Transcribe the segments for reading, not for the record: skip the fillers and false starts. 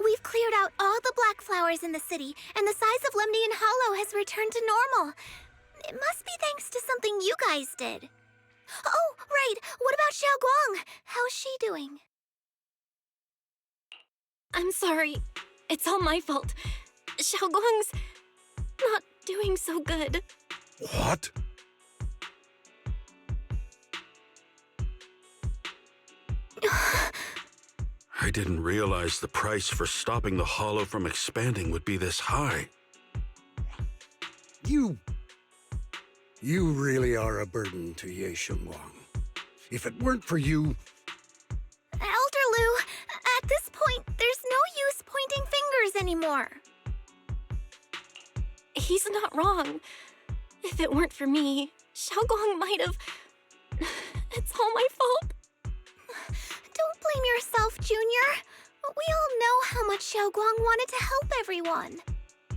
We've cleared out all the black flowers in the city, and the size of Lemnian Hollow has returned to normal. It must be thanks to something you guys did. Oh, right. What about Xiao Guang? How's she doing? I'm sorry. It's all my fault. Xiao Guang's not doing so good. What? I didn't realize the price for stopping the hollow from expanding would be this high. You really are a burden to Ye Shengguang. If it weren't for you... Elder Lu, at this point, there's no use pointing fingers anymore. He's not wrong. If it weren't for me, Xiao Guang might have... It's all my fault. Don't blame yourself, Junior. We all know how much Xiao Guang wanted to help everyone.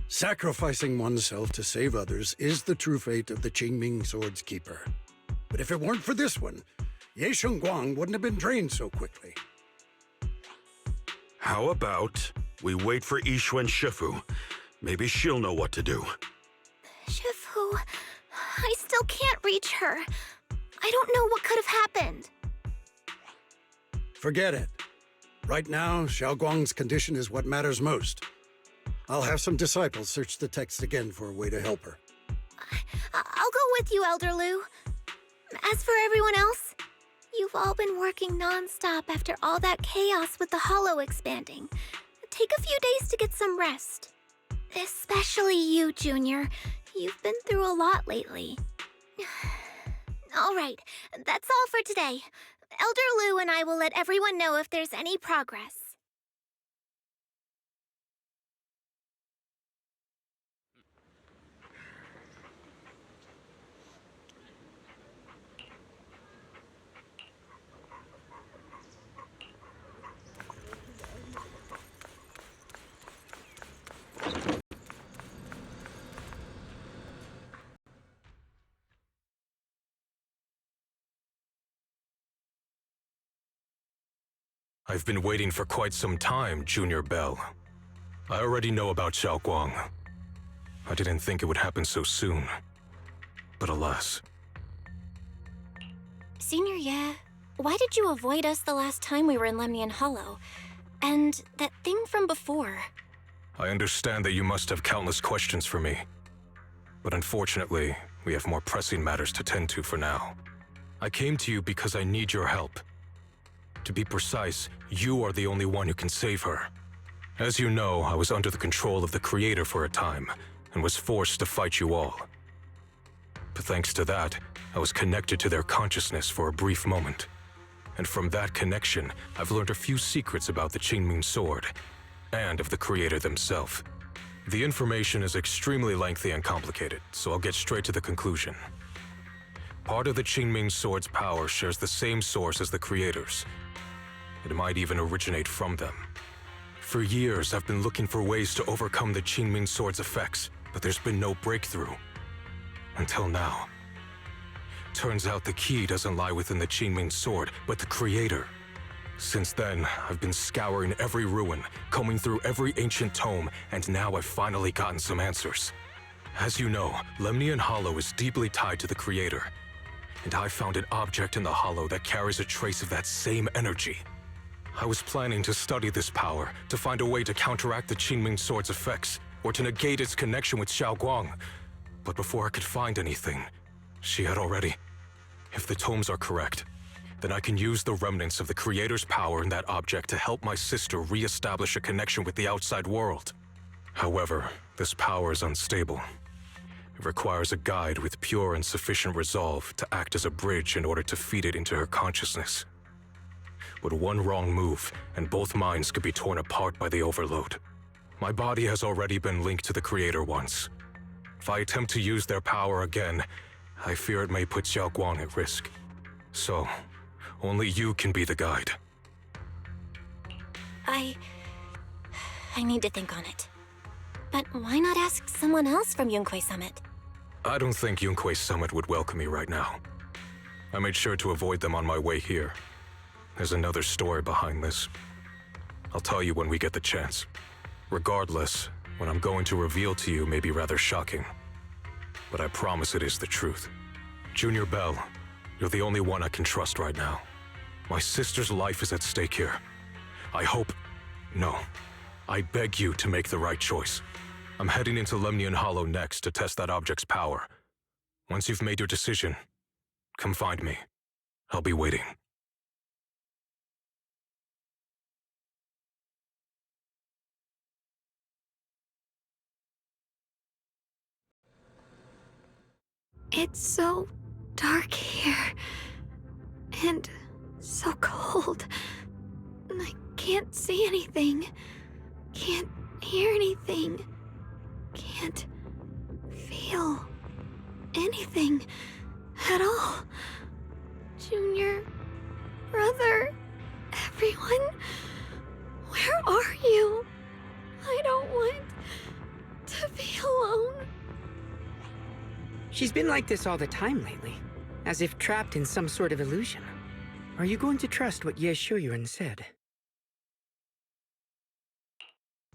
Sacrificing oneself to save others is the true fate of the Qingming Sword's Keeper. But if it weren't for this one, Ye Shengguang wouldn't have been drained so quickly. How about we wait for Yixuan Shifu? Maybe she'll know what to do. Shifu, I still can't reach her. I don't know what could have happened. Forget it. Right now, Xiao Guang's condition is what matters most. I'll have some disciples search the text again for a way to help her. I'll go with you, Elder Lu. As for everyone else, you've all been working non-stop after all that chaos with the hollow expanding. Take a few days to get some rest. Especially you, Junior. You've been through a lot lately. All right, that's all for today. Elder Lu and I will let everyone know if there's any progress. I've been waiting for quite some time, Junior Bell. I already know about Xiao Guang. I didn't think it would happen so soon. But alas. Senior Ye, why did you avoid us the last time we were in Lemnian Hollow? And that thing from before? I understand that you must have countless questions for me. But unfortunately, we have more pressing matters to tend to for now. I came to you because I need your help. To be precise, you are the only one who can save her. As you know, I was under the control of the Creator for a time, and was forced to fight you all. But thanks to that, I was connected to their consciousness for a brief moment. And from that connection, I've learned a few secrets about the Qingming Sword, and of the Creator themselves. The information is extremely lengthy and complicated, so I'll get straight to the conclusion. Part of the Qingming Sword's power shares the same source as the Creator's. It might even originate from them. For years, I've been looking for ways to overcome the Qingming Sword's effects, but there's been no breakthrough. Until now. Turns out the key doesn't lie within the Qingming Sword, but the Creator. Since then, I've been scouring every ruin, combing through every ancient tome, and now I've finally gotten some answers. As you know, Lemnian Hollow is deeply tied to the Creator, and I found an object in the Hollow that carries a trace of that same energy. I was planning to study this power, to find a way to counteract the Qingming Sword's effects, or to negate its connection with Xiao Guang. But before I could find anything, she had already... If the tomes are correct, then I can use the remnants of the Creator's power in that object to help my sister re-establish a connection with the outside world. However, this power is unstable. It requires a guide with pure and sufficient resolve to act as a bridge in order to feed it into her consciousness. But one wrong move, and both minds could be torn apart by the overload. My body has already been linked to the Creator once. If I attempt to use their power again, I fear it may put Xiao Guang at risk. So, only you can be the guide. I need to think on it. But why not ask someone else from Yunque Summit? I don't think Yunque Summit would welcome me right now. I made sure to avoid them on my way here. There's another story behind this. I'll tell you when we get the chance. Regardless, what I'm going to reveal to you may be rather shocking. But I promise it is the truth. Junior Bell, you're the only one I can trust right now. My sister's life is at stake here. I beg you to make the right choice. I'm heading into Lemnian Hollow next to test that object's power. Once you've made your decision, come find me. I'll be waiting. It's so dark here. And so cold. I can't see anything. Can't hear anything. Can't feel anything at all. Junior, brother, everyone, where are you? I don't want to be alone. She's been like this all the time lately, as if trapped in some sort of illusion. Are you going to trust what Ye Shuyuan said?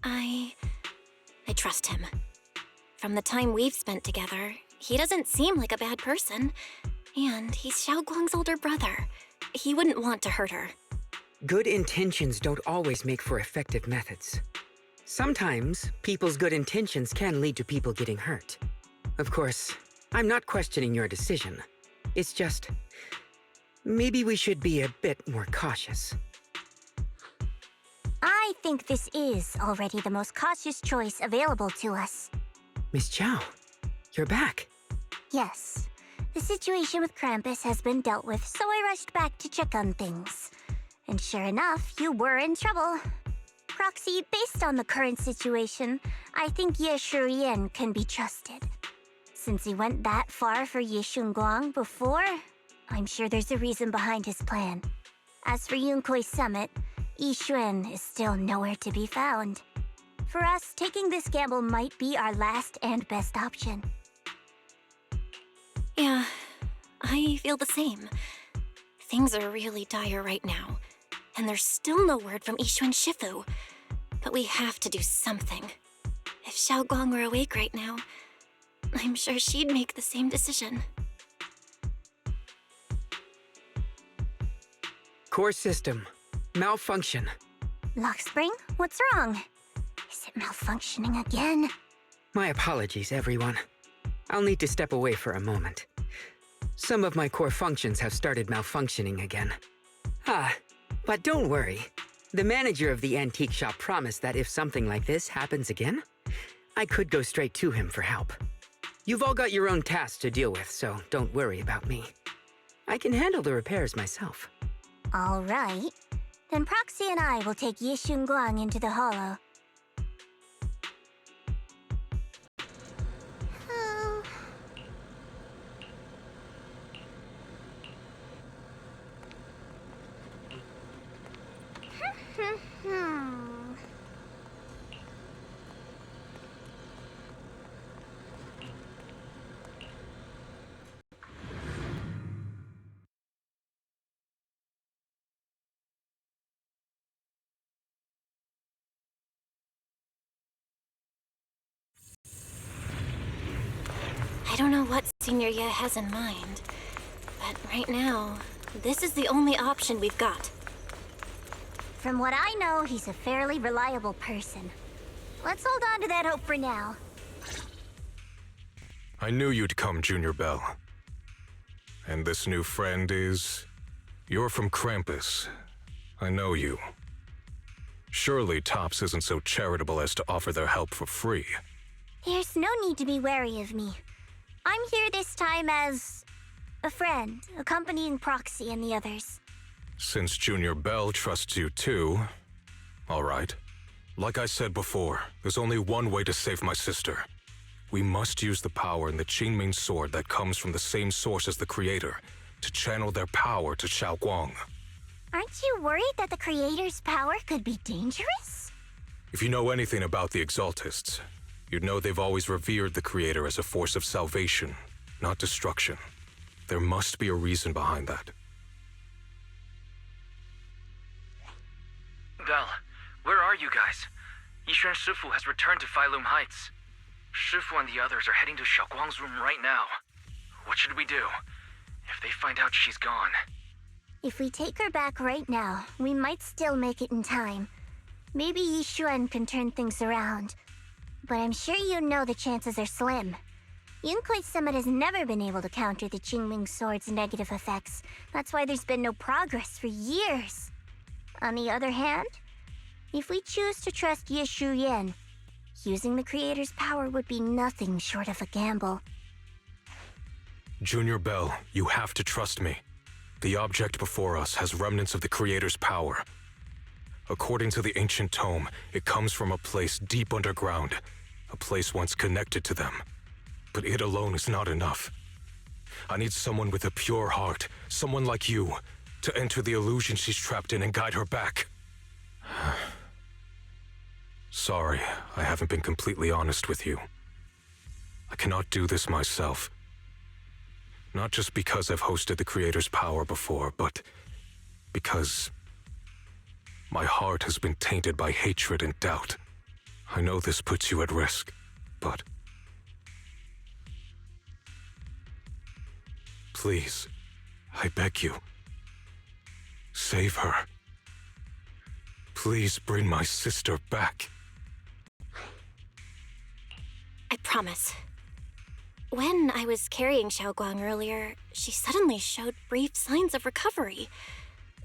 I trust him. From the time we've spent together, he doesn't seem like a bad person. And he's Xiaoguang's older brother. He wouldn't want to hurt her. Good intentions don't always make for effective methods. Sometimes, people's good intentions can lead to people getting hurt. Of course, I'm not questioning your decision. It's just, maybe we should be a bit more cautious. I think this is already the most cautious choice available to us. Miss Chow, you're back. Yes, the situation with Krampus has been dealt with, so I rushed back to check on things. And sure enough, you were in trouble. Proxy, based on the current situation, I think Ye Shuyuan can be trusted. Since he went that far for Ye Shunguang before, I'm sure there's a reason behind his plan. As for Yunkui's summit, Yixuan is still nowhere to be found. For us, taking this gamble might be our last and best option. Yeah, I feel the same. Things are really dire right now, and there's still no word from Yixuan Shifu. But we have to do something. If Xiaoguang were awake right now, I'm sure she'd make the same decision. Core system. Malfunction. Lockspring, what's wrong? Is it malfunctioning again? My apologies, everyone. I'll need to step away for a moment. Some of my core functions have started malfunctioning again. But don't worry. The manager of the antique shop promised that if something like this happens again, I could go straight to him for help. You've all got your own tasks to deal with, so don't worry about me. I can handle the repairs myself. All right. Then Proxy and I will take Ye Shunguang into the hollow. I don't know what Senior Ye has in mind, but right now, this is the only option we've got. From what I know, he's a fairly reliable person. Let's hold on to that hope for now. I knew you'd come, Junior Bell. And this new friend is... You're from Krampus. I know you. Surely Tops isn't so charitable as to offer their help for free. There's no need to be wary of me. I'm here this time as a friend, accompanying Proxy and the others. Since Junior Bell trusts you too, all right. Like I said before, there's only one way to save my sister. We must use the power in the Qingming sword that comes from the same source as the Creator to channel their power to Xiaoguang. Aren't you worried that the Creator's power could be dangerous? If you know anything about the Exaltists, you'd know they've always revered the Creator as a force of salvation, not destruction. There must be a reason behind that. Bell, Where are you guys? Yishuan Shifu has returned to Phylum Heights. Shifu and the others are heading to Xiaoguang's room right now. What should we do? If they find out she's gone... If we take her back right now, we might still make it in time. Maybe Yishuan can turn things around. But I'm sure you know the chances are slim. Yunkai Summit has never been able to counter the Qingming Sword's negative effects. That's why there's been no progress for years. On the other hand, if we choose to trust Ye Shuyan, using the Creator's power would be nothing short of a gamble. Junior Bell, you have to trust me. The object before us has remnants of the Creator's power. According to the ancient tome, it comes from a place deep underground, a place once connected to them. But it alone is not enough. I need someone with a pure heart, someone like you, to enter the illusion she's trapped in and guide her back. Sorry, I haven't been completely honest with you. I cannot do this myself. Not just because I've hosted the Creator's power before, but because my heart has been tainted by hatred and doubt. I know this puts you at risk, but please, I beg you, save her. Please bring my sister back. I promise. When I was carrying Xiaoguang earlier, she suddenly showed brief signs of recovery.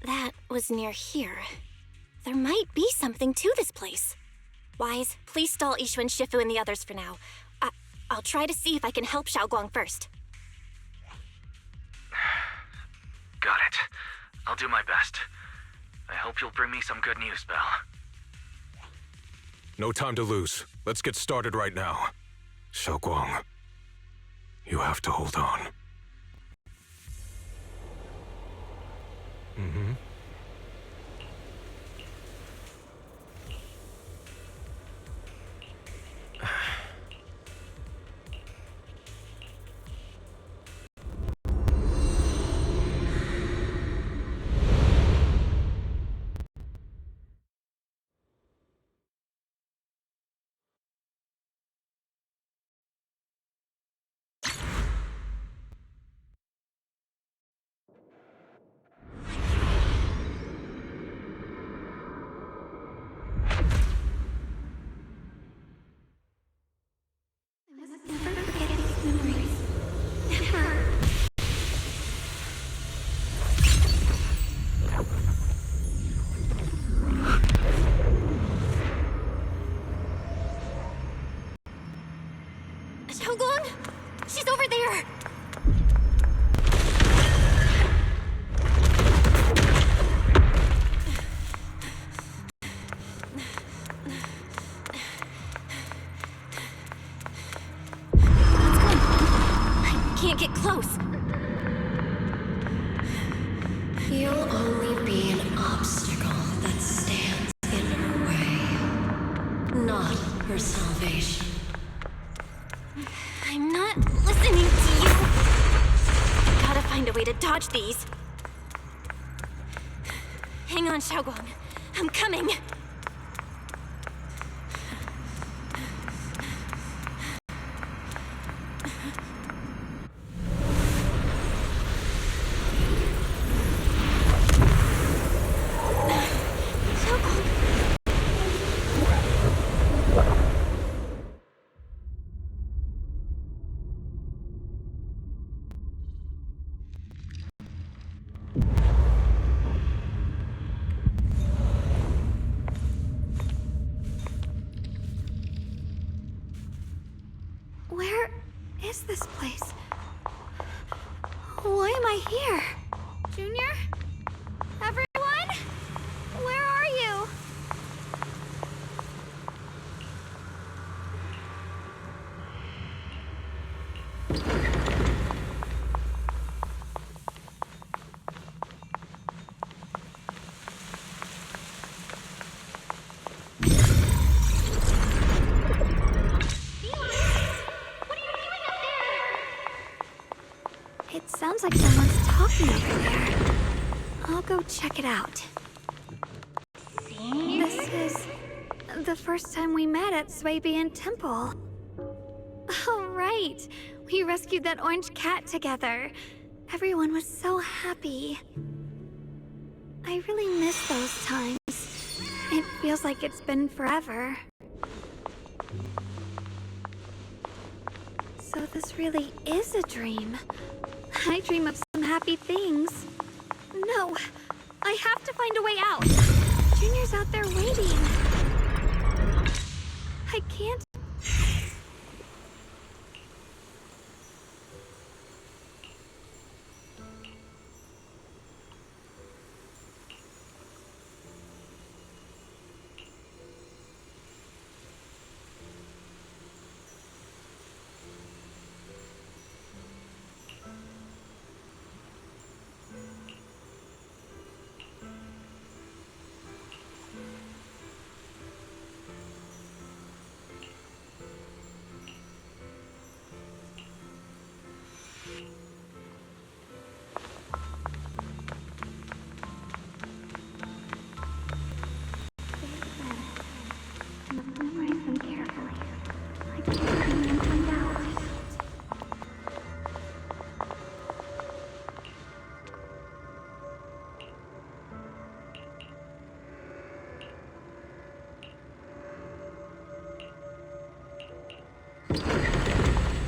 That was near here. There might be something to this place. Wise, please stall Yishuan Shifu and the others for now. I'll try to see if I can help Xiaoguang first. Got it. I'll do my best. I hope you'll bring me some good news, Belle. No time to lose. Let's get started right now. Xiaoguang, you have to hold on. Mm-hmm. Never forget these memories. Never. Xiaoguang! She's over there! Can't get close. You'll only be an obstacle that stands in her way, not her salvation. I'm not listening to you. Gotta find a way to dodge these. Hang on, Xiaoguang. I'm coming. Where is this place? Why am I here? Junior? Everyone? Where are you? It sounds like someone's talking over there. I'll go check it out. This is The first time we met at Swabian Temple. Oh, right. We rescued that orange cat together. Everyone was so happy. I really miss those times. It feels like it's been forever. So this really is a dream. I dream of some happy things. No, I have to find a way out. Junior's out there waiting. I can't. Memorize them carefully. I can't even find out.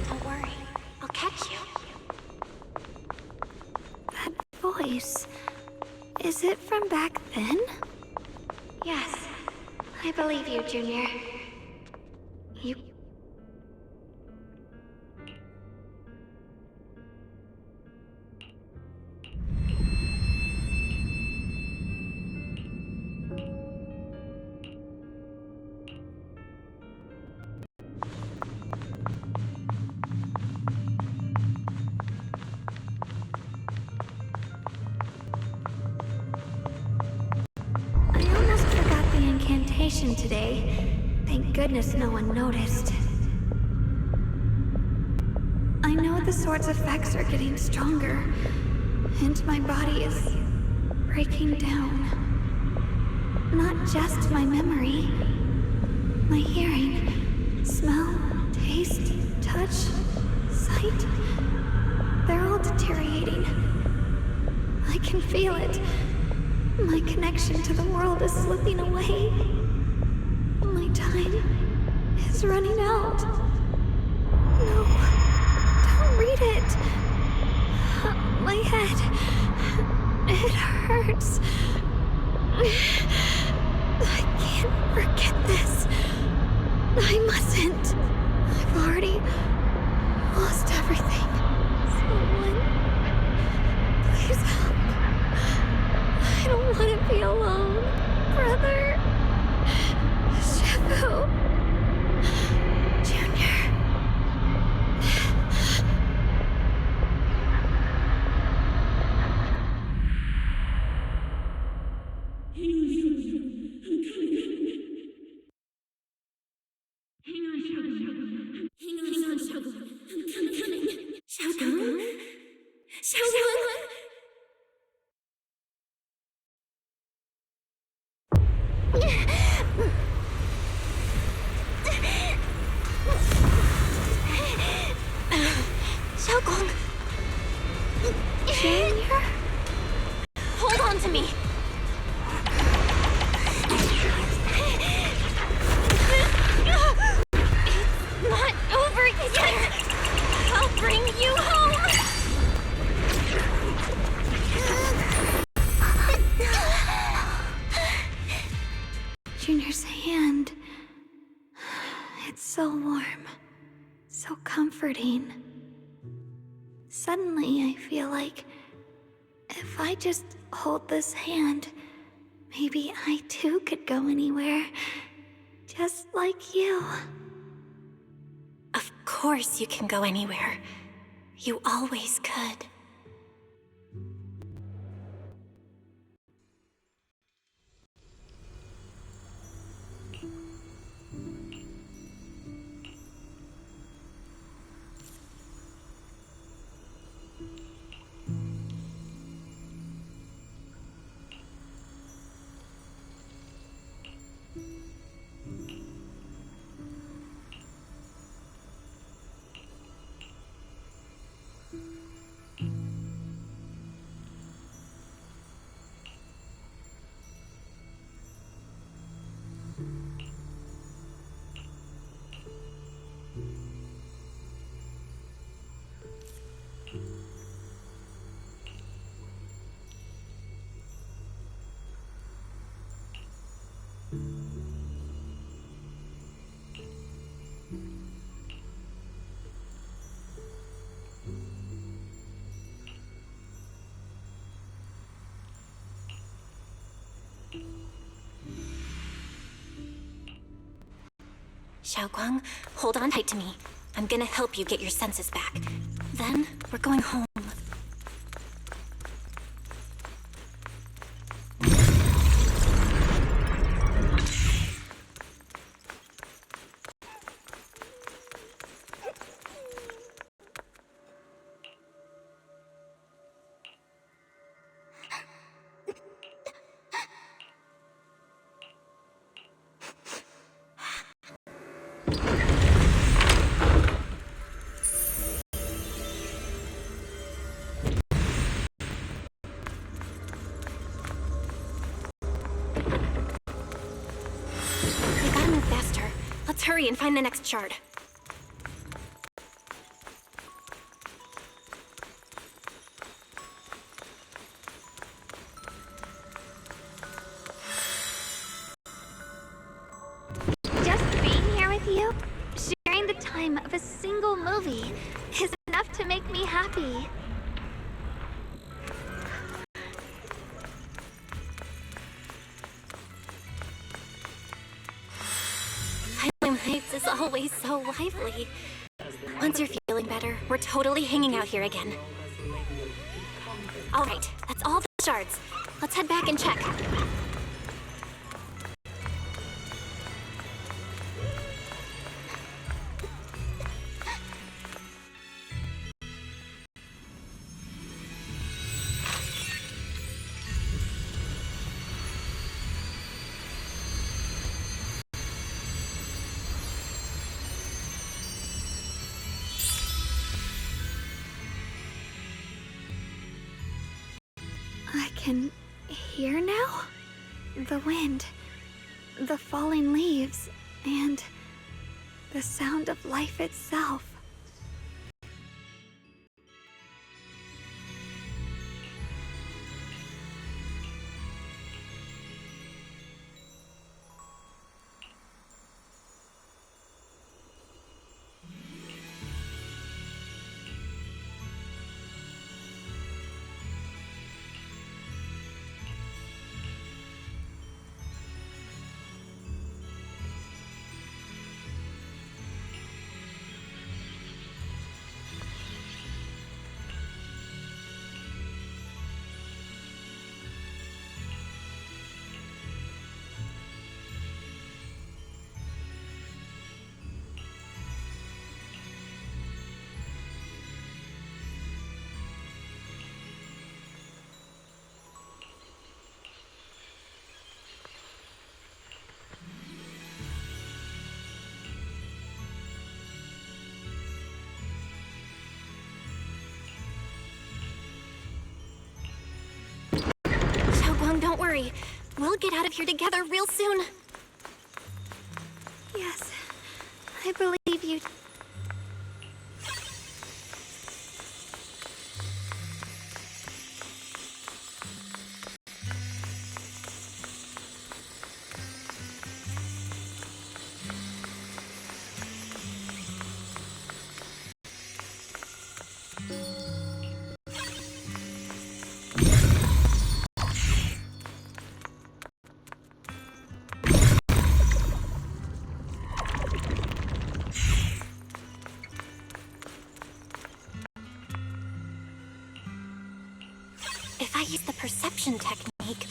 Don't worry. I'll catch you. That voice. Is it from back then? Yes. I believe you, Junior. You... I almost forgot the incantation today. Thank goodness no one noticed. I know the sword's effects are getting stronger, and my body is breaking down. Not just my memory, my hearing, smell, taste, touch, sight. They're all deteriorating. I can feel it. My connection to the world is slipping away. My time is running out. No, don't read it. My head, it hurts. I can't forget this. I mustn't. I've already lost everything. Someone, please help. I don't want to be alone, brother. Shifu. Junior. Xiaogong! Junior? Hold on to me! It's not over yet! I'll bring you home! Junior's hand. It's so warm. So comforting. Suddenly, I feel like if I just hold this hand, maybe I too could go anywhere. Just like you. Of course you can go anywhere. You always could. Xiaoguang, hold on tight to me. I'm gonna help you get your senses back. Then, we're going home. We gotta move faster. Let's hurry and find the next shard. Just being here with you, sharing the time of a single movie, is enough to make me happy. Highland Heights is always so lively. Once you're feeling better, we're totally hanging out here again. All right, that's all the shards. Let's head back and check. I can hear now? The wind, the falling leaves, and the sound of life itself. Xiaoguang, don't worry. We'll get out of here together real soon. Yes, I believe you. If I use the perception technique,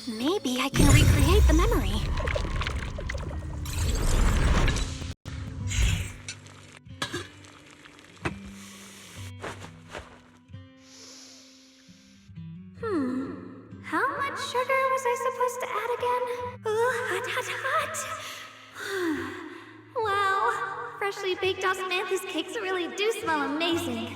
maybe I can recreate the memory. How much sugar was I supposed to add again? Hot, hot, hot. Wow, freshly baked osmanthus cakes really do smell amazing.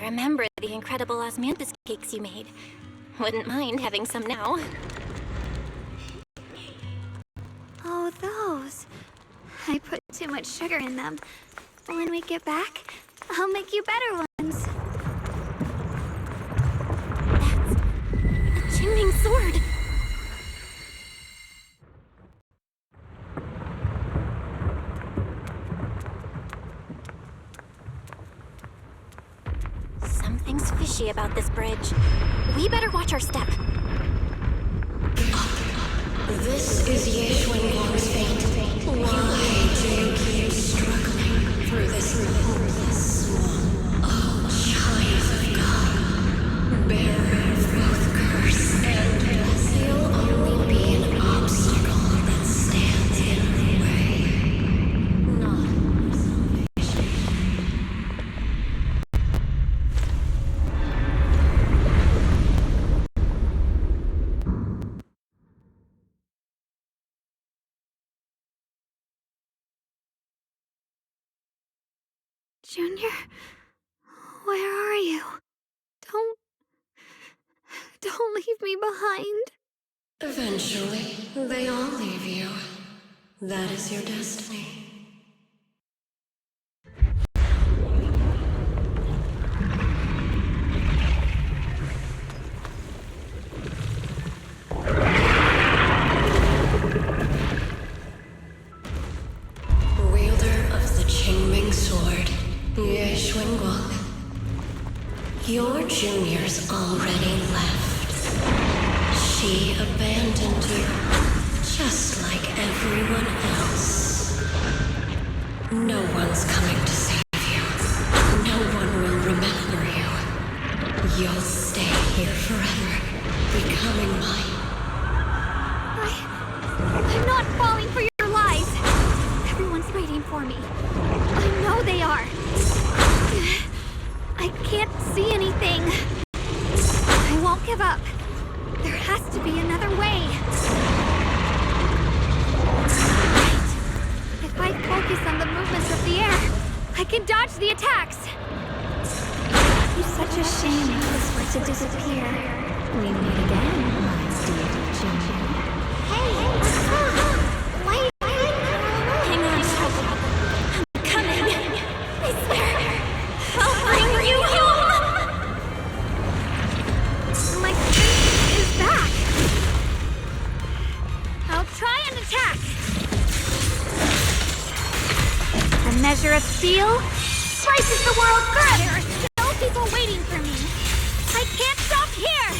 I remember the incredible osmanthus cakes you made. Wouldn't mind having some now. Oh, those. I put too much sugar in them. When we get back, I'll make you better ones. That's a Qingming sword. Something's fishy about this bridge. We better watch our step. This is Yeshuan's fate. Why do you keep struggling through this hopeless swamp? Oh, child of God, bearer of both curse and blessing, you'll only be an obstacle that stands in her way, not her salvation. Junior, where are you? Don't leave me behind. Eventually, they all leave you. That is your destiny. Wielder of the Qingming sword, Yeshuan. Your junior's already left. She abandoned you, just like everyone else. No one's coming to save you. No one will remember you. You'll stay here forever, becoming mine. I'm not falling for your lies. Everyone's waiting for me. I know they are. I can't see anything. I won't give up. There has to be another way. Right. If I focus on the movements of the air, I can dodge the attacks. It's such a shame this were to disappear. We meet again, my dear Junior. Hey, wait. Hang on, Shogo. I'm coming. I swear. I'll bring you home. My strength is back. I'll try and attack. A measure of steel slices the world good. There are still people waiting for me. I can't stop here.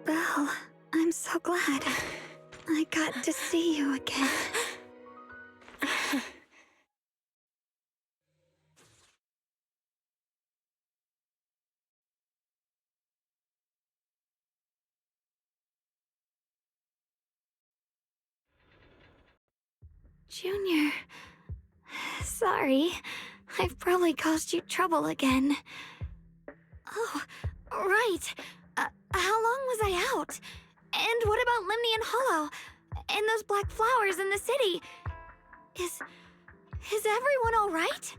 Belle, I'm so glad. I got to see you again. Junior, sorry. I've probably caused you trouble again. Oh, right. How long was I out? And what about Limnian Hollow? And those black flowers in the city? Is everyone all right?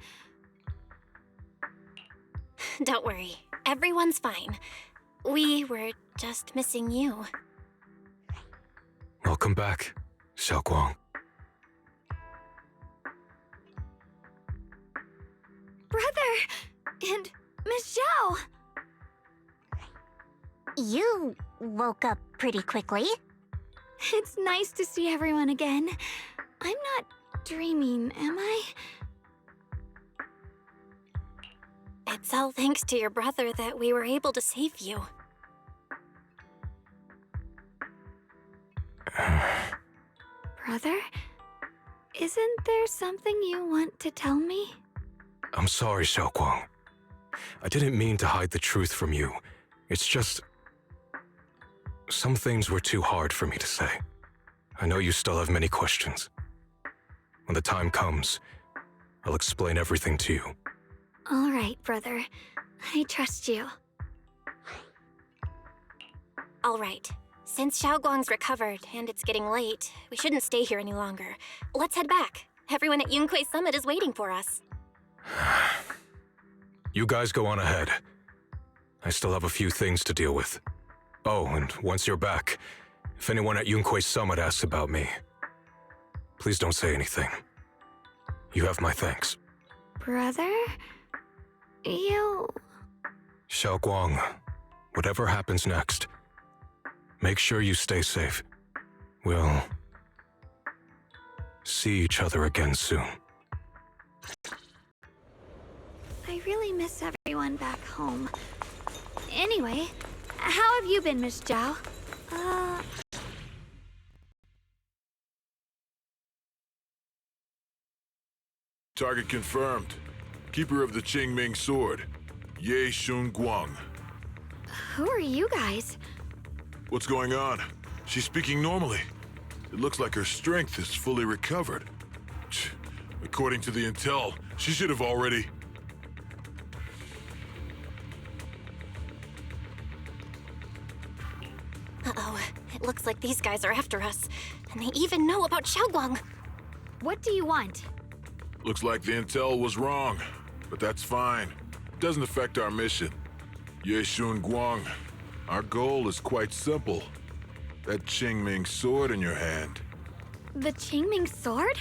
Don't worry. Everyone's fine. We were just missing you. Welcome back, Xiaoguang. Brother! And Miss Zhao! You woke up pretty quickly. It's nice to see everyone again. I'm not dreaming, am I? It's all thanks to your brother that we were able to save you. Brother? Isn't there something you want to tell me? I'm sorry, Xiaoguang. I didn't mean to hide the truth from you. It's just... some things were too hard for me to say. I know you still have many questions. When the time comes, I'll explain everything to you. All right, brother. I trust you. All right. Since Xiaoguang's recovered and it's getting late, we shouldn't stay here any longer. Let's head back. Everyone at Yunquei Summit is waiting for us. You guys go on ahead. I still have a few things to deal with. Oh, and once you're back, if anyone at Yunquei Summit asks about me, please don't say anything. You have my thanks. Brother? You... Xiaoguang, whatever happens next, make sure you stay safe. We'll see each other again soon. I really miss everyone back home. Anyway, how have you been, Miss Zhao? Target confirmed. Keeper of the Qingming Sword, Ye Shunguang. Who are you guys? What's going on? She's speaking normally. It looks like her strength is fully recovered. According to the intel, she should have already... Uh-oh. It looks like these guys are after us. And they even know about Xiaoguang. What do you want? Looks like the intel was wrong, but that's fine. It doesn't affect our mission. Ye Shunguang, our goal is quite simple. That Qingming sword in your hand. The Qingming sword?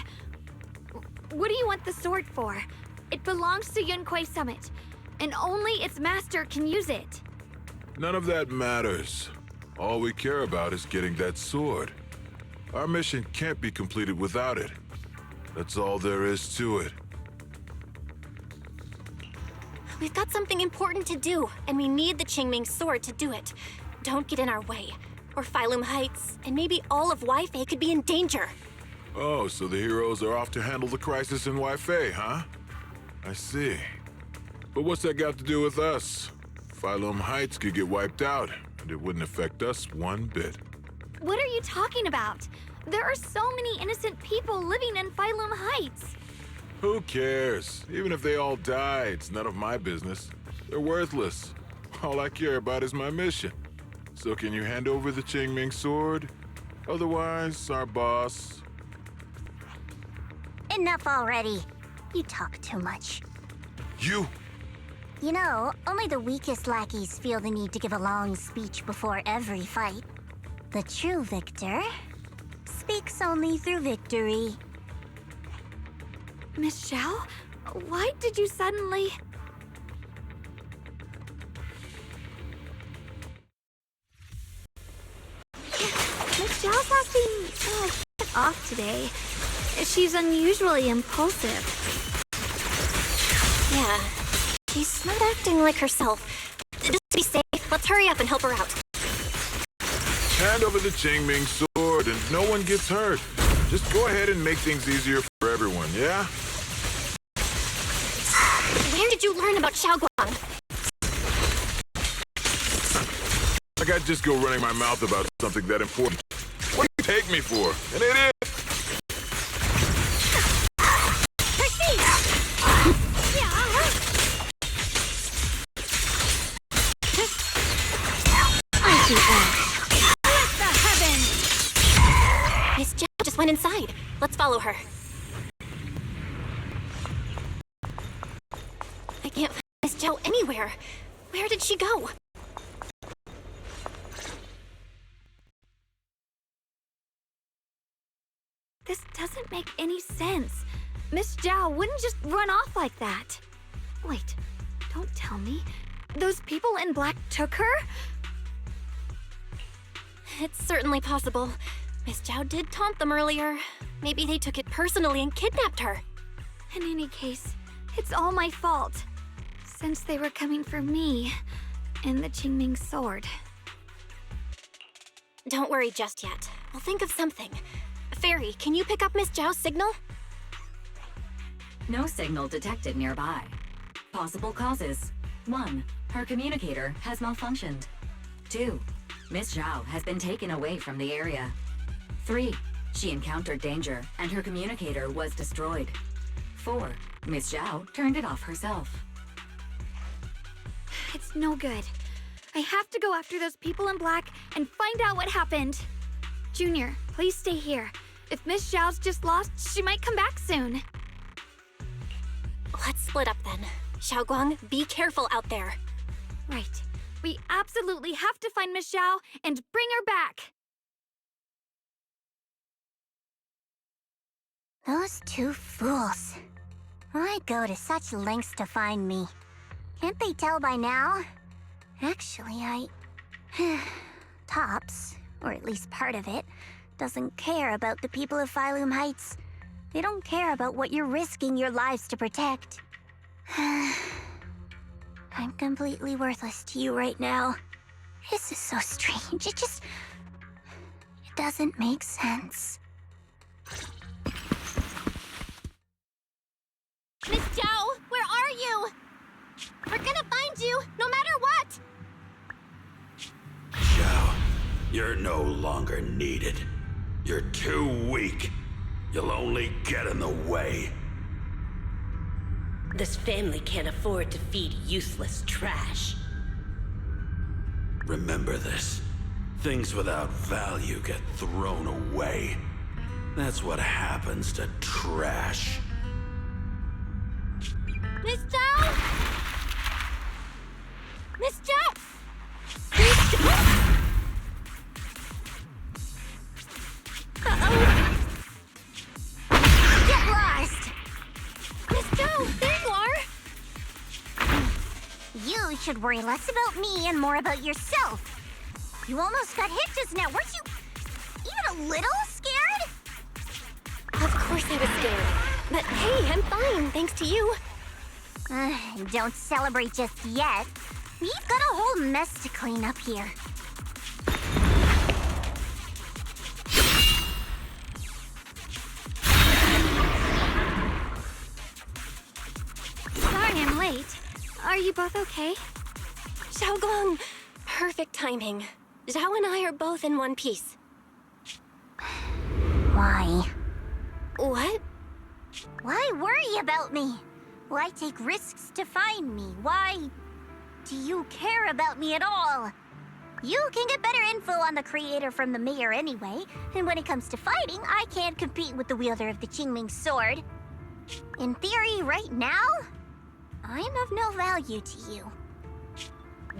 What do you want the sword for? It belongs to Yunquei Summit, and only its master can use it. None of that matters. All we care about is getting that sword. Our mission can't be completed without it. That's all there is to it. We've got something important to do, and we need the Qingming sword to do it. Don't get in our way, or Phylum Heights, and maybe all of Weifei could be in danger. Oh, so the heroes are off to handle the crisis in Weifei, huh? I see. But what's that got to do with us? Phylum Heights could get wiped out, and it wouldn't affect us one bit. What are you talking about? There are so many innocent people living in Phylum Heights. Who cares? Even if they all die, it's none of my business. They're worthless. All I care about is my mission. So can you hand over the Qingming sword? Otherwise, our boss... Enough already. You talk too much. You! You know, only the weakest lackeys feel the need to give a long speech before every fight. The true victor speaks only through victory. Miss Zhao? Why did you suddenly... Miss Zhao's acting off today. She's unusually impulsive. Yeah, she's not acting like herself. Just to be safe, let's hurry up and help her out. Hand over the Qingming sword and no one gets hurt. Just go ahead and make things easier for everyone, yeah? Where did you learn about Xiaoguang? Like I'd just go running my mouth about something that important. What do you take me for? An idiot? Miss Zhao just went inside. Let's follow her. I can't find Miss Zhao anywhere. Where did she go? This doesn't make any sense. Miss Zhao wouldn't just run off like that. Wait, don't tell me. Those people in black took her? It's certainly possible. Miss Zhao did taunt them earlier. Maybe they took it personally and kidnapped her. In any case, it's all my fault. Since they were coming for me and the Qingming sword. Don't worry just yet. We'll think of something. Fairy, can you pick up Miss Zhao's signal? No signal detected nearby. Possible causes. 1. Her communicator has malfunctioned. 2. Miss Zhao has been taken away from the area. 3. She encountered danger, and her communicator was destroyed. 4. Miss Zhao turned it off herself. It's no good. I have to go after those people in black and find out what happened. Junior, please stay here. If Miss Zhao's just lost, she might come back soon. Let's split up then. Xiaoguang, be careful out there. Right. We absolutely have to find Miss Zhao and bring her back. Those two fools. Why go to such lengths to find me? Can't they tell by now? Actually, Tops, or at least part of it, doesn't care about the people of Phylum Heights. They don't care about what you're risking your lives to protect. I'm completely worthless to you right now. This is so strange. It doesn't make sense. Miss Zhao, where are you? We're gonna find you, no matter what! Zhao, you're no longer needed. You're too weak. You'll only get in the way. This family can't afford to feed useless trash. Remember this. Things without value get thrown away. That's what happens to trash. Miss Zhao! Miss Zhao! Miss Zhao! Uh-oh! Get lost! Miss Zhao, there you are! You should worry less about me and more about yourself. You almost got hit just now. Weren't you even a little scared? Of course I was scared. But hey, I'm fine, thanks to you. Don't celebrate just yet. We've got a whole mess to clean up here. Sorry I'm late. Are you both okay? Xiaoguang, perfect timing. Zhao and I are both in one piece. Why? What? Why worry about me? Why take risks to find me? Why do you care about me at all? You can get better info on the creator from the mayor anyway, and when it comes to fighting, I can't compete with the wielder of the Qingming sword. In theory, right now, I'm of no value to you.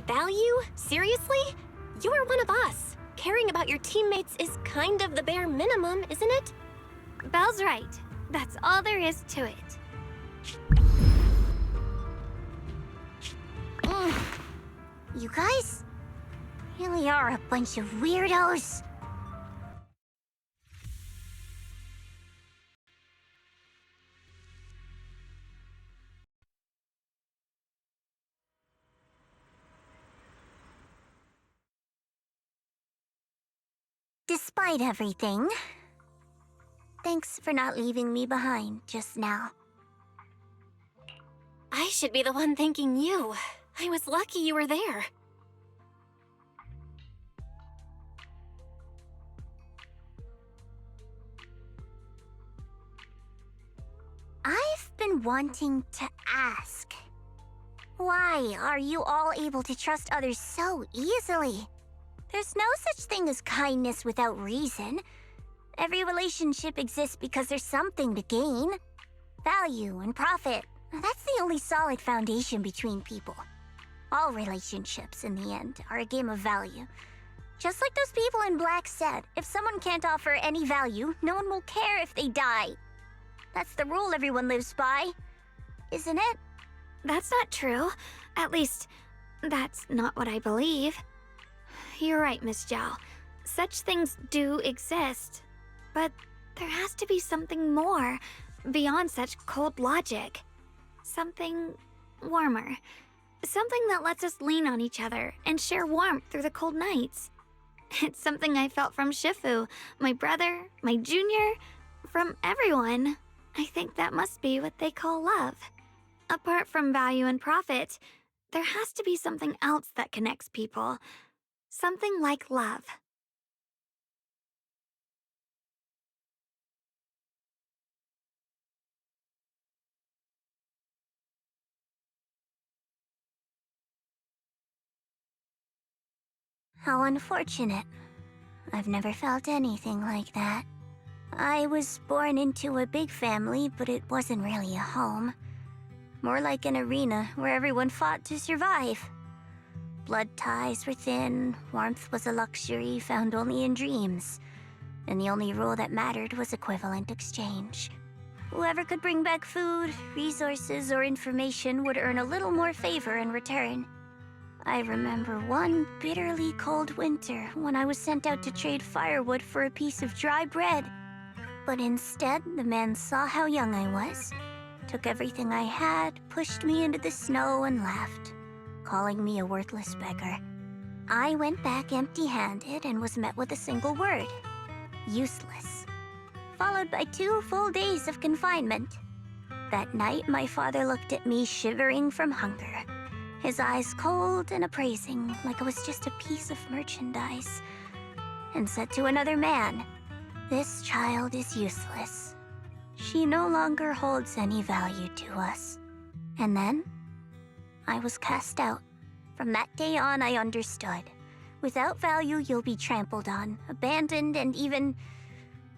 Value? Seriously? You are one of us. Caring about your teammates is kind of the bare minimum, isn't it? Belle's right. That's all there is to it. You guys really are a bunch of weirdos. Despite everything, thanks for not leaving me behind just now. I should be the one thanking you. I was lucky you were there. I've been wanting to ask. Why are you all able to trust others so easily? There's no such thing as kindness without reason. Every relationship exists because there's something to gain. Value and profit. That's the only solid foundation between people. All relationships, in the end, are a game of value. Just like those people in black said, if someone can't offer any value, no one will care if they die. That's the rule everyone lives by, isn't it? That's not true. At least, that's not what I believe. You're right, Miss Zhao. Such things do exist. But there has to be something more, beyond such cold logic. Something warmer. Something that lets us lean on each other and share warmth through the cold nights. It's something I felt from Shifu, my brother, my junior, from everyone. I think that must be what they call love. Apart from value and profit, there has to be something else that connects people. Something like love. How unfortunate. I've never felt anything like that. I was born into a big family, but it wasn't really a home. More like an arena where everyone fought to survive. Blood ties were thin, warmth was a luxury found only in dreams, and the only rule that mattered was equivalent exchange. Whoever could bring back food, resources, or information would earn a little more favor in return. I remember one bitterly cold winter when I was sent out to trade firewood for a piece of dry bread. But instead, the man saw how young I was, took everything I had, pushed me into the snow, and left, calling me a worthless beggar. I went back empty-handed and was met with a single word: useless, followed by 2 full days of confinement. That night, my father looked at me shivering from hunger, his eyes cold and appraising like I was just a piece of merchandise, and said to another man, "This child is useless. She no longer holds any value to us." And then, I was cast out. From that day on, I understood. Without value, you'll be trampled on, abandoned, and even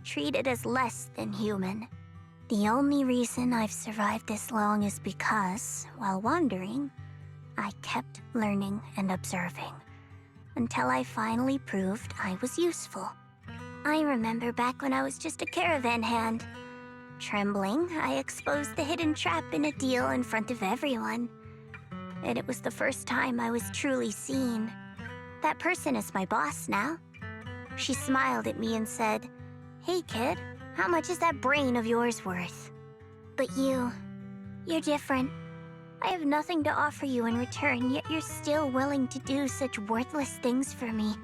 treated as less than human. The only reason I've survived this long is because, while wandering, I kept learning and observing, until I finally proved I was useful. I remember back when I was just a caravan hand. Trembling, I exposed the hidden trap in a deal in front of everyone. And it was the first time I was truly seen. That person is my boss now. She smiled at me and said, "Hey kid, how much is that brain of yours worth?" But you're different. I have nothing to offer you in return, yet you're still willing to do such worthless things for me.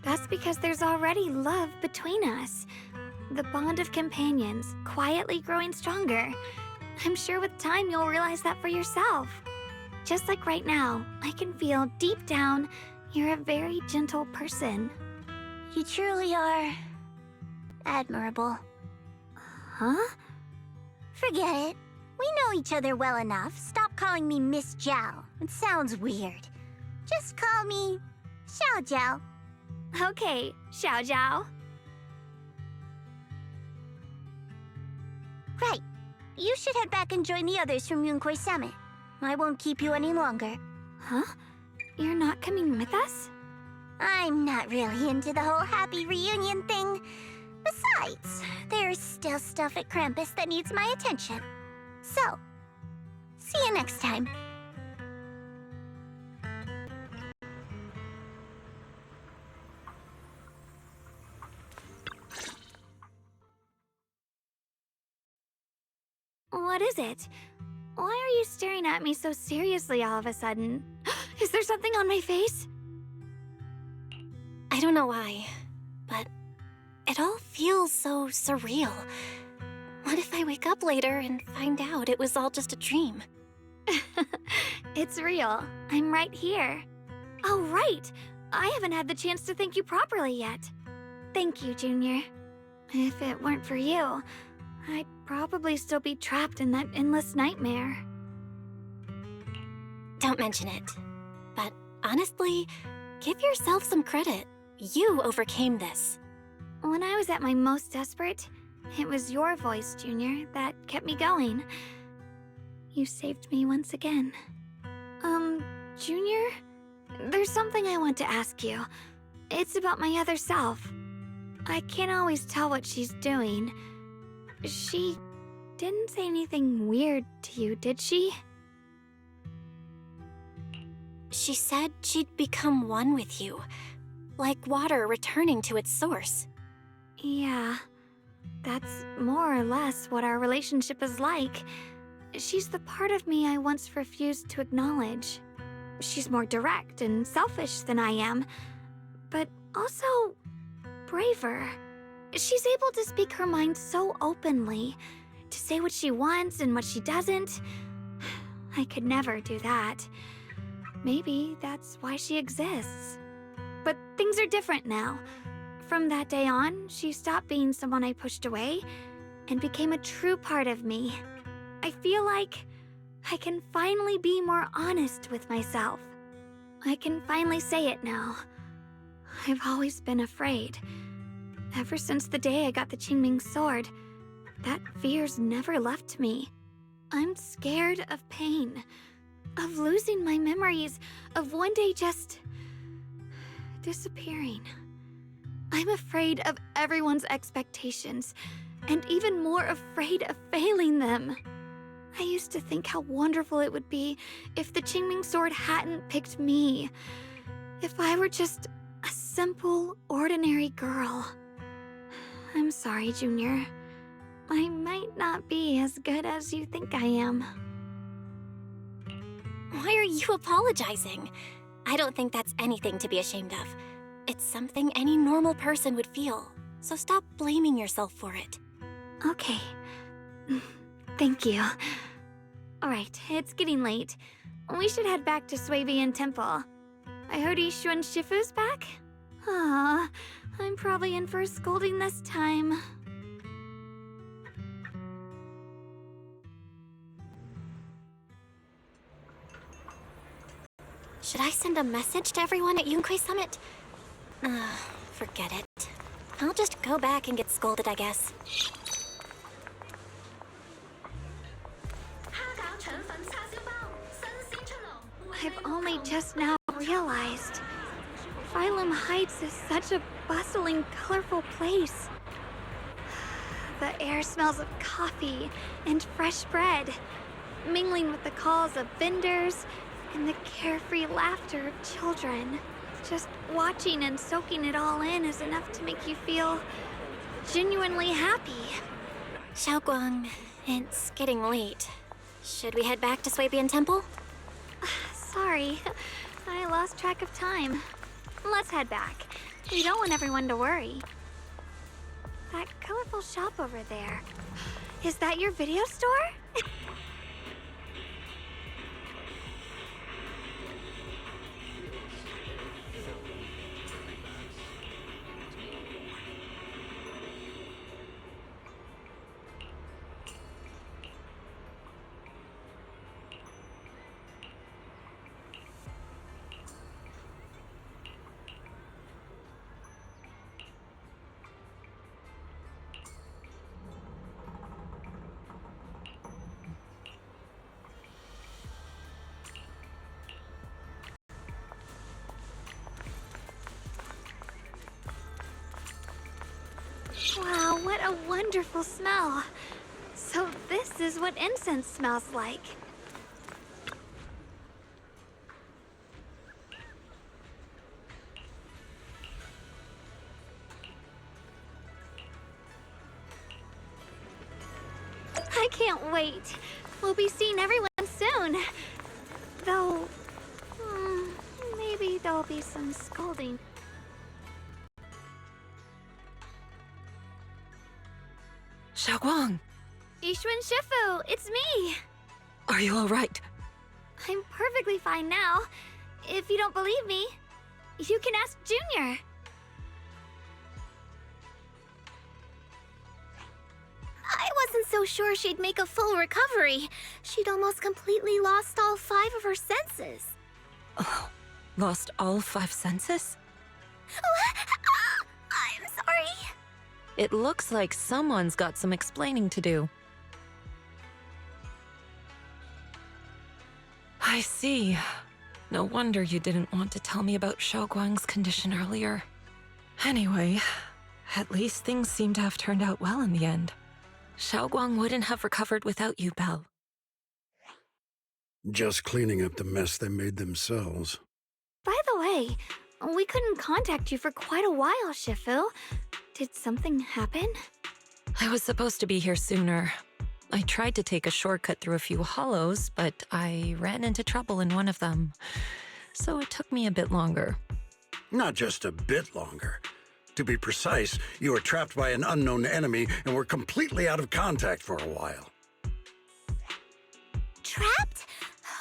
That's because there's already love between us. The bond of companions, quietly growing stronger. I'm sure with time you'll realize that for yourself. Just like right now, I can feel deep down you're a very gentle person. You truly are admirable. Huh? Forget it. We know each other well enough. Stop calling me Miss Zhao. It sounds weird. Just call me Xiao Zhao. Okay, Xiao Zhao. Right. You should head back and join the others from Yunquai Summit. I won't keep you any longer. Huh? You're not coming with us? I'm not really into the whole happy reunion thing. Besides, there's still stuff at Krampus that needs my attention. So, see you next time. What is it? Why are you staring at me so seriously all of a sudden? Is there something on my face? I don't know why, but it all feels so surreal. What if I wake up later and find out it was all just a dream? It's real. I'm right here. Oh, right. I haven't had the chance to thank you properly yet. Thank you, Junior. If it weren't for you, I'd probably still be trapped in that endless nightmare. Don't mention it. But honestly, give yourself some credit. You overcame this. When I was at my most desperate, it was your voice, Junior, that kept me going. You saved me once again. Junior? There's something I want to ask you. It's about my other self. I can't always tell what she's doing. She didn't say anything weird to you, did she? She said she'd become one with you, like water returning to its source. Yeah, that's more or less what our relationship is like. She's the part of me I once refused to acknowledge. She's more direct and selfish than I am, but also braver. She's able to speak her mind so openly, to say what she wants and what she doesn't. I could never do that. Maybe that's why she exists. But things are different now. From that day on, she stopped being someone I pushed away and became a true part of me. I feel like I can finally be more honest with myself. I can finally say it now. I've always been afraid. Ever since the day I got the Qingming sword, that fear's never left me. I'm scared of pain, of losing my memories, of one day just disappearing. I'm afraid of everyone's expectations, and even more afraid of failing them. I used to think how wonderful it would be if the Qingming sword hadn't picked me. If I were just a simple, ordinary girl. I'm sorry, Junior. I might not be as good as you think I am. Why are you apologizing? I don't think that's anything to be ashamed of. It's something any normal person would feel, so stop blaming yourself for it. Okay. Thank you. Alright, it's getting late. We should head back to Swabian Temple. I heard Ishu and Shifu's back? Aw, I'm probably in for a scolding this time. Should I send a message to everyone at Yunquei Summit? Forget it. I'll just go back and get scolded, I guess. I've only just now realized. Phylum Heights is such a bustling, colorful place. The air smells of coffee and fresh bread, mingling with the calls of vendors and the carefree laughter of children. Just watching and soaking it all in is enough to make you feel genuinely happy. Xiaoguang, it's getting late. Should we head back to Swabian Temple? Sorry, I lost track of time. Let's head back. We don't want everyone to worry. That colorful shop over there. Is that your video store? Wow, what a wonderful smell. So this is what incense smells like. I can't wait. We'll be seeing everyone soon. Though, maybe there'll be some scolding. Xiaoguang, Ishu and Shifu, it's me! are you all right? I'm perfectly fine now. If you don't believe me, you can ask Junior. I wasn't so sure she'd make a full recovery. She'd almost completely lost all 5 of her senses. Oh, lost all 5 senses? I'm sorry. It looks like someone's got some explaining to do. I see. No wonder you didn't want to tell me about Xiaoguang's condition earlier. Anyway, at least things seem to have turned out well in the end. Xiaoguang wouldn't have recovered without you, Belle. Just cleaning up the mess they made themselves. By the way, we couldn't contact you for quite a while, Shifu. Did something happen? I was supposed to be here sooner. I tried to take a shortcut through a few hollows, but I ran into trouble in one of them. So it took me a bit longer. Not just a bit longer. To be precise, you were trapped by an unknown enemy and were completely out of contact for a while. Trapped?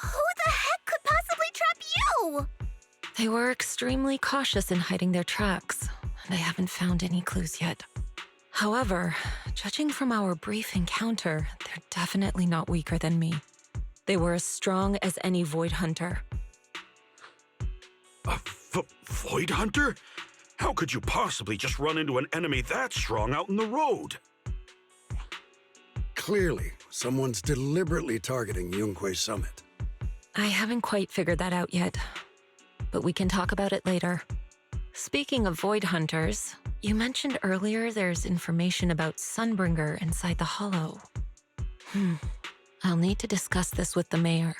Who the heck could possibly trap you? They were extremely cautious in hiding their tracks, and I haven't found any clues yet. However, judging from our brief encounter, they're definitely not weaker than me. They were as strong as any Void Hunter. A Void Hunter? How could you possibly just run into an enemy that strong out in the road? Clearly, someone's deliberately targeting Yunque's summit. I haven't quite figured that out yet, but we can talk about it later. Speaking of Void Hunters, you mentioned earlier there's information about Sunbringer inside the Hollow. I'll need to discuss this with the mayor.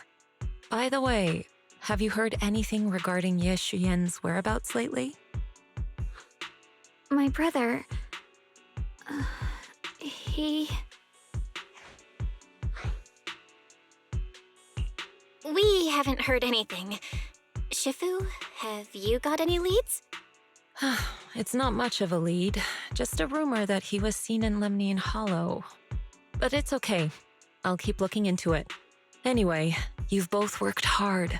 By the way, have you heard anything regarding Ye Shuyen's whereabouts lately? My brother... he... We haven't heard anything. Shifu, have you got any leads? It's not much of a lead, just a rumor that he was seen in Lemnian Hollow. But it's okay. I'll keep looking into it. Anyway, you've both worked hard.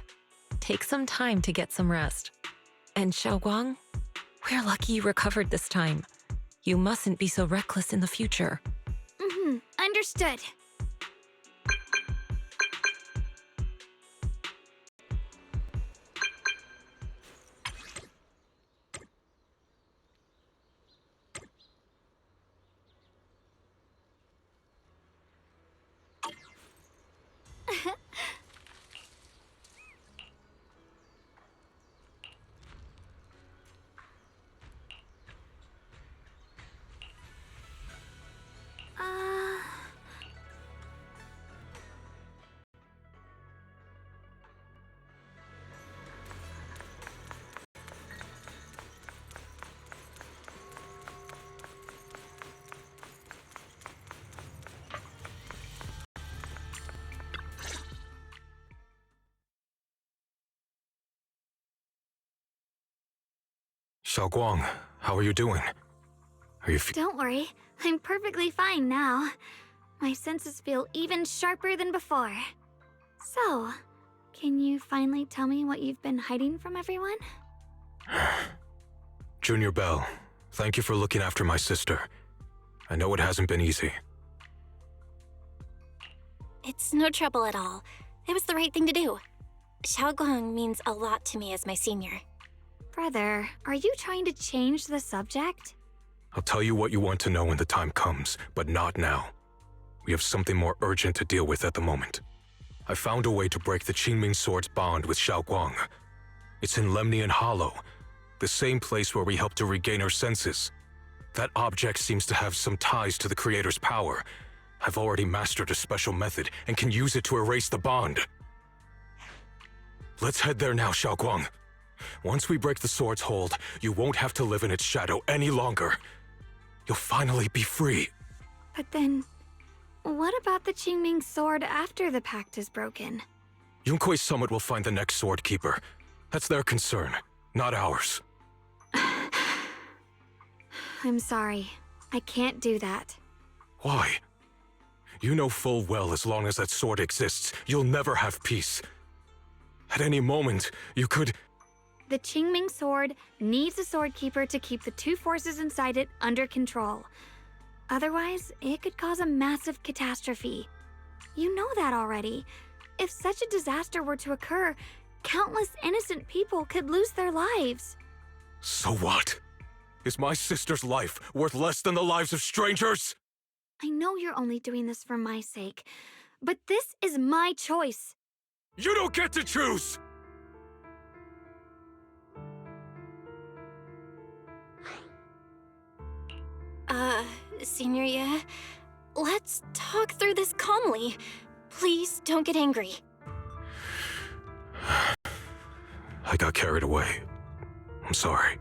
Take some time to get some rest. And Xiaoguang, we're lucky you recovered this time. You mustn't be so reckless in the future. Understood. Xiaoguang, how are you doing? Are you Don't worry, I'm perfectly fine now. My senses feel even sharper than before. So, can you finally tell me what you've been hiding from everyone? Junior Bell, thank you for looking after my sister. I know it hasn't been easy. It's no trouble at all. It was the right thing to do. Xiaoguang means a lot to me as my senior. Brother, are you trying to change the subject? I'll tell you what you want to know when the time comes, but not now. We have something more urgent to deal with at the moment. I found a way to break the Qingming Sword's bond with Xiaoguang. It's in Lemnian Hollow, the same place where we helped to regain her senses. That object seems to have some ties to the Creator's power. I've already mastered a special method and can use it to erase the bond. Let's head there now, Xiaoguang. Once we break the sword's hold, you won't have to live in its shadow any longer. You'll finally be free. But then, what about the Qingming sword after the pact is broken? Yunque's summit will find the next sword keeper. That's their concern, not ours. I'm sorry. I can't do that. Why? You know full well as long as that sword exists, you'll never have peace. At any moment, you could... The Qingming sword needs a sword keeper to keep the two forces inside it under control. Otherwise, it could cause a massive catastrophe. You know that already. If such a disaster were to occur, countless innocent people could lose their lives. So what? Is my sister's life worth less than the lives of strangers? I know you're only doing this for my sake, but this is my choice. You don't get to choose! Senior Ye, let's talk through this calmly. Please don't get angry. I got carried away. I'm sorry.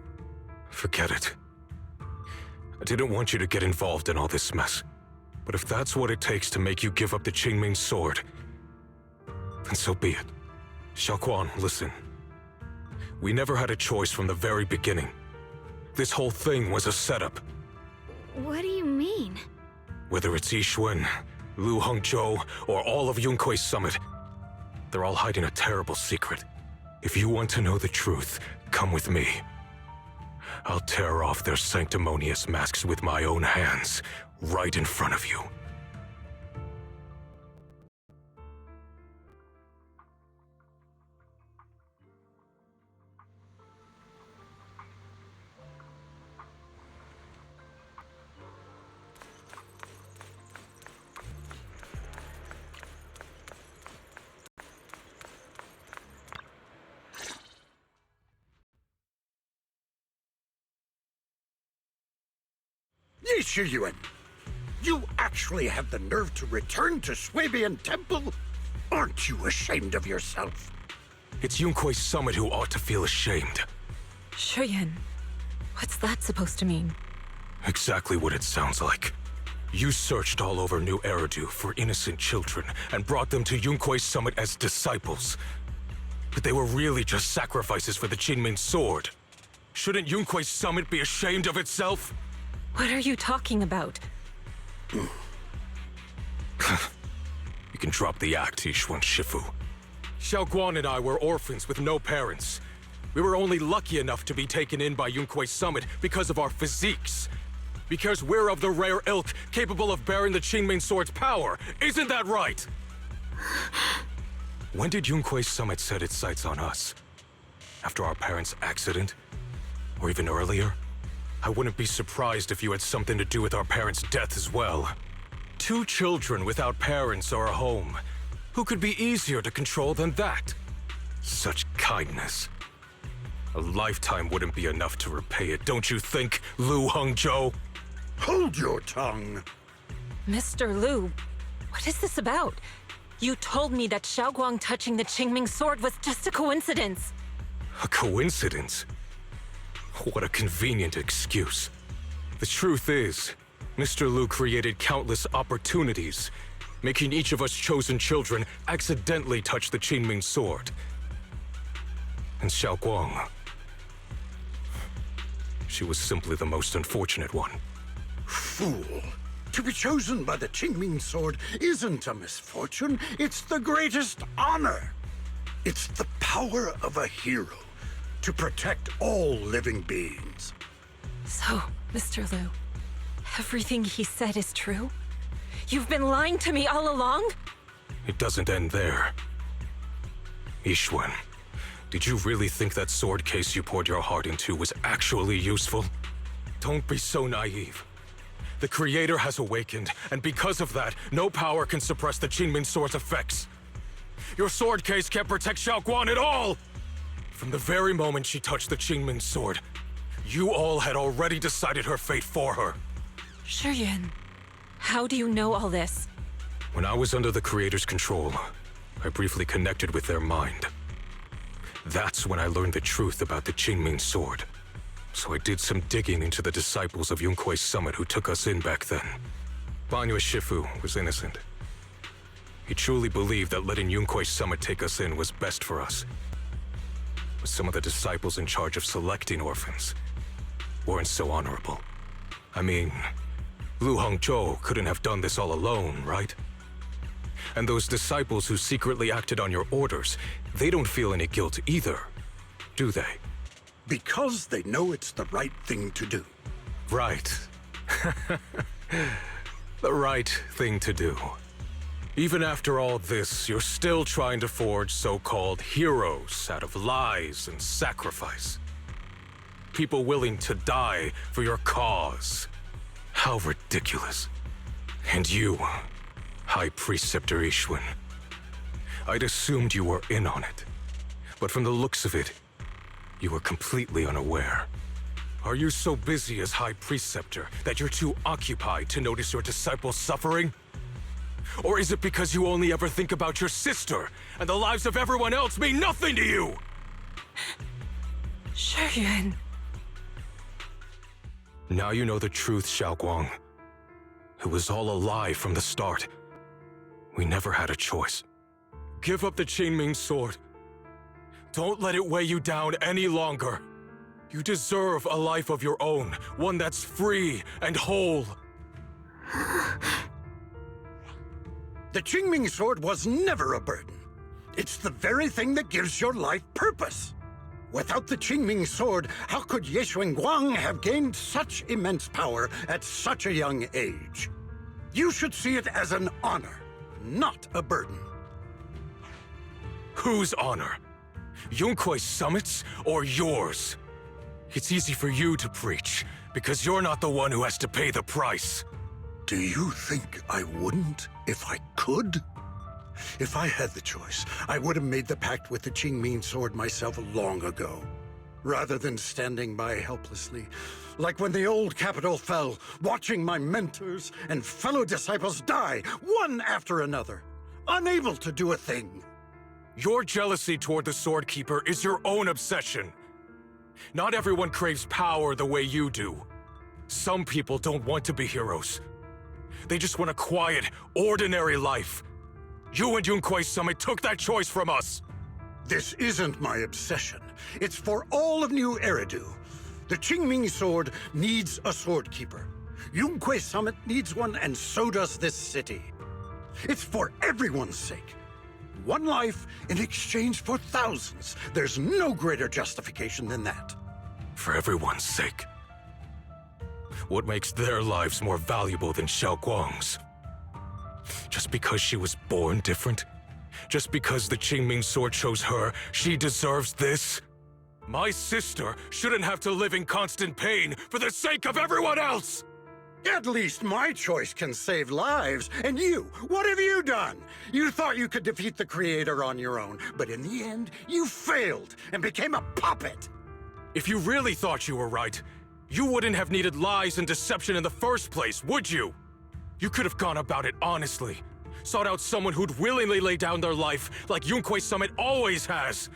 Forget it. I didn't want you to get involved in all this mess. But if that's what it takes to make you give up the Qingming sword, then so be it. Xiaoguang, listen. We never had a choice from the very beginning. This whole thing was a setup. What do you mean? Whether it's Yixuan, Lu Hongzhou, or all of Yunque's summit, they're all hiding a terrible secret. If you want to know the truth, come with me. I'll tear off their sanctimonious masks with my own hands, right in front of you. Ye Shiyuan, you actually have the nerve to return to Swabian Temple? Aren't you ashamed of yourself? It's Yunkui's summit who ought to feel ashamed. Shuyan, what's that supposed to mean? Exactly what it sounds like. You searched all over New Eridu for innocent children and brought them to Yunkui's summit as disciples. But they were really just sacrifices for the Qingming sword. Shouldn't Yunkui's summit be ashamed of itself? What are you talking about? You can drop the act, Yishuan Shifu. Xiaoguan and I were orphans with no parents. We were only lucky enough to be taken in by Yunkui's summit because of our physiques. Because we're of the rare ilk capable of bearing the Qingming sword's power. Isn't that right? When did Yunkui's summit set its sights on us? After our parents' accident? Or even earlier? I wouldn't be surprised if you had something to do with our parents' death as well. 2 children without parents or a home. Who could be easier to control than that? Such kindness. A lifetime wouldn't be enough to repay it, don't you think, Lu Hengzhou? Hold your tongue. Mr. Liu, what is this about? You told me that Xiaoguang touching the Qingming sword was just a coincidence. A coincidence? What a convenient excuse. The truth is, Mr. Liu created countless opportunities, making each of us chosen children accidentally touch the Qingming sword. And Xiaoguang, she was simply the most unfortunate one. Fool. To be chosen by the Qingming sword isn't a misfortune, it's the greatest honor. It's the power of a hero to protect all living beings. So, Mr. Liu, everything he said is true? You've been lying to me all along? It doesn't end there. Yishuan, did you really think that sword case you poured your heart into was actually useful? Don't be so naive. The Creator has awakened, and because of that, no power can suppress the Qingming sword's effects. Your sword case can't protect Xiaoguan at all! From the very moment she touched the Qingming sword, you all had already decided her fate for her. Shuyan, how do you know all this? When I was under the Creator's control, I briefly connected with their mind. That's when I learned the truth about the Qingming sword. So I did some digging into the disciples of Yunkui's summit who took us in back then. Banyue Shifu was innocent. He truly believed that letting Yunkui's summit take us in was best for us. But some of the disciples in charge of selecting orphans weren't so honorable. I mean, Lu Hengzhou couldn't have done this all alone, right? And those disciples who secretly acted on your orders, they don't feel any guilt either, do they? Because they know it's the right thing to do. Right. The right thing to do. Even after all this, you're still trying to forge so-called heroes out of lies and sacrifice. People willing to die for your cause. How ridiculous. And you, High Preceptor Yishuan. I'd assumed you were in on it. But from the looks of it, you were completely unaware. Are you so busy as High Preceptor that you're too occupied to notice your disciples suffering? Or is it because you only ever think about your sister, and the lives of everyone else mean nothing to you? Shuyan. Now you know the truth, Xiaoguang. It was all a lie from the start. We never had a choice. Give up the Qingming sword. Don't let it weigh you down any longer. You deserve a life of your own, one that's free and whole. The Qingming sword was never a burden. It's the very thing that gives your life purpose. Without the Qingming sword, how could Ye Guang have gained such immense power at such a young age? You should see it as an honor, not a burden. Whose honor? Yunkui's summit's or yours? It's easy for you to preach, because you're not the one who has to pay the price. Do you think I wouldn't if I could? If I had the choice, I would have made the pact with the Qingming sword myself long ago. rather than standing by helplessly, like when the old capital fell, watching my mentors and fellow disciples die, one after another, unable to do a thing. Your jealousy toward the Sword Keeper is your own obsession. Not everyone craves power the way you do. Some people don't want to be heroes. They just want a quiet, ordinary life. You and Yunquei Summit took that choice from us. This isn't my obsession. It's for all of New Eridu. The Qingming Sword needs a Sword Keeper. Yunquei Summit needs one, and so does this city. It's for everyone's sake. One life in exchange for thousands. There's no greater justification than that. For everyone's sake. What makes their lives more valuable than Xiaoguang's? Just because she was born different? Just because the Qingming Sword chose her, she deserves this? My sister shouldn't have to live in constant pain for the sake of everyone else! At least my choice can save lives. And you, what have you done? You thought you could defeat the Creator on your own, but in the end, you failed and became a puppet. If you really thought you were right, you wouldn't have needed lies and deception in the first place, would you? You could have gone about it honestly. Sought out someone who'd willingly lay down their life like Yunquei Summit always has.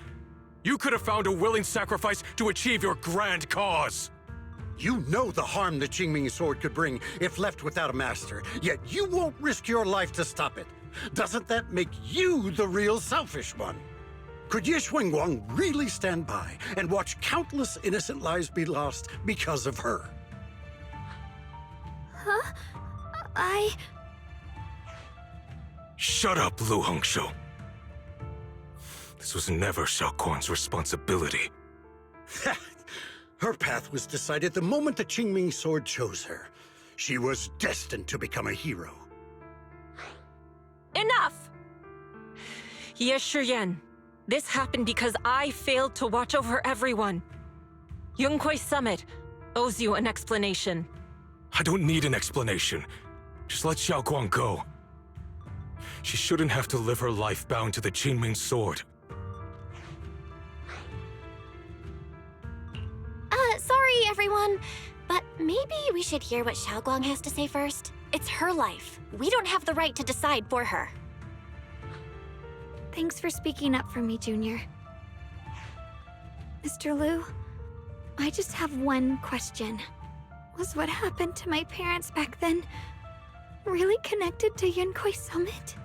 You could have found a willing sacrifice to achieve your grand cause. You know the harm the Qingming Sword could bring if left without a master, yet you won't risk your life to stop it. Doesn't that make you the real selfish one? Could Ye Xuanguang really stand by and watch countless innocent lives be lost because of her? Huh? Shut up, Lu Hongshou. This was never Xiaoguang's responsibility. Her path was decided the moment the Qingming Sword chose her. She was destined to become a hero. Enough! Ye Shiyan, this happened because I failed to watch over everyone. Yunquei Summit owes you an explanation. I don't need an explanation. Just let Xiaoguang go. She shouldn't have to live her life bound to the Qingming Sword. Sorry, everyone, but maybe we should hear what Xiaoguang has to say first. It's her life. We don't have the right to decide for her. Thanks for speaking up for me, Junior. Mr. Liu, I just have one question. Was what happened to my parents back then really connected to Yunquei Summit?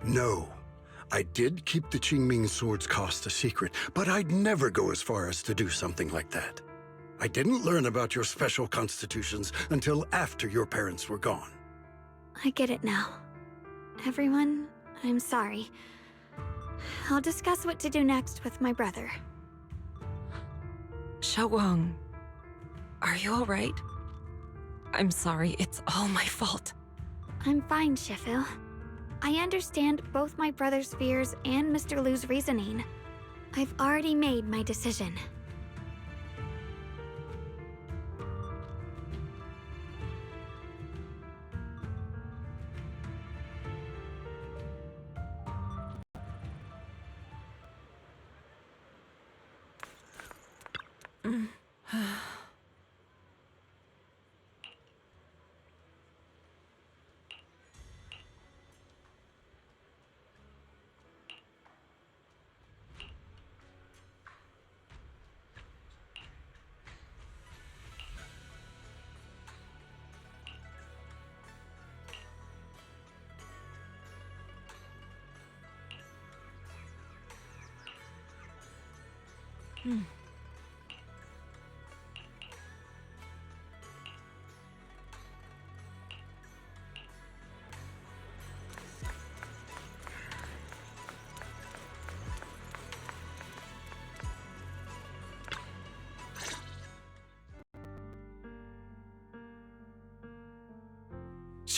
No. I did keep the Qingming Sword's cost a secret, but I'd never go as far as to do something like that. I didn't learn about your special constitutions until after your parents were gone. I get it now. Everyone, I'm sorry. I'll discuss what to do next with my brother. Xiaoguang, are you all right? I'm sorry, it's all my fault. I'm fine, Shifu. I understand both my brother's fears and Mr. Liu's reasoning. I've already made my decision.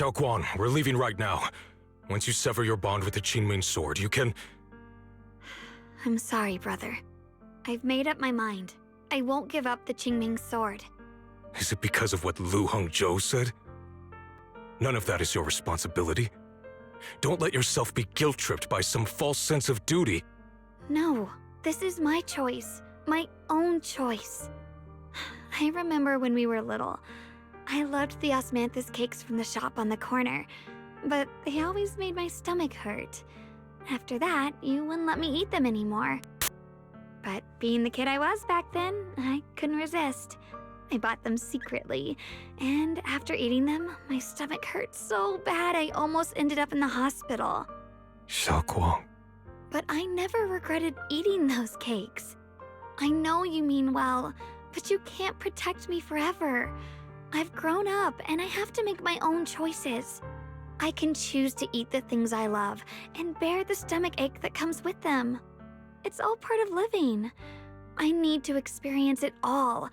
Xiaoguang, we're leaving right now. Once you sever your bond with the Qingming Sword, you can... I'm sorry, brother. I've made up my mind. I won't give up the Qingming Sword. Is it because of what Lu Hongzhou said? None of that is your responsibility. Don't let yourself be guilt-tripped by some false sense of duty. No, this is my choice. My own choice. I remember when we were little, I loved the osmanthus cakes from the shop on the corner, but they always made my stomach hurt. After that, you wouldn't let me eat them anymore. But being the kid I was back then, I couldn't resist. I bought them secretly, and after eating them, my stomach hurt so bad I almost ended up in the hospital. Xiaoguang. But I never regretted eating those cakes. I know you mean well, but you can't protect me forever. I've grown up, and I have to make my own choices. I can choose to eat the things I love and bear the stomach ache that comes with them. It's all part of living. I need to experience it all,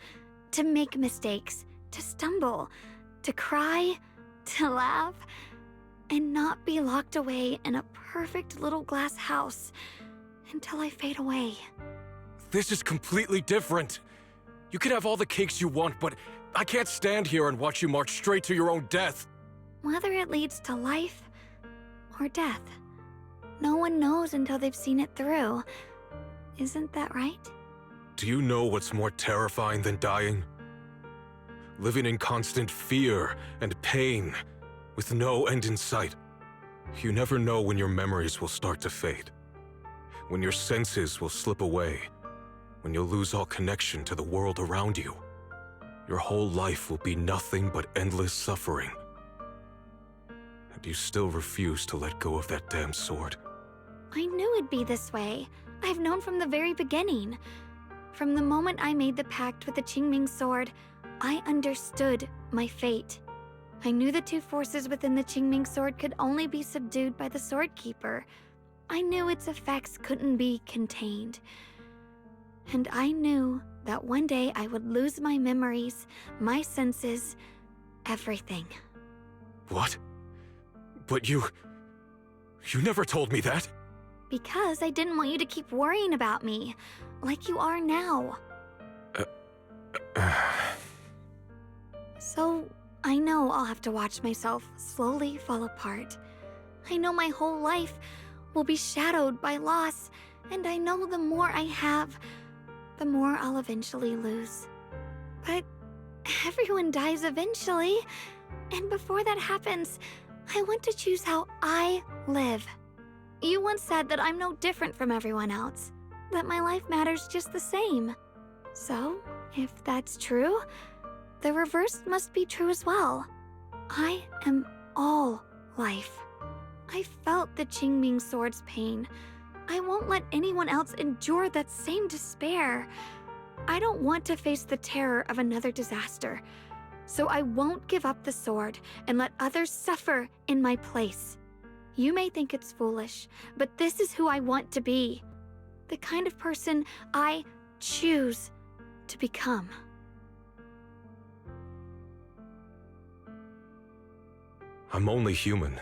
to make mistakes, to stumble, to cry, to laugh, and not be locked away in a perfect little glass house until I fade away. This is completely different. You can have all the cakes you want, but I can't stand here and watch you march straight to your own death. Whether it leads to life or death, no one knows until they've seen it through. Isn't that right? Do you know what's more terrifying than dying? Living in constant fear and pain, with no end in sight. You never know when your memories will start to fade, when your senses will slip away, when you'll lose all connection to the world around you. Your whole life will be nothing but endless suffering. And you still refuse to let go of that damn sword. I knew it'd be this way. I've known from the very beginning. From the moment I made the pact with the Qingming sword, I understood my fate. I knew the two forces within the Qingming sword could only be subdued by the Sword Keeper. I knew its effects couldn't be contained. And I knew that one day I would lose my memories, my senses, everything. What? But you never told me that. Because I didn't want you to keep worrying about me, like you are now. So, I know I'll have to watch myself slowly fall apart. I know my whole life will be shadowed by loss, and I know the more I have, the more I'll eventually lose. But everyone dies eventually, and before that happens, I want to choose how I live. You once said that I'm no different from everyone else, that my life matters just the same. So, if that's true, the reverse must be true as well. I am all life. I felt the Qingming sword's pain. I won't let anyone else endure that same despair. I don't want to face the terror of another disaster. So I won't give up the sword and let others suffer in my place. You may think it's foolish, but this is who I want to be. The kind of person I choose to become. I'm only human.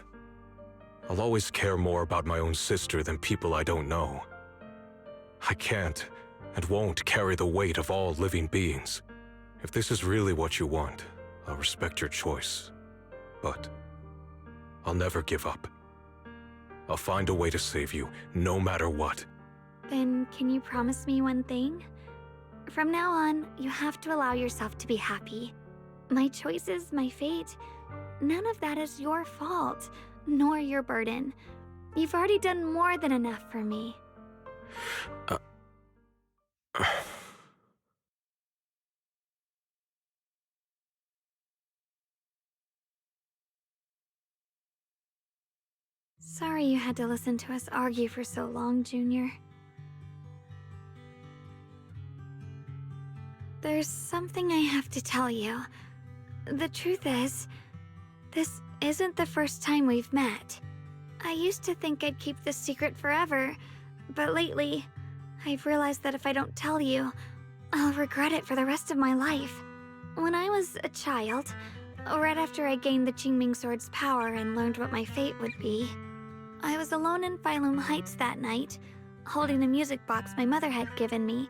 I'll always care more about my own sister than people I don't know. I can't and won't carry the weight of all living beings. If this is really what you want, I'll respect your choice. But I'll never give up. I'll find a way to save you, no matter what. Then can you promise me one thing? From now on, you have to allow yourself to be happy. My choices, my fate, none of that is your fault, nor your burden. You've already done more than enough for me. Sorry you had to listen to us argue for so long, Junior. There's something I have to tell you. The truth is, this isn't the first time we've met. I used to think I'd keep this secret forever, but lately, I've realized that if I don't tell you, I'll regret it for the rest of my life. When I was a child, right after I gained the Qingming sword's power and learned what my fate would be, I was alone in Phylum Heights that night, holding a music box my mother had given me.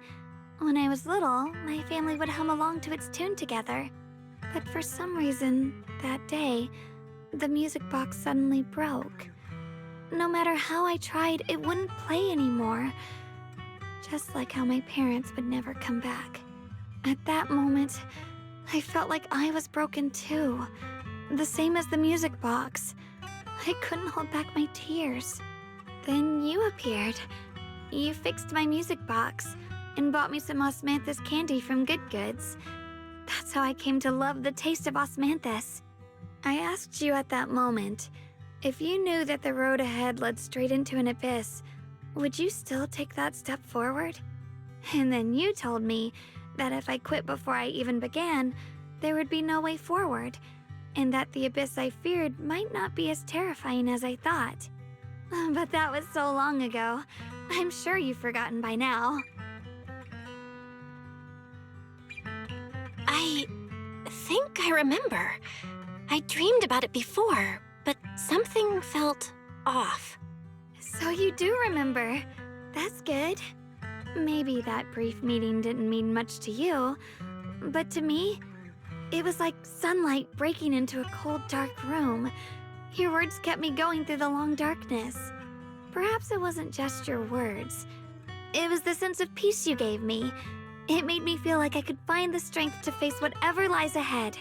When I was little, my family would hum along to its tune together. But for some reason, that day, the music box suddenly broke. No matter how I tried, it wouldn't play anymore. just like how my parents would never come back. At that moment, I felt like I was broken too. The same as the music box. I couldn't hold back my tears. Then you appeared. You fixed my music box and bought me some osmanthus candy from Good Goods. That's how I came to love the taste of osmanthus. I asked you at that moment, if you knew that the road ahead led straight into an abyss, would you still take that step forward? And then you told me that if I quit before I even began, there would be no way forward, and that the abyss I feared might not be as terrifying as I thought. But that was so long ago. I'm sure you've forgotten by now. I think I remember. I dreamed about it before, but something felt off. So you do remember. That's good. Maybe that brief meeting didn't mean much to you, but to me, it was like sunlight breaking into a cold, dark room. Your words kept me going through the long darkness. Perhaps it wasn't just your words. It was the sense of peace you gave me. It made me feel like I could find the strength to face whatever lies ahead.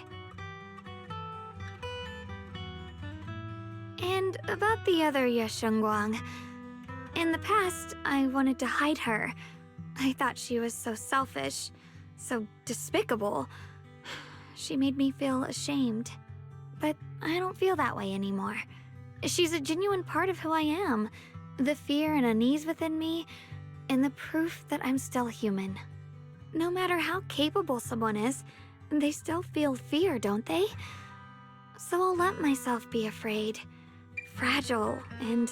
And about the other Yeshengguang. In the past, I wanted to hide her. I thought she was so selfish, so despicable. She made me feel ashamed. But I don't feel that way anymore. She's a genuine part of who I am. The fear and unease within me, and the proof that I'm still human. No matter how capable someone is, they still feel fear, don't they? So I'll let myself be afraid, fragile, and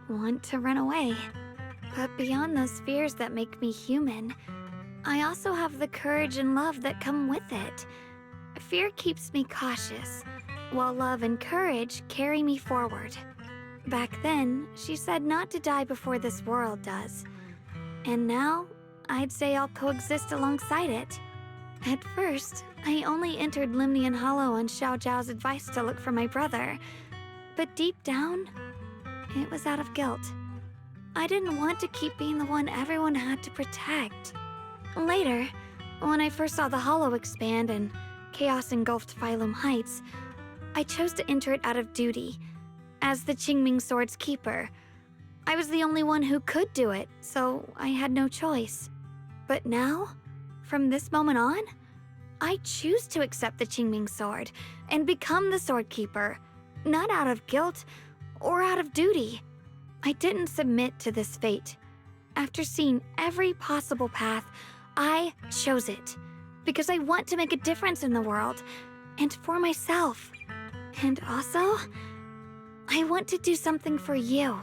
want to run away. But beyond those fears that make me human, I also have the courage and love that come with it. Fear keeps me cautious, while love and courage carry me forward. Back then, she said not to die before this world does. And now, I'd say I'll coexist alongside it. At first, I only entered Limnian Hollow on Xiao Zhao's advice to look for my brother. But deep down, it was out of guilt. I didn't want to keep being the one everyone had to protect. Later, when I first saw the Hollow expand and chaos engulfed Phylum Heights, I chose to enter it out of duty. As the Qingming Sword's keeper, I was the only one who could do it, so I had no choice. But now, from this moment on, I choose to accept the Qingming Sword and become the Sword Keeper, not out of guilt or out of duty. I didn't submit to this fate. After seeing every possible path, I chose it because I want to make a difference in the world and for myself. And also, I want to do something for you.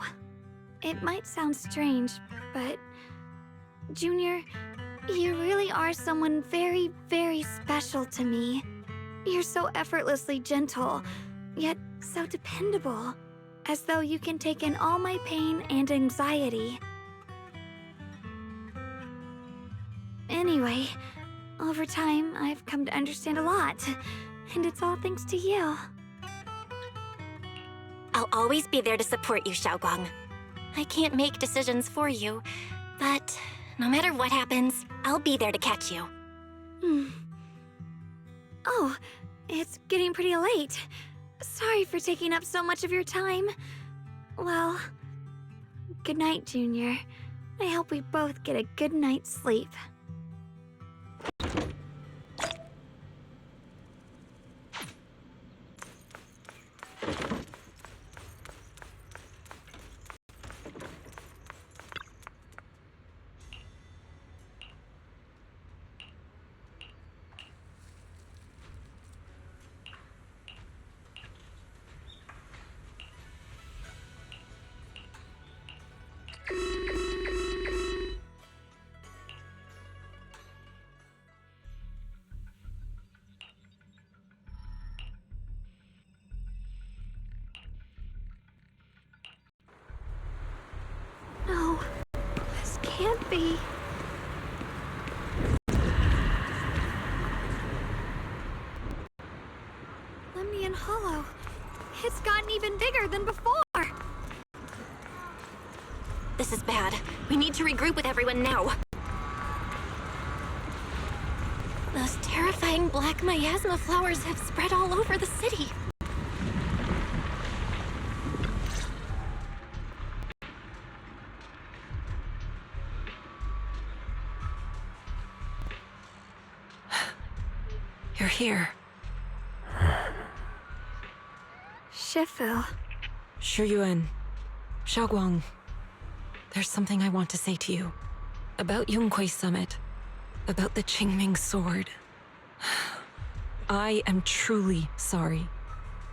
It might sound strange, but Junior, you really are someone very, very special to me. You're so effortlessly gentle, yet so dependable, as though you can take in all my pain and anxiety. Anyway, over time, I've come to understand a lot, and it's all thanks to you. I'll always be there to support you, Xiaoguang. I can't make decisions for you, but no matter what happens, I'll be there to catch you. Oh, it's getting pretty late. Sorry for taking up so much of your time. Well, good night, Junior. I hope we both get a good night's sleep. No, this can't be. Limnian Hollow. It's gotten even bigger than before. The This is bad. We need to regroup with everyone now. Those terrifying black miasma flowers have spread all over the city. You're here. Shifu. Shuyuan. Xiaoguang. There's something I want to say to you. About Yunquei Summit. About the Qingming Sword. I am truly sorry.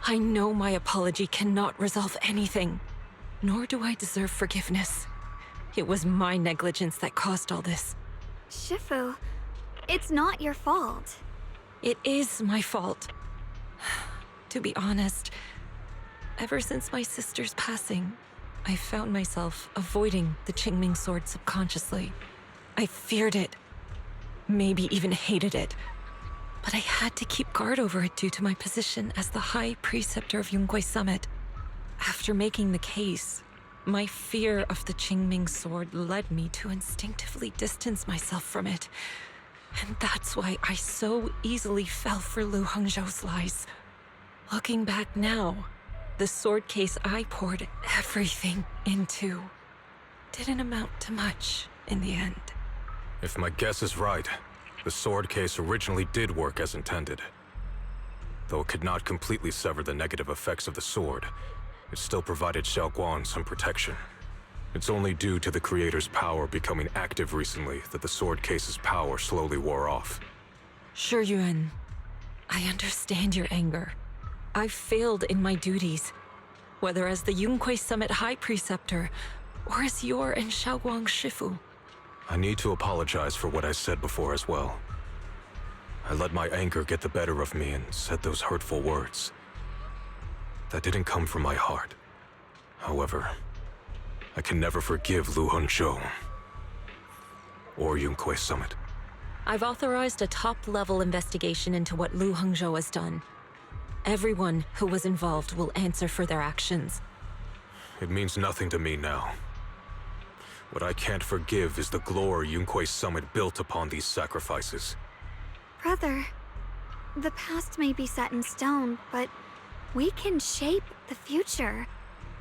I know my apology cannot resolve anything. Nor do I deserve forgiveness. It was my negligence that caused all this. Shifu, it's not your fault. It is my fault. To be honest, ever since my sister's passing, I found myself avoiding the Qingming Sword subconsciously. I feared it, maybe even hated it, but I had to keep guard over it due to my position as the High Preceptor of Yunquei Summit. After making the case, my fear of the Qingming Sword led me to instinctively distance myself from it. And that's why I so easily fell for Lu Hongzhou's lies. Looking back now, the sword case I poured everything into didn't amount to much in the end. If my guess is right, the sword case originally did work as intended. Though it could not completely sever the negative effects of the sword, it still provided Xiaoguang some protection. It's only due to the creator's power becoming active recently that the sword case's power slowly wore off. Shuyuan, I understand your anger. I've failed in my duties, whether as the Yunquei Summit High Preceptor or as your and Xiaoguang's Shifu. I need to apologize for what I said before as well. I let my anger get the better of me and said those hurtful words. That didn't come from my heart. However, I can never forgive Lu Hongzhou or Yunquei Summit. I've authorized a top-level investigation into what Lu Hongzhou has done. Everyone who was involved will answer for their actions. It means nothing to me now. What I can't forgive is the glory Yunquei Summit built upon these sacrifices. Brother, the past may be set in stone, but we can shape the future.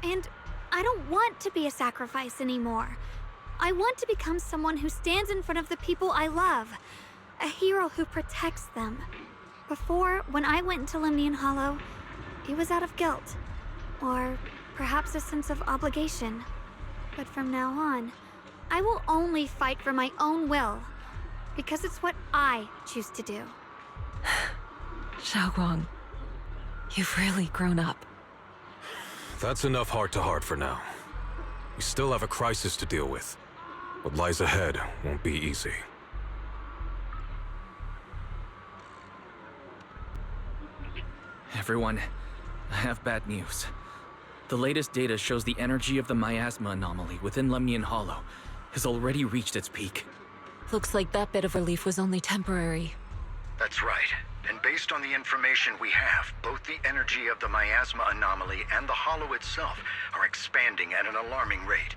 And I don't want to be a sacrifice anymore. I want to become someone who stands in front of the people I love. A hero who protects them. Before, when I went into Lemnian Hollow, it was out of guilt. Or perhaps a sense of obligation. But from now on, I will only fight for my own will. Because it's what I choose to do. Xiaoguang, you've really grown up. That's enough heart-to-heart for now. We still have a crisis to deal with. What lies ahead won't be easy. Everyone, I have bad news. The latest data shows the energy of the miasma anomaly within Lemnian Hollow has already reached its peak. Looks like that bit of relief was only temporary. That's right. And based on the information we have, both the energy of the miasma anomaly and the hollow itself are expanding at an alarming rate.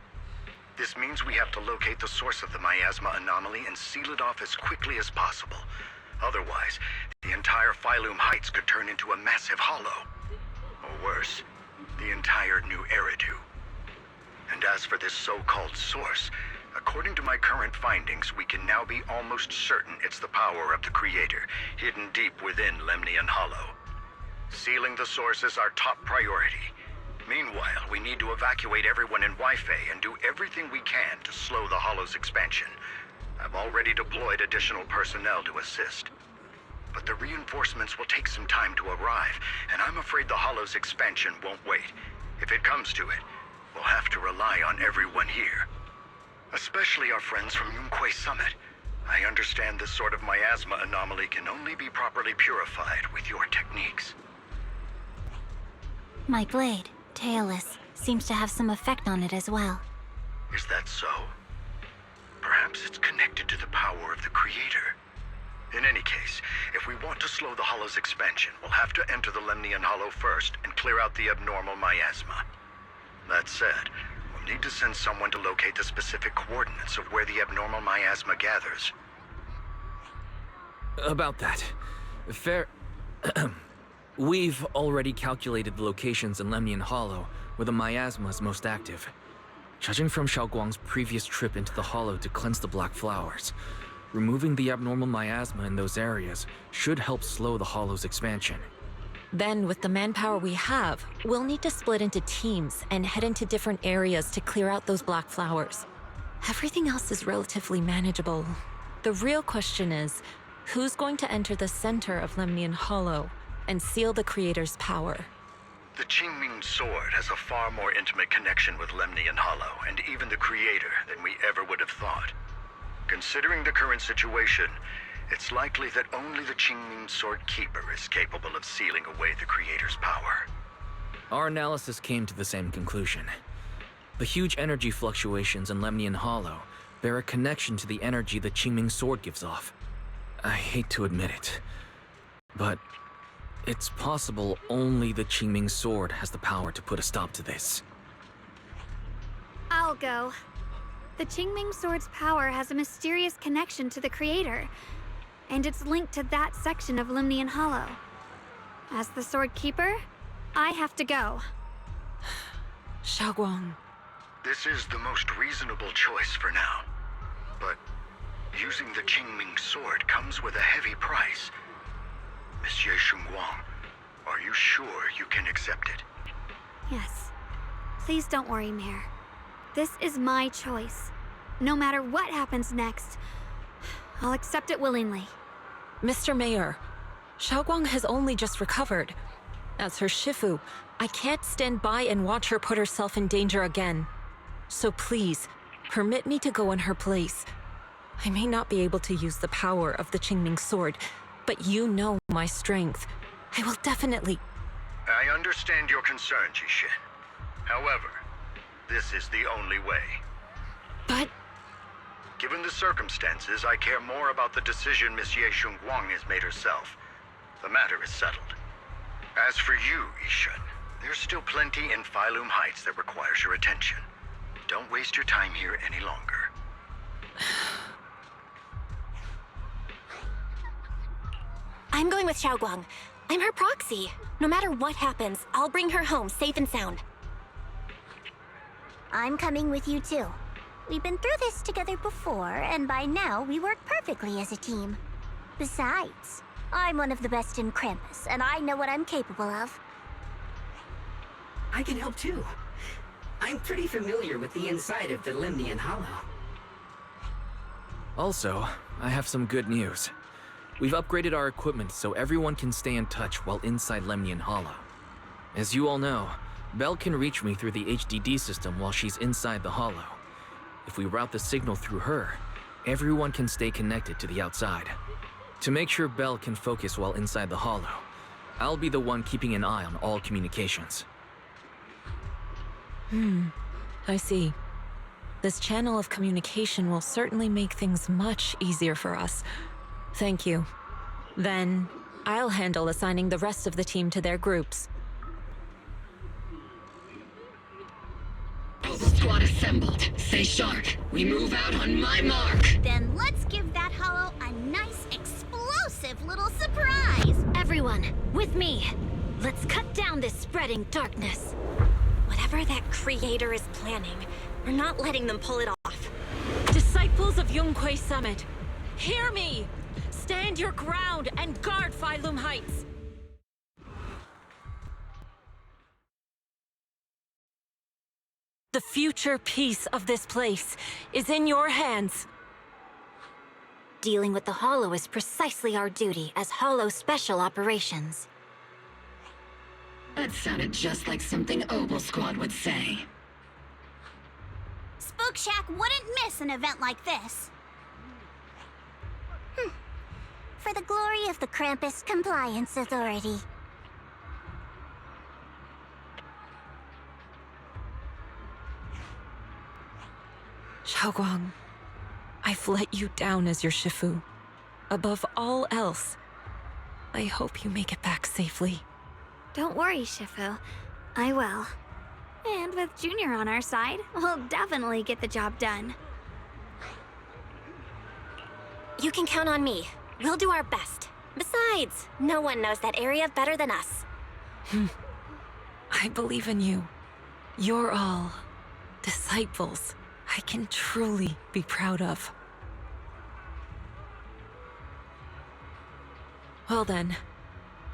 This means we have to locate the source of the miasma anomaly and seal it off as quickly as possible. Otherwise, the entire Phylum Heights could turn into a massive hollow. Or worse, the entire New Eridu. And as for this so-called source, according to my current findings, we can now be almost certain it's the power of the Creator, hidden deep within Lemnian Hollow. Sealing the source is our top priority. Meanwhile, we need to evacuate everyone in Wi-Fi and do everything we can to slow the Hollow's expansion. I've already deployed additional personnel to assist. But the reinforcements will take some time to arrive, and I'm afraid the Hollow's expansion won't wait. If it comes to it, we'll have to rely on everyone here. Especially our friends from Yunquei Summit. I understand this sort of miasma anomaly can only be properly purified with your techniques. My blade, Tailless, seems to have some effect on it as well. Is that so? Perhaps it's connected to the power of the Creator. In any case, if we want to slow the Hollow's expansion, we'll have to enter the Lemnian Hollow first and clear out the abnormal miasma. That said, we'll need to send someone to locate the specific coordinates of where the abnormal miasma gathers. About that. Fair... We've already calculated the locations in Lemnian Hollow where the miasma is most active. Judging from Xiaoguang's previous trip into the Hollow to cleanse the Black Flowers, removing the abnormal miasma in those areas should help slow the Hollow's expansion. Then, with the manpower we have, we'll need to split into teams and head into different areas to clear out those Black Flowers. Everything else is relatively manageable. The real question is, who's going to enter the center of Lemnian Hollow and seal the Creator's power? The Qingming Sword has a far more intimate connection with Lemnian Hollow and even the Creator than we ever would have thought. Considering the current situation, it's likely that only the Qingming Sword Keeper is capable of sealing away the Creator's power. Our analysis came to the same conclusion. The huge energy fluctuations in Lemnian Hollow bear a connection to the energy the Qingming Sword gives off. I hate to admit it, but it's possible only the Qingming Sword has the power to put a stop to this. I'll go. The Qingming Sword's power has a mysterious connection to the Creator, and it's linked to that section of Lemnian Hollow. As the Sword Keeper, I have to go. Xiaoguang. This is the most reasonable choice for now. But using the Qingming Sword comes with a heavy price. Monsieur Xunguang, are you sure you can accept it? Yes. Please don't worry, Mayor. This is my choice. No matter what happens next, I'll accept it willingly. Mr. Mayor, Xiaoguang has only just recovered. As her Shifu, I can't stand by and watch her put herself in danger again. So please, permit me to go in her place. I may not be able to use the power of the Qingming Sword, but you know my strength. I will definitely... I understand your concern, Jixin. However, this is the only way. But... Given the circumstances, I care more about the decision Miss Ye Xunguang has made herself. The matter is settled. As for you, Yishun, there's still plenty in Phylum Heights that requires your attention. Don't waste your time here any longer. I'm going with Xiaoguang. I'm her proxy. No matter what happens, I'll bring her home safe and sound. I'm coming with you too. We've been through this together before, and by now we work perfectly as a team. Besides, I'm one of the best in Krampus, and I know what I'm capable of. I can help too. I'm pretty familiar with the inside of the Lemnian Hollow. Also, I have some good news. We've upgraded our equipment so everyone can stay in touch while inside Lemnian Hollow. As you all know, Belle can reach me through the HDD system while she's inside the Hollow. If we route the signal through her, everyone can stay connected to the outside. To make sure Belle can focus while inside the Hollow, I'll be the one keeping an eye on all communications. I see. This channel of communication will certainly make things much easier for us. Thank you. Then, I'll handle assigning the rest of the team to their groups. All the squad assembled. Stay sharp. We move out on my mark. Then let's give that hollow a nice, explosive little surprise! Everyone, with me. Let's cut down this spreading darkness. Whatever that creator is planning, we're not letting them pull it off. Disciples of Yonghui Summit, hear me! Stand your ground and guard Phylum Heights! The future peace of this place is in your hands. Dealing with the Hollow is precisely our duty as Hollow Special Operations. That sounded just like something Obel Squad would say. Spook Shack wouldn't miss an event like this. For the glory of the Krampus Compliance Authority. Xiaoguang, I've let you down as your Shifu. Above all else, I hope you make it back safely. Don't worry, Shifu. I will. And with Junior on our side, we'll definitely get the job done. You can count on me. We'll do our best. Besides, no one knows that area better than us. I believe in you. You're all disciples I can truly be proud of. Well then,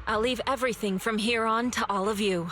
I'll leave everything from here on to all of you.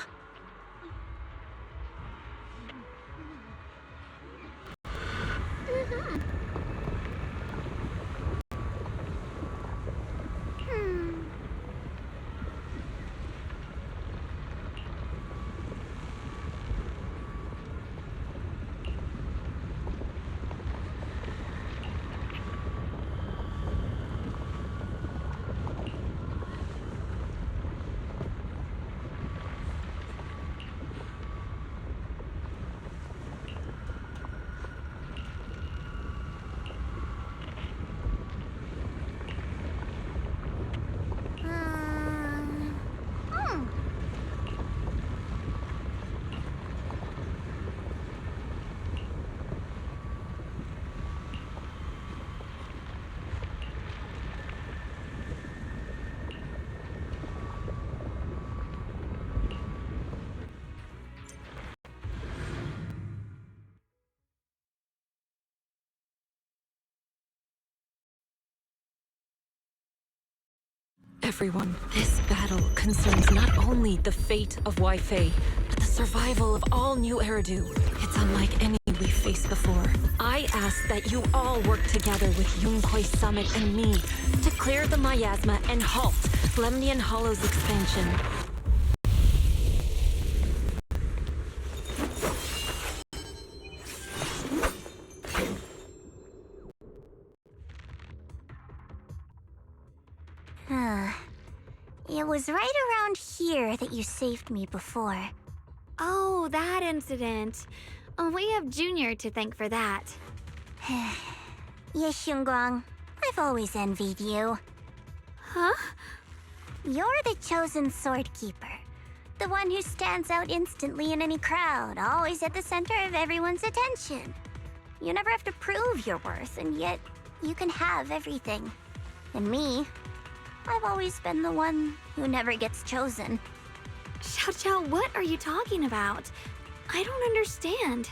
Everyone, this battle concerns not only the fate of Wi-Fi, but the survival of all New Eridu. It's unlike any we've faced before. I ask that you all work together with Yunquei Summit and me to clear the miasma and halt Lemnian Hollow's expansion. It was right around here that you saved me before. Oh, that incident. We have Junior to thank for that. Yes, Xingguang. I've always envied you. Huh? You're the chosen sword keeper. The one who stands out instantly in any crowd, always at the center of everyone's attention. You never have to prove your worth, and yet you can have everything. And me, I've always been the one who never gets chosen. Xiao, what are you talking about? I don't understand.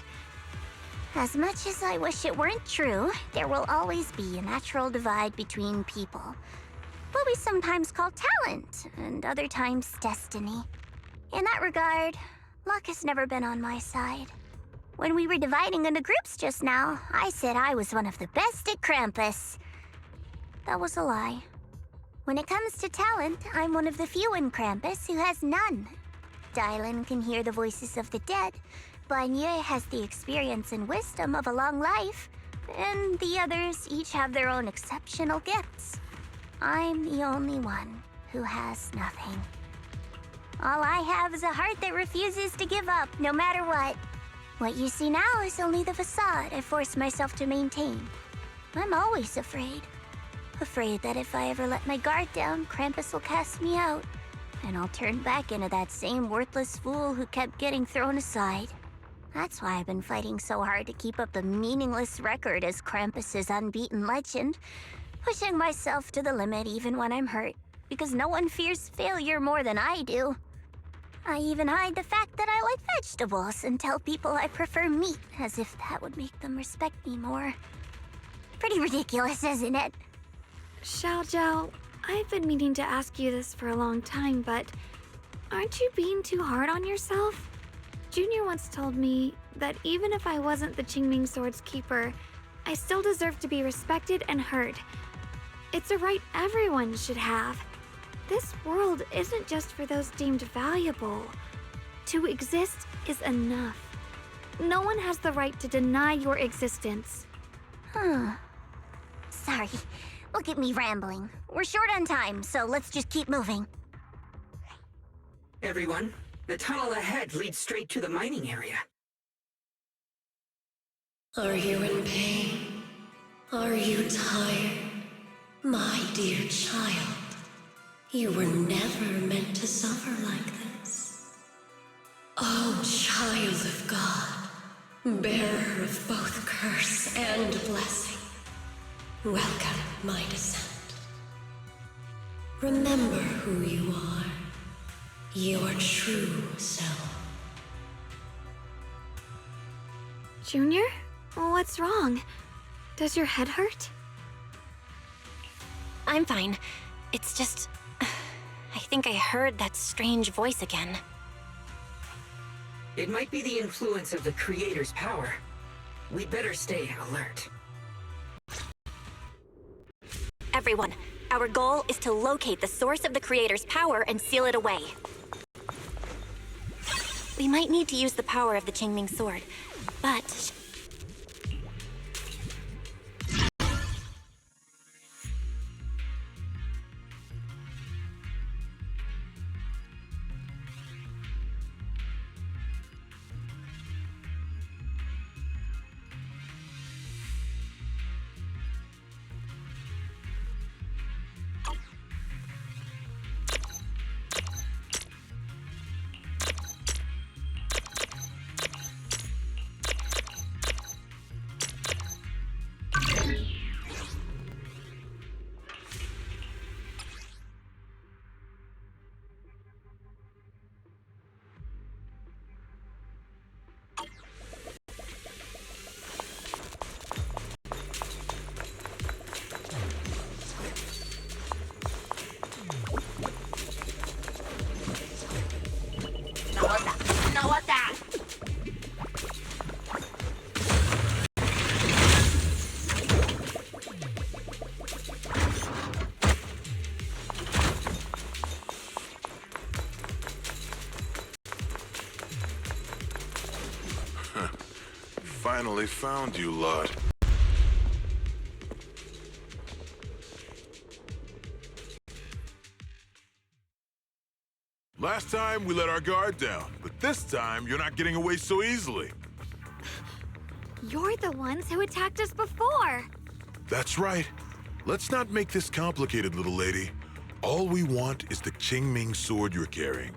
As much as I wish it weren't true, there will always be a natural divide between people. What we sometimes call talent, and other times destiny. In that regard, luck has never been on my side. When we were dividing into groups just now, I said I was one of the best at Krampus. That was a lie. When it comes to talent, I'm one of the few in Krampus who has none. Dylan can hear the voices of the dead. Banye has the experience and wisdom of a long life. And the others each have their own exceptional gifts. I'm the only one who has nothing. All I have is a heart that refuses to give up, no matter what. What you see now is only the facade I force myself to maintain. I'm always afraid. Afraid that if I ever let my guard down, Krampus will cast me out, and I'll turn back into that same worthless fool who kept getting thrown aside. That's why I've been fighting so hard to keep up a meaningless record as Krampus's unbeaten legend, pushing myself to the limit even when I'm hurt, because no one fears failure more than I do. I even hide the fact that I like vegetables and tell people I prefer meat, as if that would make them respect me more. Pretty ridiculous, isn't it? Xiao, I've been meaning to ask you this for a long time, but aren't you being too hard on yourself? Junior once told me that even if I wasn't the Qingming Sword's keeper, I still deserve to be respected and heard. It's a right everyone should have. This world isn't just for those deemed valuable. To exist is enough. No one has the right to deny your existence. Sorry. Look at me rambling. We're short on time, so let's just keep moving. Everyone, the tunnel ahead leads straight to the mining area. Are you in pain? Are you tired? My dear child, you were never meant to suffer like this. O child of God, bearer of both curse and blessing, welcome my descent. Remember who you are, your true self. Junior? What's wrong? Does your head hurt? I'm fine. It's just... I think I heard that strange voice again. It might be the influence of the Creator's power. We'd better stay alert. Everyone, our goal is to locate the source of the Creator's power and seal it away. We might need to use the power of the Qingming Sword, but... Finally found you, lot. Last time, we let our guard down, but this time, you're not getting away so easily. You're the ones who attacked us before. That's right. Let's not make this complicated, little lady. All we want is the Qingming sword you're carrying.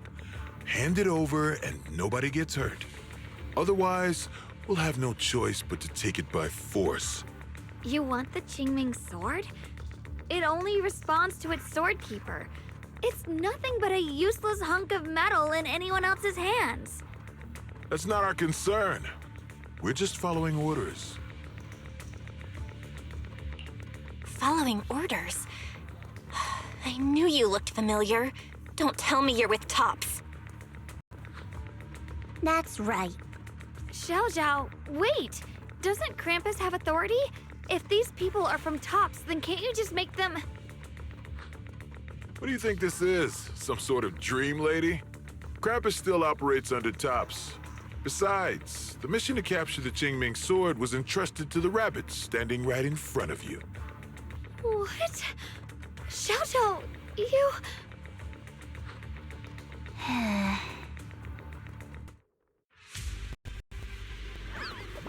Hand it over and nobody gets hurt. Otherwise, we'll have no choice but to take it by force. You want the Qingming sword? It only responds to its sword keeper. It's nothing but a useless hunk of metal in anyone else's hands. That's not our concern. We're just following orders. Following orders? I knew you looked familiar. Don't tell me you're with Tops. That's right. Xiao, wait! Doesn't Krampus have authority? If these people are from Tops, then can't you just make them... What do you think this is? Some sort of dream lady? Krampus still operates under Tops. Besides, the mission to capture the Qingming sword was entrusted to the rabbits standing right in front of you. What? Xiao, you...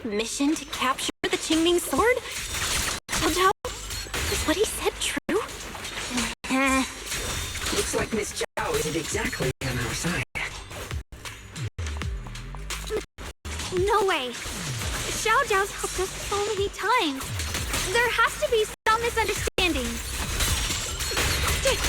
Mission to capture the Qingming sword? Xiao, is what he said true? Looks like Miss Zhao isn't exactly on our side. No way! Xiao Zhao's helped us so many times. There has to be some misunderstanding. What's this?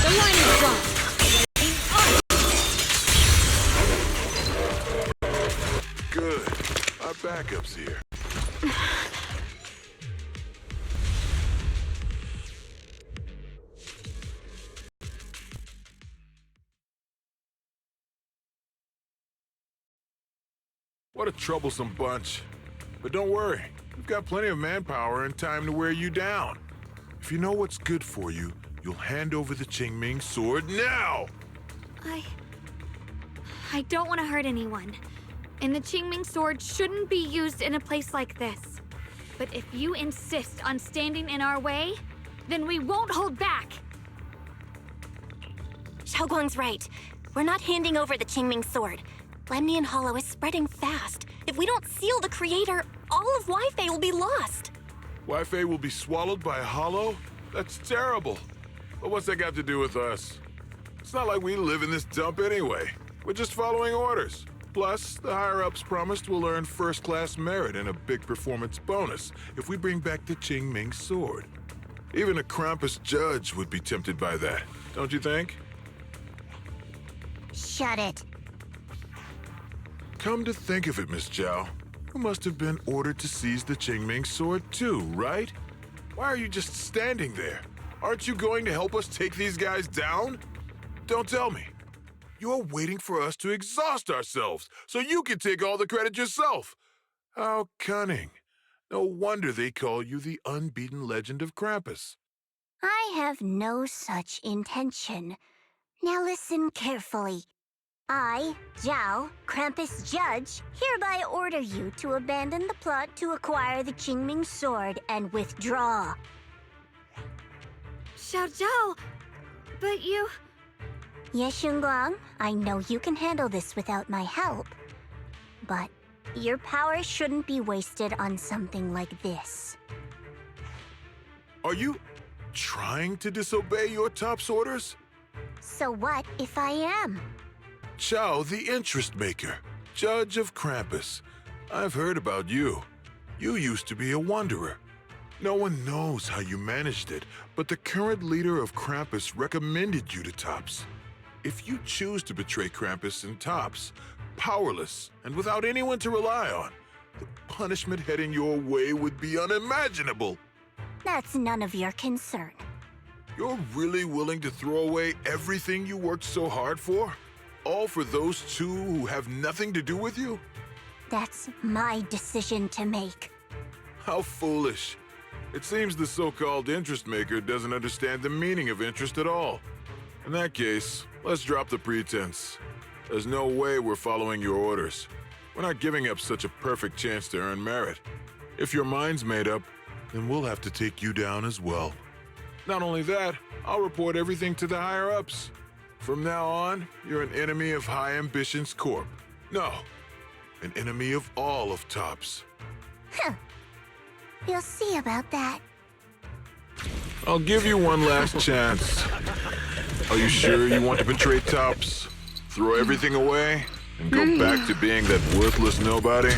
The line is drawn. Good. Our backup's here. What a troublesome bunch. But don't worry, we've got plenty of manpower and time to wear you down. If you know what's good for you, you'll hand over the Qingming sword now! I don't want to hurt anyone. And the Qingming sword shouldn't be used in a place like this. But if you insist on standing in our way, then we won't hold back. Xiaoguang's right. We're not handing over the Qingming sword. Lemnian Hollow is spreading fast. If we don't seal the creator, all of Wi-Fi will be lost. Wi-Fi will be swallowed by a hollow? That's terrible. But what's that got to do with us? It's not like we live in this dump anyway. We're just following orders. Plus, the higher-ups promised we'll earn first-class merit and a big performance bonus if we bring back the Qingming sword. Even a Krampus judge would be tempted by that, don't you think? Shut it. Come to think of it, Miss Zhao, you must have been ordered to seize the Qingming sword too, right? Why are you just standing there? Aren't you going to help us take these guys down? Don't tell me. You're waiting for us to exhaust ourselves so you can take all the credit yourself. How cunning. No wonder they call you the unbeaten legend of Krampus. I have no such intention. Now listen carefully. I, Zhao, Krampus Judge, hereby order you to abandon the plot to acquire the Qingming sword and withdraw. Xiao Zhao, but you... Ye Shunguang, I know you can handle this without my help. But your power shouldn't be wasted on something like this. Are you trying to disobey your top's orders? So what if I am? Zhao, the interest maker, judge of Krampus. I've heard about you. You used to be a wanderer. No one knows how you managed it, but the current leader of Krampus recommended you to Tops. If you choose to betray Krampus and Tops, powerless and without anyone to rely on, the punishment heading your way would be unimaginable. That's none of your concern. You're really willing to throw away everything you worked so hard for? All for those two who have nothing to do with you? That's my decision to make. How foolish. It seems the so-called interest maker doesn't understand the meaning of interest at all. In that case, let's drop the pretense. There's no way we're following your orders. We're not giving up such a perfect chance to earn merit. If your mind's made up, then we'll have to take you down as well. Not only that, I'll report everything to the higher-ups. From now on, you're an enemy of High Ambitions Corp. No, an enemy of all of Tops. Huh. You'll see about that. I'll give you one last chance. Are you sure you want to betray Tops? Throw everything away and go back to being that worthless nobody?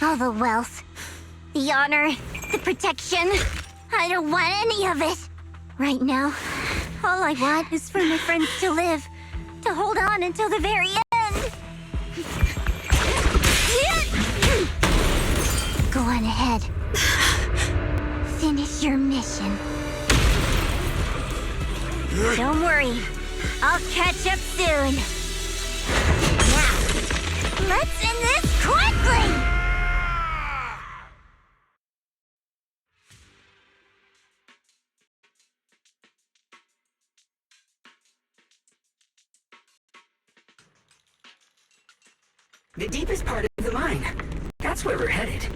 All the wealth, the honor, the protection. I don't want any of it. Right now, all I want is for my friends to live, to hold on until the very end. Go on ahead. Finish your mission. Don't worry, I'll catch up soon. Now, let's end this quickly! The deepest part of the mine. That's where we're headed.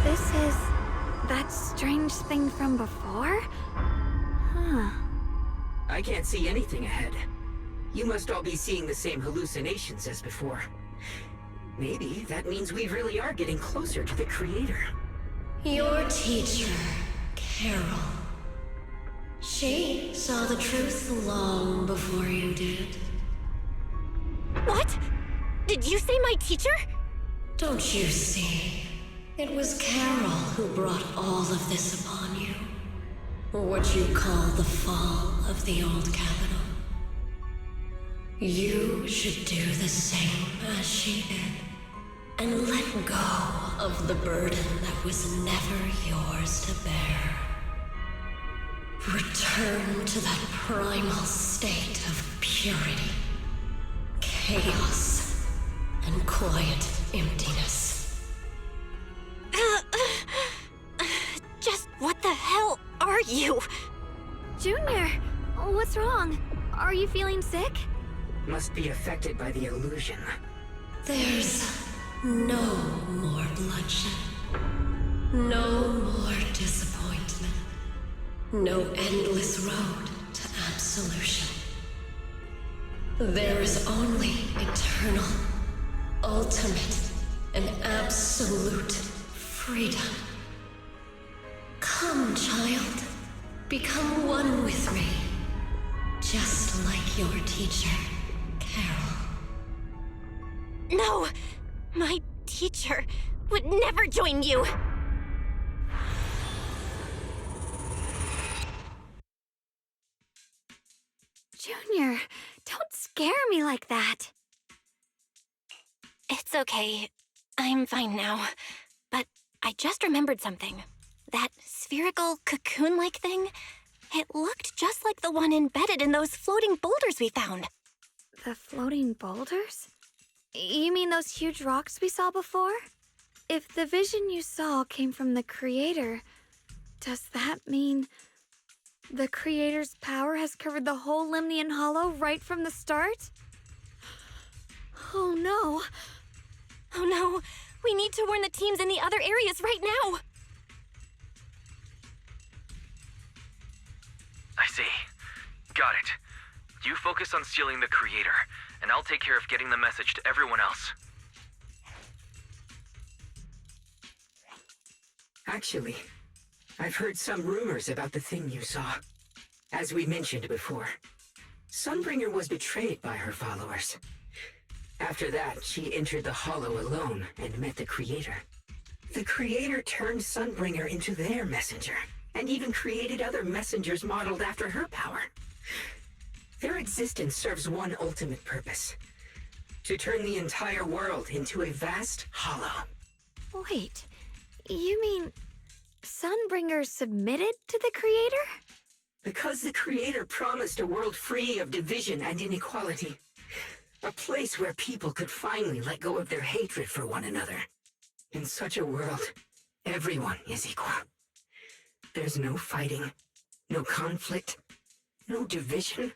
This is that strange thing from before? Huh. I can't see anything ahead. You must all be seeing the same hallucinations as before. Maybe that means we really are getting closer to the creator. Your teacher, Carol. She saw the truth long before you did. What? Did you say my teacher? Don't you see? It was Carol who brought all of this upon you. What you call the fall of the old capital. You should do the same as she did. And let go of the burden that was never yours to bear. Return to that primal state of purity, chaos, and quiet emptiness. Just what the hell are you? Junior, what's wrong? Are you feeling sick? Must be affected by the illusion. There's no more bloodshed. No more disappointment. No endless road to absolution. There is only eternal, ultimate, and absolute freedom. Come, child. Become one with me. Just like your teacher, Carol. No! My teacher would never join you! Junior, don't scare me like that. It's okay. I'm fine now. But I just remembered something. That spherical cocoon-like thing, it looked just like the one embedded in those floating boulders we found. The floating boulders? You mean those huge rocks we saw before? If the vision you saw came from the Creator, does that mean the Creator's power has covered the whole Lemnian Hollow right from the start? Oh no. Oh no, we need to warn the teams in the other areas right now. I see. Got it. You focus on stealing the Creator, and I'll take care of getting the message to everyone else. Actually, I've heard some rumors about the thing you saw. As we mentioned before, Sunbringer was betrayed by her followers. After that, she entered the Hollow alone and met the Creator. The Creator turned Sunbringer into their messenger, and even created other messengers modeled after her power. Their existence serves one ultimate purpose: to turn the entire world into a vast hollow. Wait, you mean Sunbringer submitted to the Creator? Because the Creator promised a world free of division and inequality. A place where people could finally let go of their hatred for one another. In such a world, everyone is equal. There's no fighting, no conflict, no division,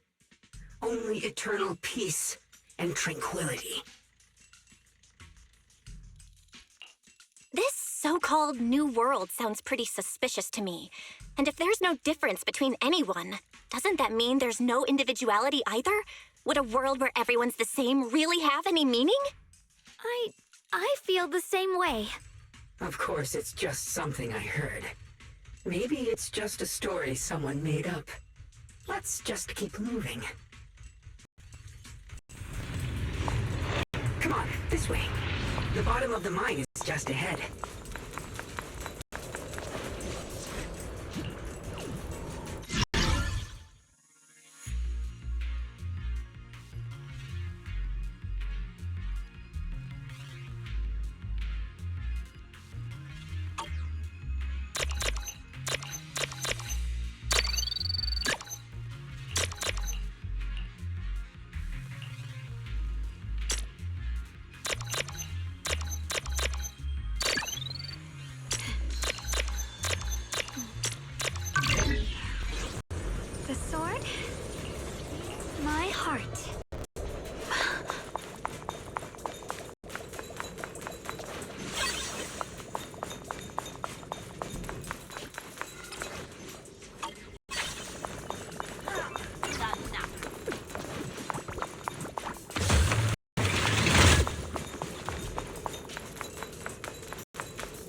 only eternal peace and tranquility. This so-called new world sounds pretty suspicious to me. And if there's no difference between anyone, doesn't that mean there's no individuality either? Would a world where everyone's the same really have any meaning? I feel the same way. Of course, it's just something I heard. Maybe it's just a story someone made up. Let's just keep moving. Come on, this way. The bottom of the mine is just ahead. The sword? My heart.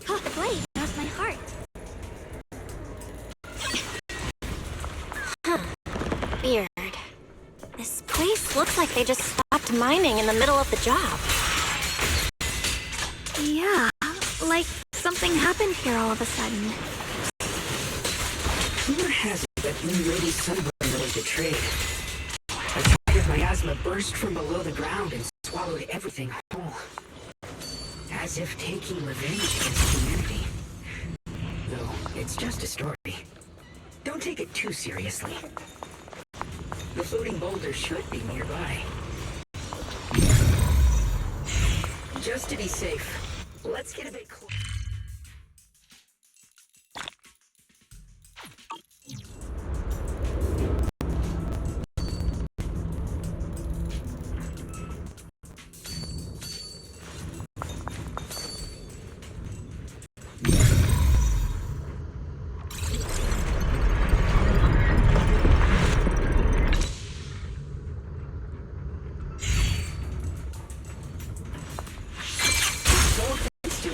The blade knows my heart. Weird. This place looks like they just stopped mining in the middle of the job. Yeah, like something happened here all of a sudden. Rumor has it that new Lady Sunbringer was betrayed. A tide of miasma burst from below the ground and swallowed everything whole. As if taking revenge against humanity. Though, it's just a story. Don't take it too seriously. The floating boulder should be nearby. Just to be safe, let's get a bit closer.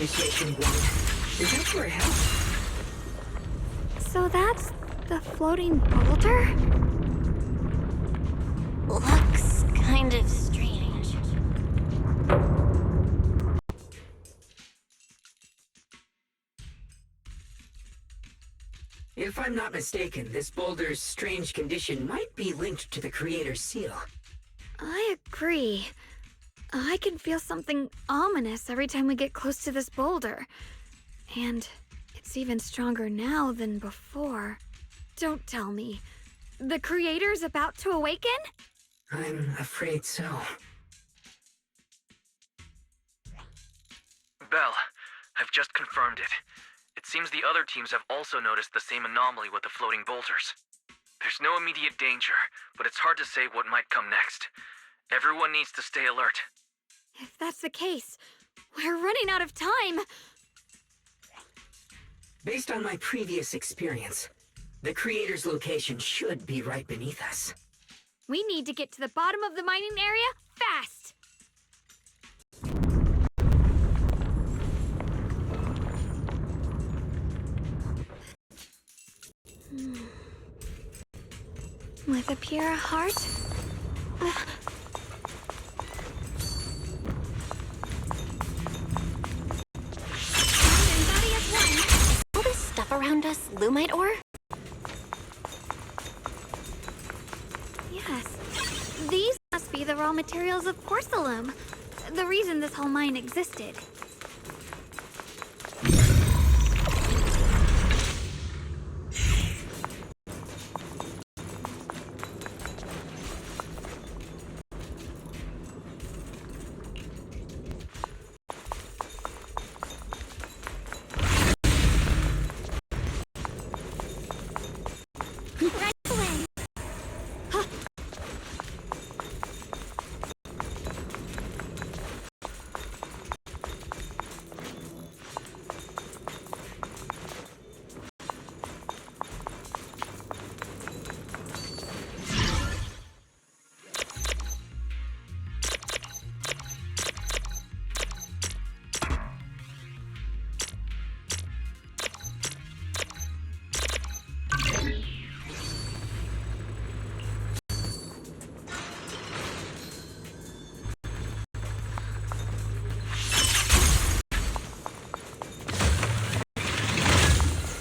Miss Yechen Guang. Is that for help? So that's the floating boulder? Looks kind of strange. If I'm not mistaken, this boulder's strange condition might be linked to the Creator's seal. I agree. I can feel something ominous every time we get close to this boulder. And it's even stronger now than before. Don't tell me. The Creator's about to awaken? I'm afraid so. Belle, I've just confirmed it. It seems the other teams have also noticed the same anomaly with the floating boulders. There's no immediate danger, but it's hard to say what might come next. Everyone needs to stay alert. If that's the case, we're running out of time. Based on my previous experience, the Creator's location should be right beneath us. We need to get to the bottom of the mining area fast. With a pure heart? All this stuff around us Lumite ore? Yes. These must be the raw materials of porcelain. The reason this whole mine existed. Right away. Huh.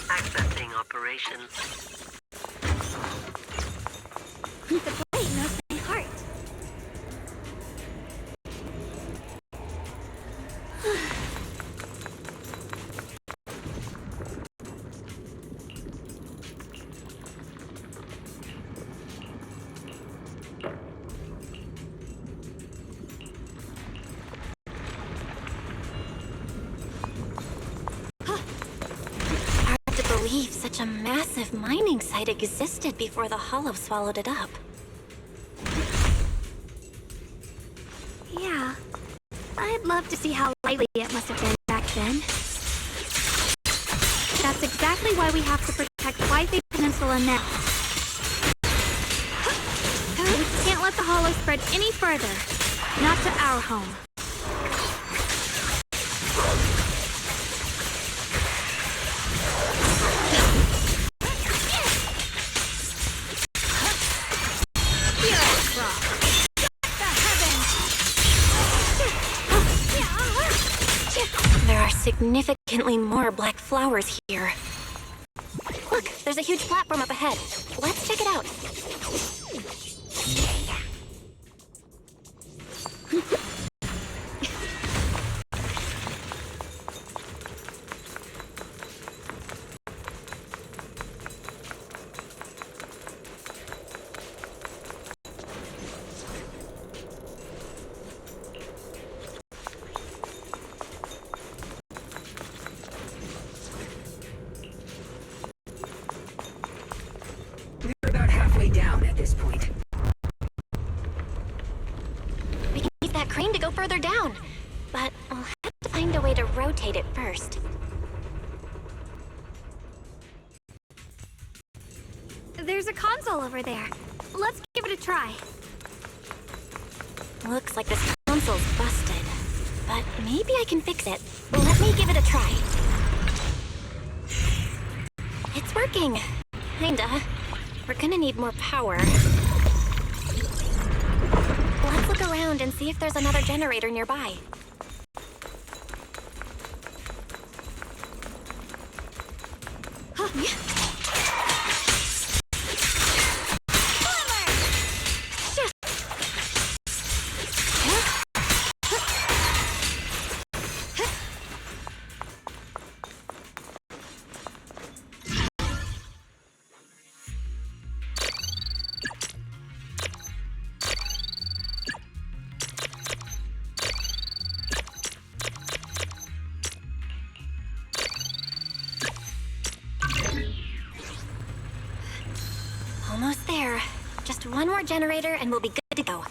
Accessing operation. The blade knows my heart. Hard to believe such a massive mining site existed before the Hollow swallowed it up. Yeah. I'd love to see how lively it must have been back then. That's exactly why we have to protect White Peninsula now. We can't let the Hollow spread any further. Not to our home. There are significantly more black flowers here. Look, there's a huge platform up ahead. Let's check it out. We're about halfway down at this point. We can use that crane to go further down, but we'll have to find a way to rotate it first. There's a console over there. Let's give it a try. Looks like this console's busted. but maybe I can fix it. Let me give it a try. It's working. Kinda. We're gonna need more power. Let's look around and see if there's another generator nearby. Almost there. Just one more generator and we'll be good to go.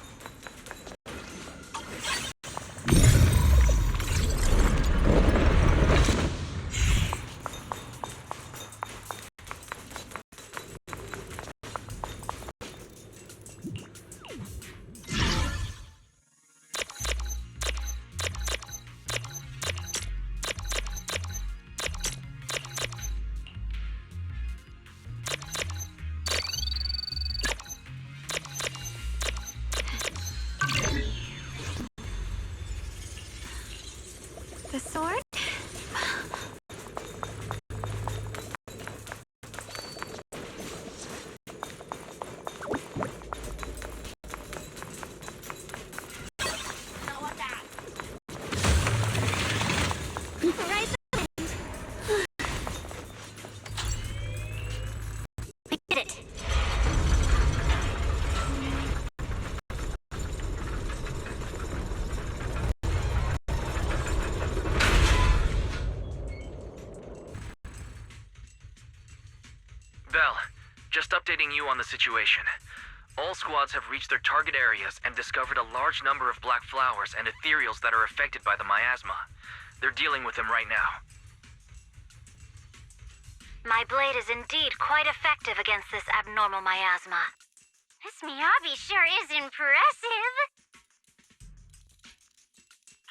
The sword? Right. We did it. Bell, just updating you on the situation. All squads have reached their target areas and discovered a large number of black flowers and ethereals that are affected by the miasma. They're dealing with them right now. My blade is indeed quite effective against this abnormal miasma. This Miyabi sure is impressive.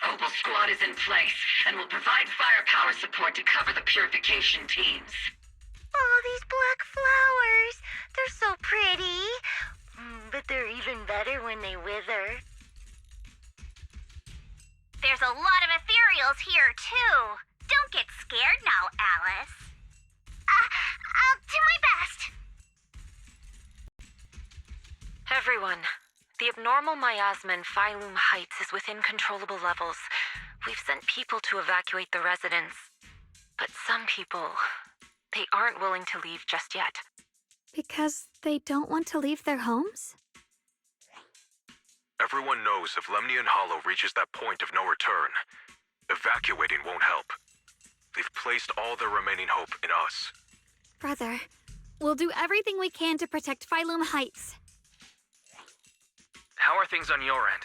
Opal Squad is in place and will provide firepower support to cover the purification teams. Oh, these black flowers. They're so pretty. But they're even better when they wither. There's a lot of ethereals here, too. Don't get scared now, Alice. I'll do my best. Everyone, the abnormal miasma in Phylum Heights is within controllable levels. We've sent people to evacuate the residents. But some people, they aren't willing to leave just yet. Because they don't want to leave their homes? Everyone knows if Lemnian Hollow reaches that point of no return, evacuating won't help. They've placed all their remaining hope in us. Brother, we'll do everything we can to protect Phylum Heights. How are things on your end?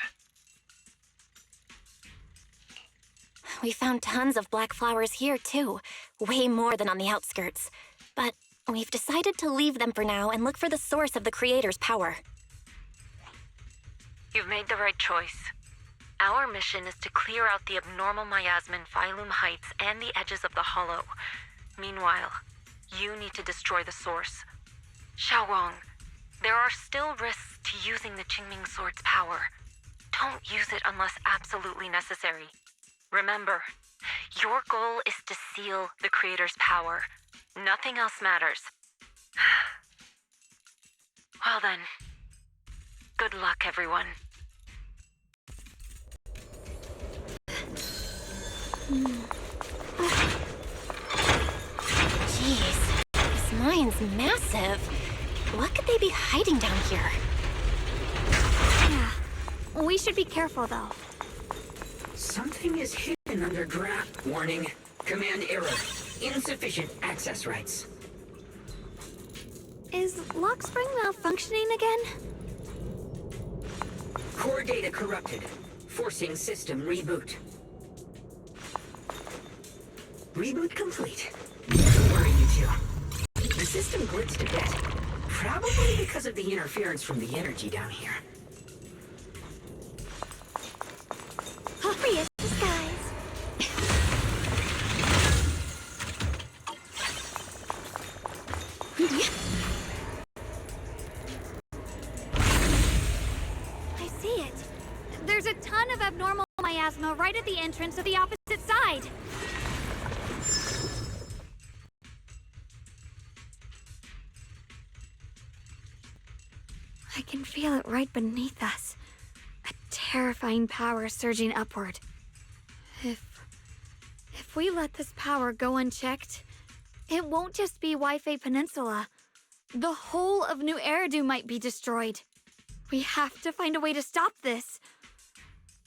We found tons of black flowers here, too. Way more than on the outskirts. But we've decided to leave them for now and look for the source of the Creator's power. You've made the right choice. Our mission is to clear out the abnormal miasma in Phylum Heights and the edges of the Hollow. Meanwhile, you need to destroy the source. Xiaowang, there are still risks to using the Qingming Sword's power. Don't use it unless absolutely necessary. Remember, your goal is to seal the Creator's power. Nothing else matters. Well then, good luck, everyone. Jeez, this mine's massive. What could they be hiding down here? Yeah, we should be careful, though. Something is hidden underground. Warning. Command error. Insufficient access rights. Is Lockspring malfunctioning again? Core data corrupted. Forcing system reboot. Reboot complete. Don't worry, you two. The system glitched a bit. Probably because of the interference from the energy down here. Hurry, this guy. There's a ton of abnormal miasma right at the entrance of the opposite side. I can feel it right beneath us. A terrifying power surging upward. If we let this power go unchecked, it won't just be Wi-Fi Peninsula. The whole of New Eridu might be destroyed. We have to find a way to stop this.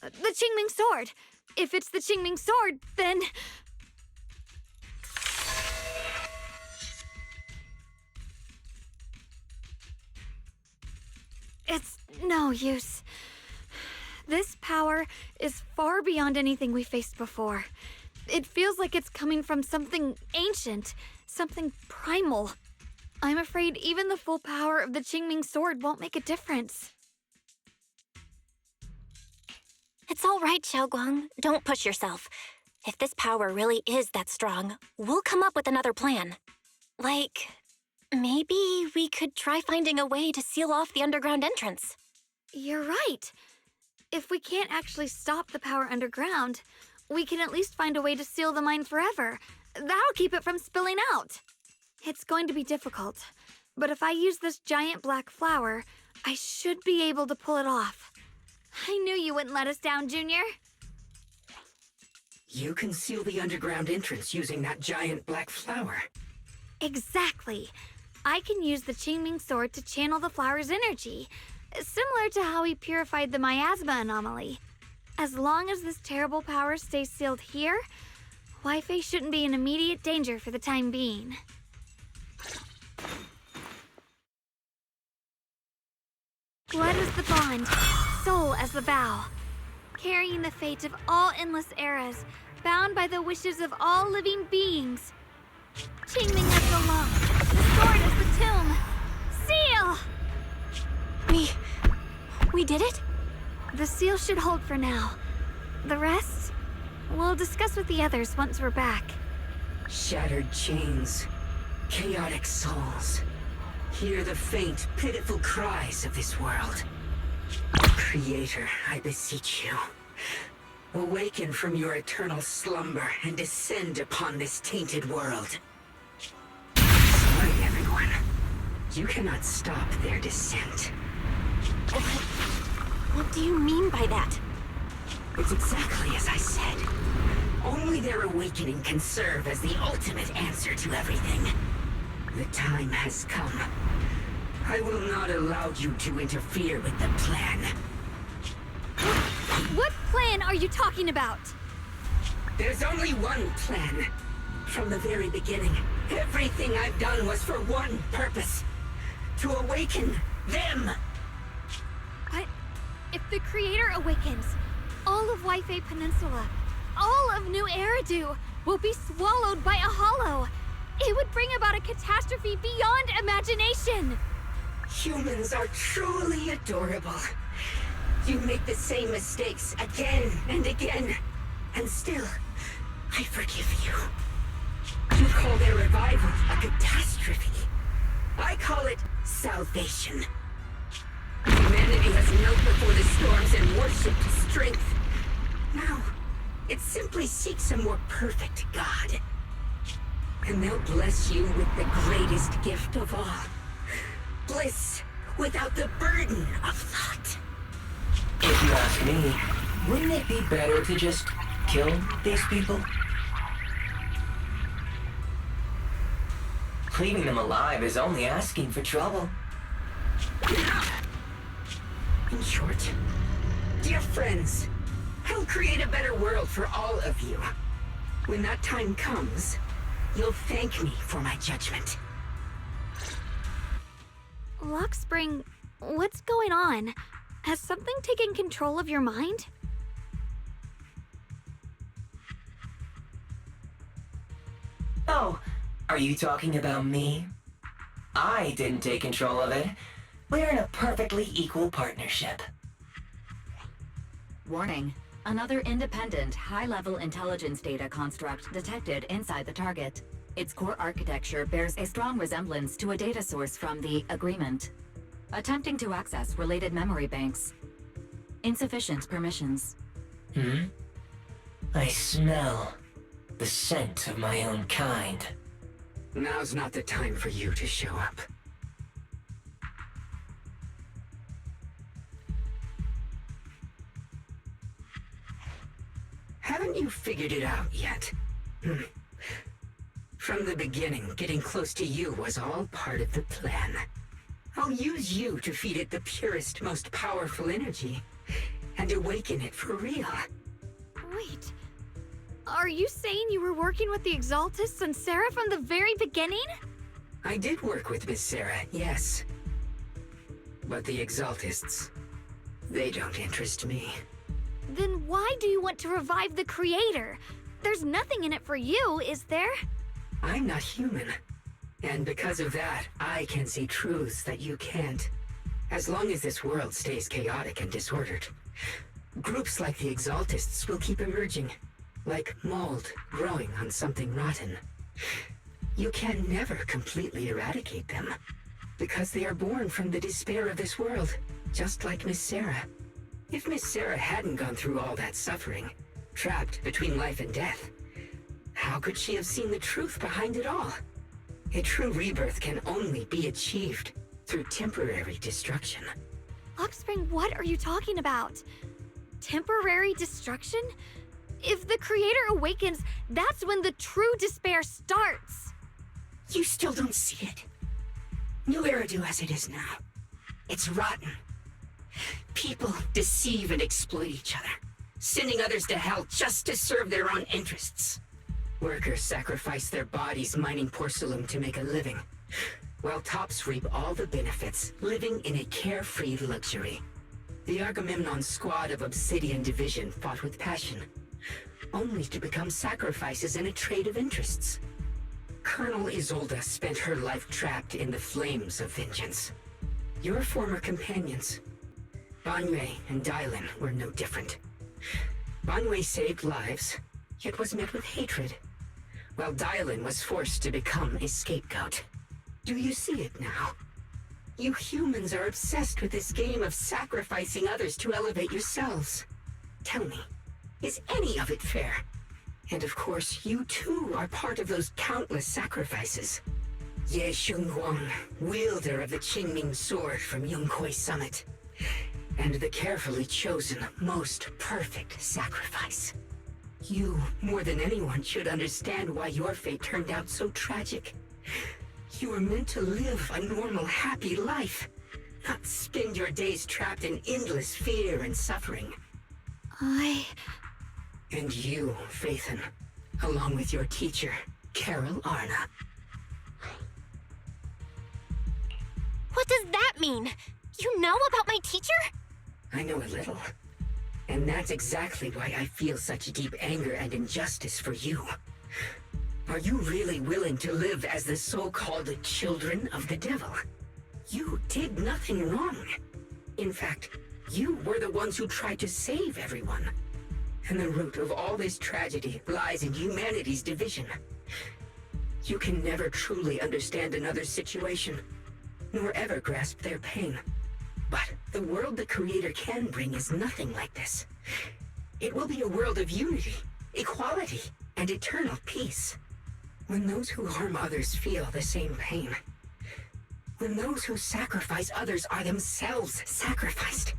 The Qingming Sword. If it's the Qingming Sword, then... It's no use. This power is far beyond anything we faced before. It feels like it's coming from something ancient, something primal. I'm afraid even the full power of the Qingming Sword won't make a difference. It's all right, Xiaoguang. Don't push yourself. If this power really is that strong, we'll come up with another plan. Like, maybe we could try finding a way to seal off the underground entrance. You're right. If we can't actually stop the power underground, we can at least find a way to seal the mine forever. That'll keep it from spilling out. It's going to be difficult, but if I use this giant black flower, I should be able to pull it off. I knew you wouldn't let us down, Junior. You can seal the underground entrance using that giant black flower. Exactly. I can use the Qingming Sword to channel the flower's energy, similar to how we purified the miasma anomaly. As long as this terrible power stays sealed here, Wi-Fi shouldn't be in immediate danger for the time being. Blood as the bond, soul as the vow, carrying the fate of all endless eras, bound by the wishes of all living beings. Qingming as the law, the sword as the tomb. Seal! We did it? The seal should hold for now. The rest, we'll discuss with the others once we're back. Shattered chains, chaotic souls. Hear the faint, pitiful cries of this world. Creator, I beseech you. Awaken from your eternal slumber and descend upon this tainted world. Sorry, everyone. You cannot stop their descent. What do you mean by that? It's exactly as I said. Only their awakening can serve as the ultimate answer to everything. The time has come. I will not allow you to interfere with the plan. What plan are you talking about? There's only one plan. From the very beginning, everything I've done was for one purpose. To awaken them. But if the Creator awakens, all of Wi-Fi Peninsula, all of New Eridu will be swallowed by a hollow. It would bring about a catastrophe beyond imagination. Humans are truly adorable. You make the same mistakes again and again, and still, I forgive you. You call their revival a catastrophe. I call it salvation. Humanity has knelt before the storms and worshipped strength. Now, it simply seeks a more perfect God. And they'll bless you with the greatest gift of all. Bliss without the burden of thought. If you ask me, wouldn't it be better to just kill these people? Leaving them alive is only asking for trouble. In short, dear friends, I'll create a better world for all of you. When that time comes, you'll thank me for my judgment. Lockspring, what's going on? Has something taken control of your mind? Oh, are you talking about me? I didn't take control of it. We're in a perfectly equal partnership. Warning. Another independent, high-level intelligence data construct detected inside the target. Its core architecture bears a strong resemblance to a data source from the Agreement. Attempting to access related memory banks. Insufficient permissions. I smell the scent of my own kind. Now's not the time for you to show up. Haven't you figured it out yet? From the beginning, getting close to you was all part of the plan. I'll use you to feed it the purest, most powerful energy, and awaken it for real. Wait. Are you saying you were working with the Exaltists and Sarah from the very beginning? I did work with Miss Sarah, yes. But the Exaltists, they don't interest me. Then why do you want to revive the Creator? There's nothing in it for you, is there? I'm not human. And because of that, I can see truths that you can't. As long as this world stays chaotic and disordered, groups like the Exaltists will keep emerging, like mold growing on something rotten. You can never completely eradicate them, because they are born from the despair of this world, just like Miss Sarah. If Miss Sarah hadn't gone through all that suffering, trapped between life and death, how could she have seen the truth behind it all? A true rebirth can only be achieved through temporary destruction. Luxspring, what are you talking about? Temporary destruction? If the Creator awakens, that's when the true despair starts. You still don't see it. New Eridu as it is now. It's rotten. People deceive and exploit each other, sending others to hell just to serve their own interests. Workers sacrifice their bodies mining porcelain to make a living, while tops reap all the benefits, living in a carefree luxury. The Agamemnon squad of Obsidian Division fought with passion, only to become sacrifices in a trade of interests. Colonel Isolde spent her life trapped in the flames of vengeance. Your former companions, Banwei and Dylan, were no different. Banwei saved lives, yet was met with hatred, while Dylan was forced to become a scapegoat. Do you see it now? You humans are obsessed with this game of sacrificing others to elevate yourselves. Tell me, is any of it fair? And of course, you too are part of those countless sacrifices. Ye Shunguang, wielder of the Qingming sword from Yongkoi Summit, and the carefully chosen, most perfect sacrifice. You, more than anyone, should understand why your fate turned out so tragic. You were meant to live a normal, happy life, not spend your days trapped in endless fear and suffering. And you, Phaethon, along with your teacher, Carol Arna. What does that mean? You know about my teacher? I know a little. And that's exactly why I feel such deep anger and injustice for you. Are you really willing to live as the so-called children of the devil? You did nothing wrong. In fact, you were the ones who tried to save everyone. And the root of all this tragedy lies in humanity's division. You can never truly understand another's situation, nor ever grasp their pain. But the world the Creator can bring is nothing like this. It will be a world of unity, equality, and eternal peace. When those who harm others feel the same pain. When those who sacrifice others are themselves sacrificed.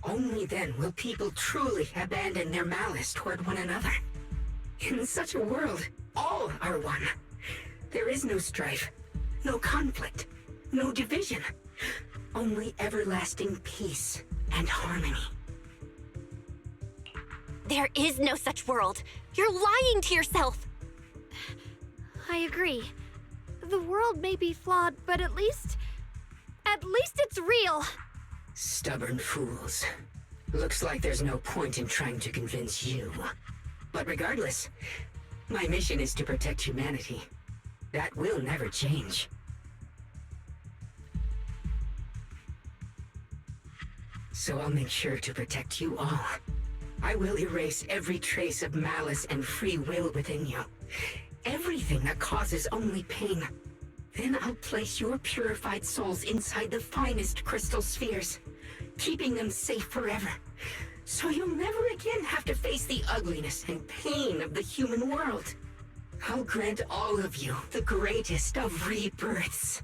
Only then will people truly abandon their malice toward one another. In such a world, all are one. There is no strife, no conflict, no division. Only everlasting peace and harmony. There is no such world. You're lying to yourself. I agree. The world may be flawed, but at least it's real. Stubborn fools. Looks like there's no point in trying to convince you. But regardless, my mission is to protect humanity. That will never change. So I'll make sure to protect you all. I will erase every trace of malice and free will within you. Everything that causes only pain. Then I'll place your purified souls inside the finest crystal spheres, keeping them safe forever. So you'll never again have to face the ugliness and pain of the human world. I'll grant all of you the greatest of rebirths.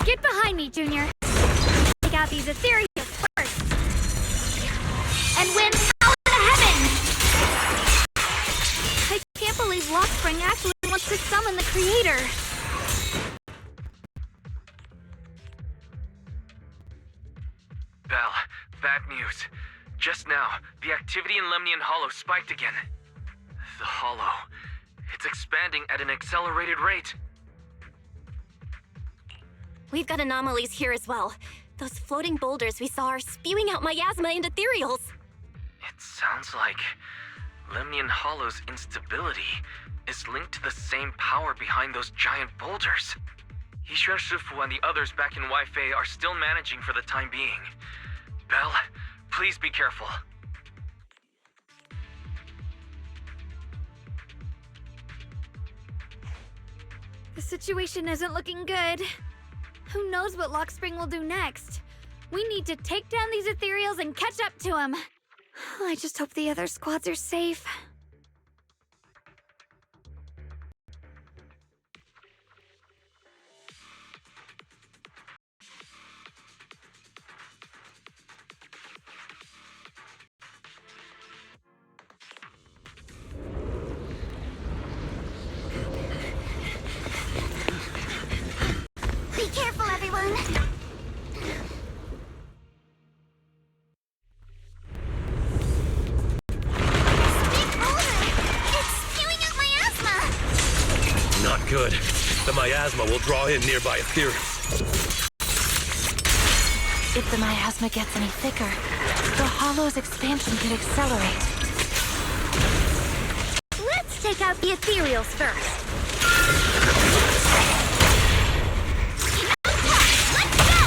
Get behind me, Junior. Take out these ethereals first. And win power to heaven! I can't believe Lockspring actually wants to summon the creator. Belle, bad news. Just now, the activity in Lemnian Hollow spiked again. The Hollow. It's expanding at an accelerated rate. We've got anomalies here as well. Those floating boulders we saw are spewing out miasma and ethereals. It sounds like Lemnian Hollow's instability is linked to the same power behind those giant boulders. Yishuan Shifu and the others back in Wi-Fi are still managing for the time being. Belle, please be careful. The situation isn't looking good. Who knows what Lockspring will do next? We need to take down these ethereals and catch up to him. I just hope the other squads are safe. Be careful, everyone! Not good. The miasma will draw in nearby ethereals. If the miasma gets any thicker, the Hollow's expansion could accelerate. Let's take out the ethereals first. Let's go!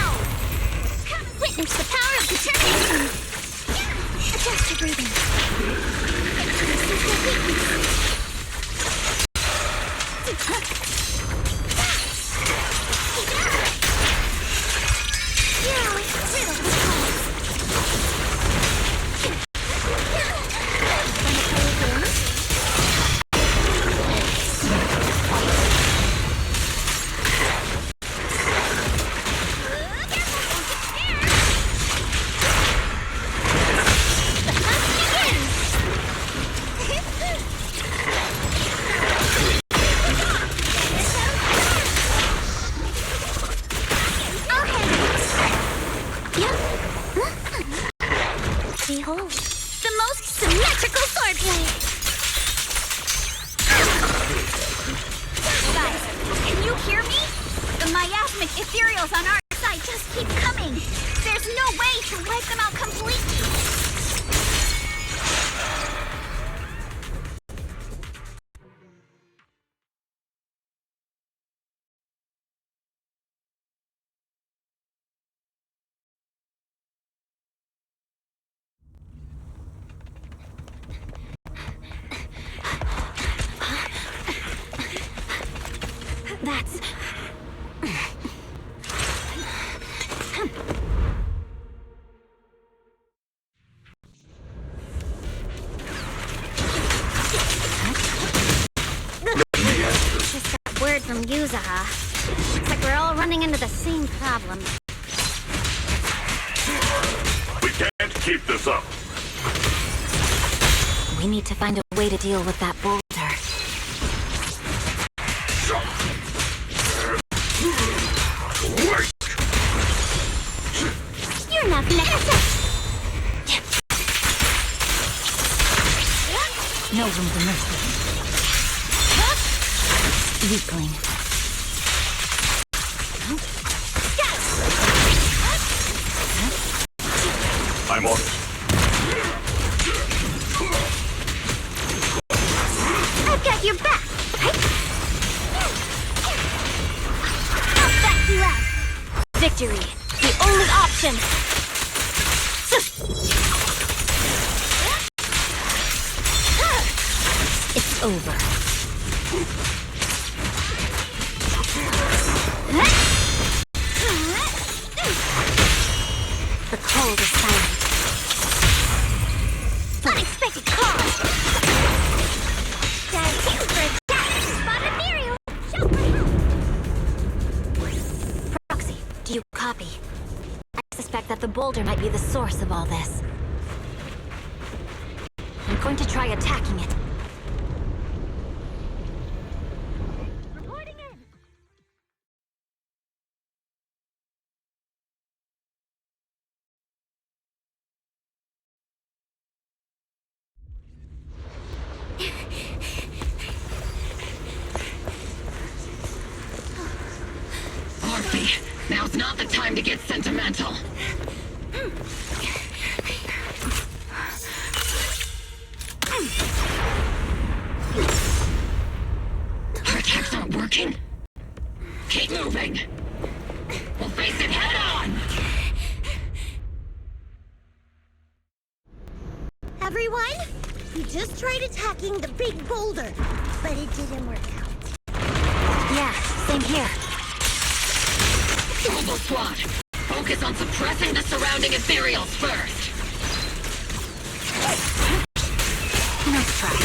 Witness the power of determination. Adjust your breathing. Behold, the most symmetrical swordplay! Guys, can you hear me? The miasmic ethereals on our side just keep coming. There's no way to wipe them out completely. That's... Just got word from Yuzaha. Looks like we're all running into the same problem. We can't keep this up. We need to find a way to deal with that boulder. You're not next. No room for mercy. Weakling. I'm on it. I've got your back. I'll back you up. Victory, the only option. It's over. The cold is silent. Unexpected call! That's you for attack! Spot ethereal! Shout for help! Proxy, do you copy? I suspect that the boulder might be the source of all this. I'm going to try attacking it. Reporting in! Orphe, now's not the time to get sentimental. Our attacks aren't working. Keep moving. We'll face it head on. Everyone, we just tried attacking the big boulder, but it didn't work out. Yeah, same here. Global Squad, focus on suppressing the surrounding ethereals first. Nice try.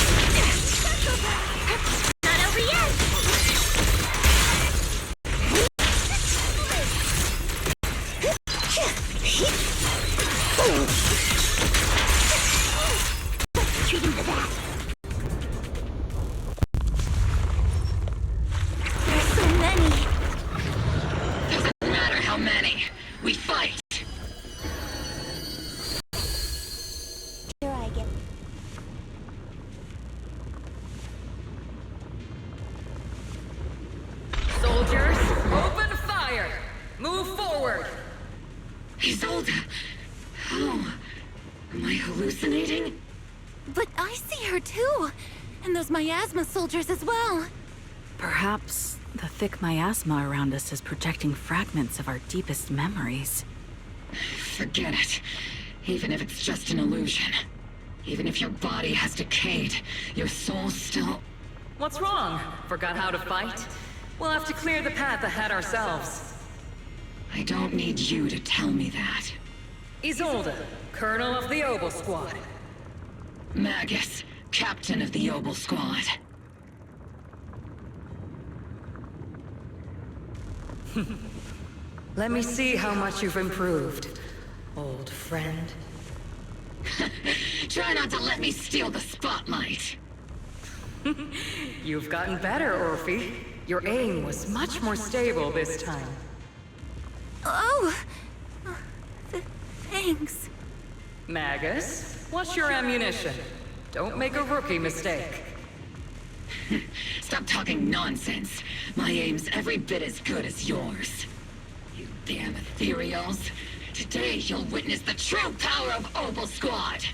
Not over yet! Treat him to that. There's so many. Doesn't matter how many. We fight. Here I get. Soldiers, open fire! Move forward! Isolde, how? Am I hallucinating? But I see her too! And those miasma soldiers as well! Perhaps the thick miasma around us is projecting fragments of our deepest memories. Forget it. Even if it's just an illusion. Even if your body has decayed, your soul still... What's wrong? Forgot how to fight? We'll have to clear the path ahead ourselves. I don't need you to tell me that. Isolde, Colonel of the Obel Squad. Magus, Captain of the Obel Squad. Let me see how much you've improved, old friend. Try not to let me steal the spotlight. You've gotten better, Orphe. Your aim was much more stable this time. Oh! Thanks. Magus, what's your ammunition? Don't make a rookie mistake. Stop talking nonsense. My aim's every bit as good as yours. You damn ethereals. Today you'll witness the true power of Obel Squad.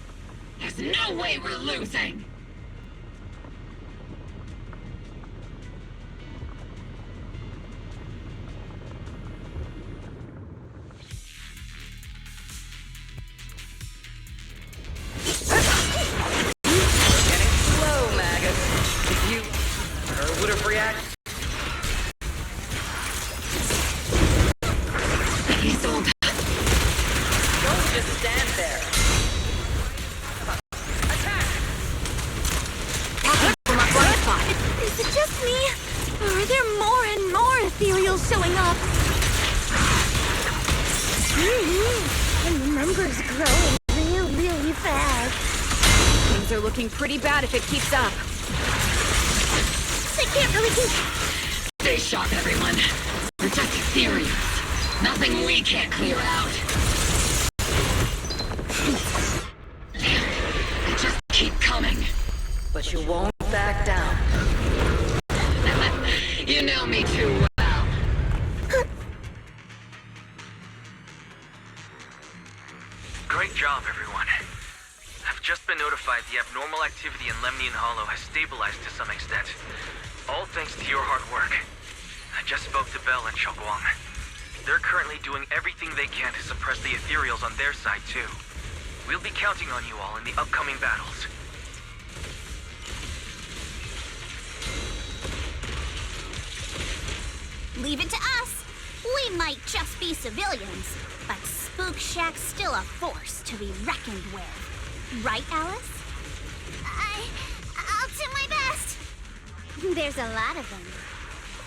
There's no way we're losing. Slow, Magus. If you would have reacted. Isolde. Don't just stand there. Is it just me? Or are there more and more ethereals showing up? And the numbers growing really fast. Things are looking pretty bad if it keeps up. They can't really keep... Stay sharp, everyone. We're just ethereals. Nothing we can't clear out. They just keep coming. But you won't back down. You know me too well. Great job, everyone. I've just been notified the abnormal activity in Lemnian Hollow has stabilized to some extent. All thanks to your hard work. I just spoke to Bell and Xiaoguang. They're currently doing everything they can to suppress the ethereals on their side, too. We'll be counting on you all in the upcoming battles. Leave it to us. We might just be civilians, but Spook Shack's still a force to be reckoned with. Right, Alice? I'll do my best. There's a lot of them.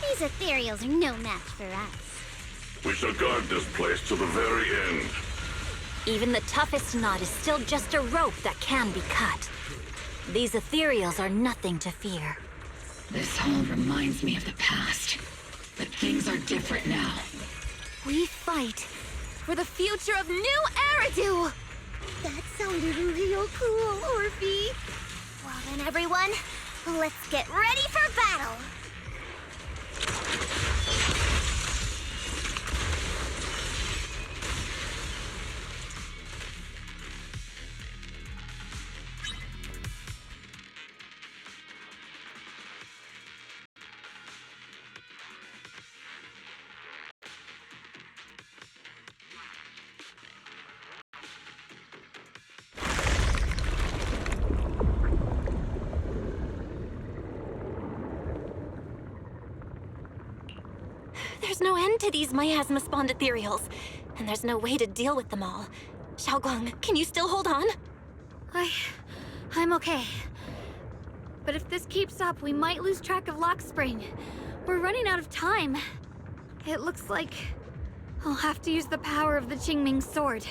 These ethereals are no match for us. We shall guard this place to the very end. Even the toughest knot is still just a rope that can be cut. These ethereals are nothing to fear. This all reminds me of the past. But things are different now. We fight for the future of New Eridu! That sounded real cool, Orphe. Well then, everyone, let's get ready for battle. There's no end to these miasma-spawned ethereals, and there's no way to deal with them all. Xiaoguang, can you still hold on? I'm okay. But if this keeps up, we might lose track of Lock Spring. We're running out of time. It looks like I'll have to use the power of the Qingming sword.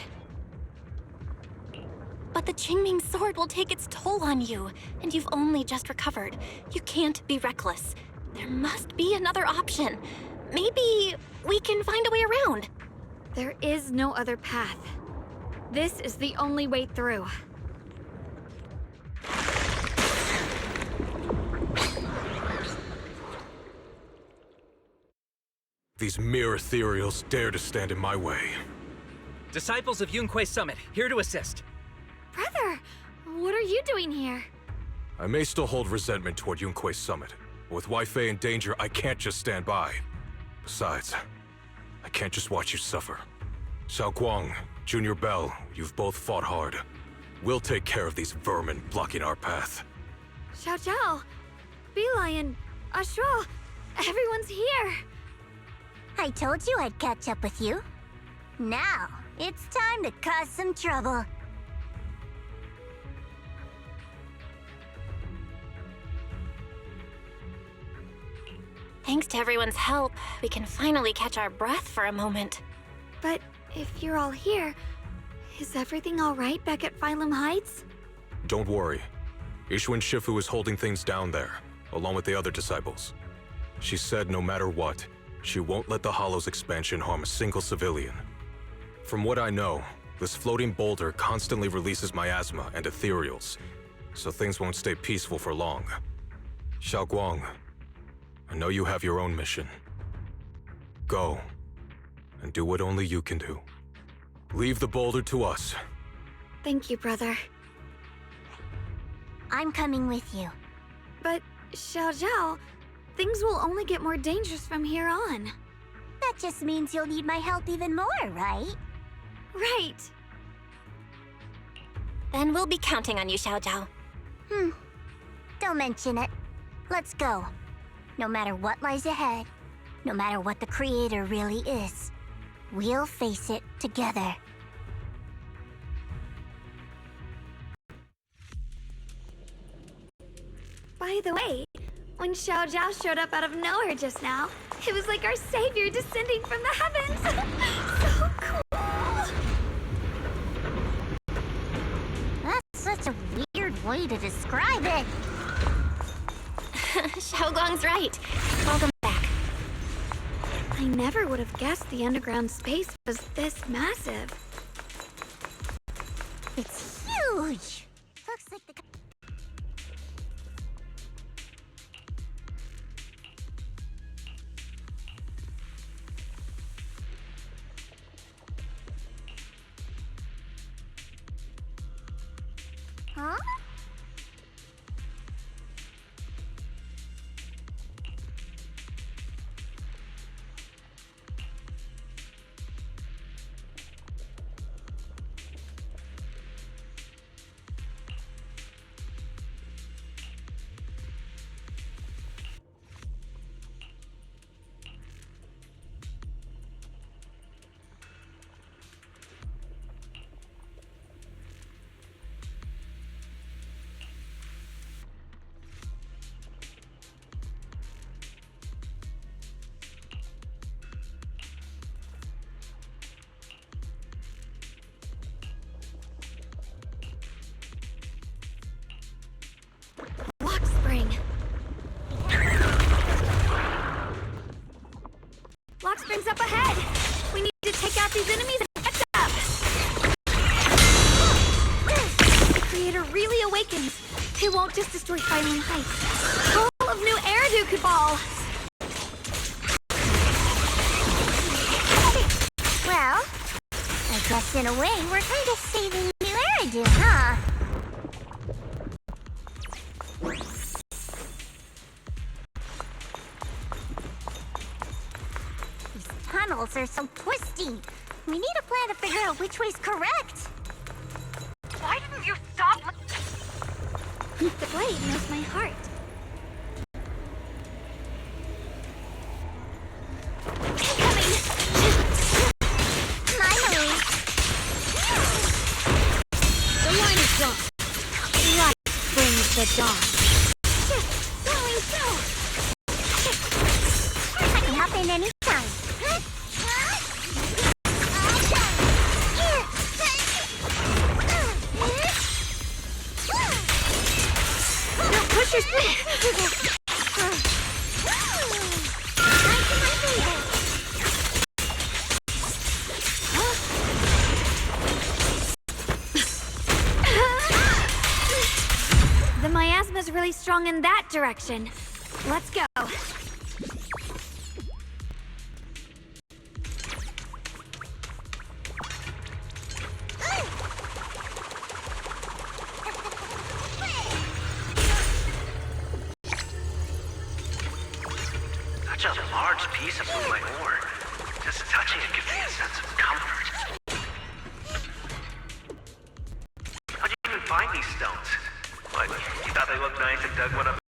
But the Qingming sword will take its toll on you, and you've only just recovered. You can't be reckless. There must be another option. Maybe we can find a way around. There is no other path. This is the only way through. These mere ethereals dare to stand in my way. Disciples of Yunquei Summit, here to assist. Brother, what are you doing here? I may still hold resentment toward Yunquei Summit, but with Wei-Fei in danger, I can't just stand by. Besides, I can't just watch you suffer. Xiaoguang, Junior Bell, you've both fought hard. We'll take care of these vermin blocking our path. Xiao Zhao, Bee-Lion, Ashra, everyone's here. I told you I'd catch up with you. Now, it's time to cause some trouble. Thanks to everyone's help, we can finally catch our breath for a moment. But if you're all here, is everything all right back at Phylum Heights? Don't worry. Ishwen Shifu is holding things down there, along with the other disciples. She said no matter what, she won't let the Hollow's expansion harm a single civilian. From what I know, this floating boulder constantly releases miasma and ethereals, so things won't stay peaceful for long. Xiaoguang, I know you have your own mission. Go, and do what only you can do. Leave the boulder to us. Thank you, brother. I'm coming with you. But, Xiao Zhao, things will only get more dangerous from here on. That just means you'll need my help even more, right? Right. Then we'll be counting on you, Xiao Zhao. Don't mention it. Let's go. No matter what lies ahead, no matter what the Creator really is, we'll face it together. By the way, when Xiao Zhao showed up out of nowhere just now, it was like our savior descending from the heavens. So cool. That's such a weird way to describe it. Xiaoguang's right. Welcome back. I never would have guessed the underground space was this massive. It's huge. Looks like the... Huh? Spring's up ahead! We need to take out these enemies and catch up! The creator really awakens. It won't just destroy Phylum Heights. Full of new Eridu Cabal! Well, I guess in a way we're kind of saving new Eridu, huh? These tunnels are so twisty. We need a plan to figure out which way's correct. Why didn't you stop? The blade knows my heart. Incoming! Finally! The line is drawn. Light brings the dawn. Going through! That can happen anytime. Don't push your The miasma's really strong in that direction. Let's go. Such a large piece of my ore. Just touching it gives me a sense of comfort. How'd you even find these stones? What, you thought they looked nice and dug one up?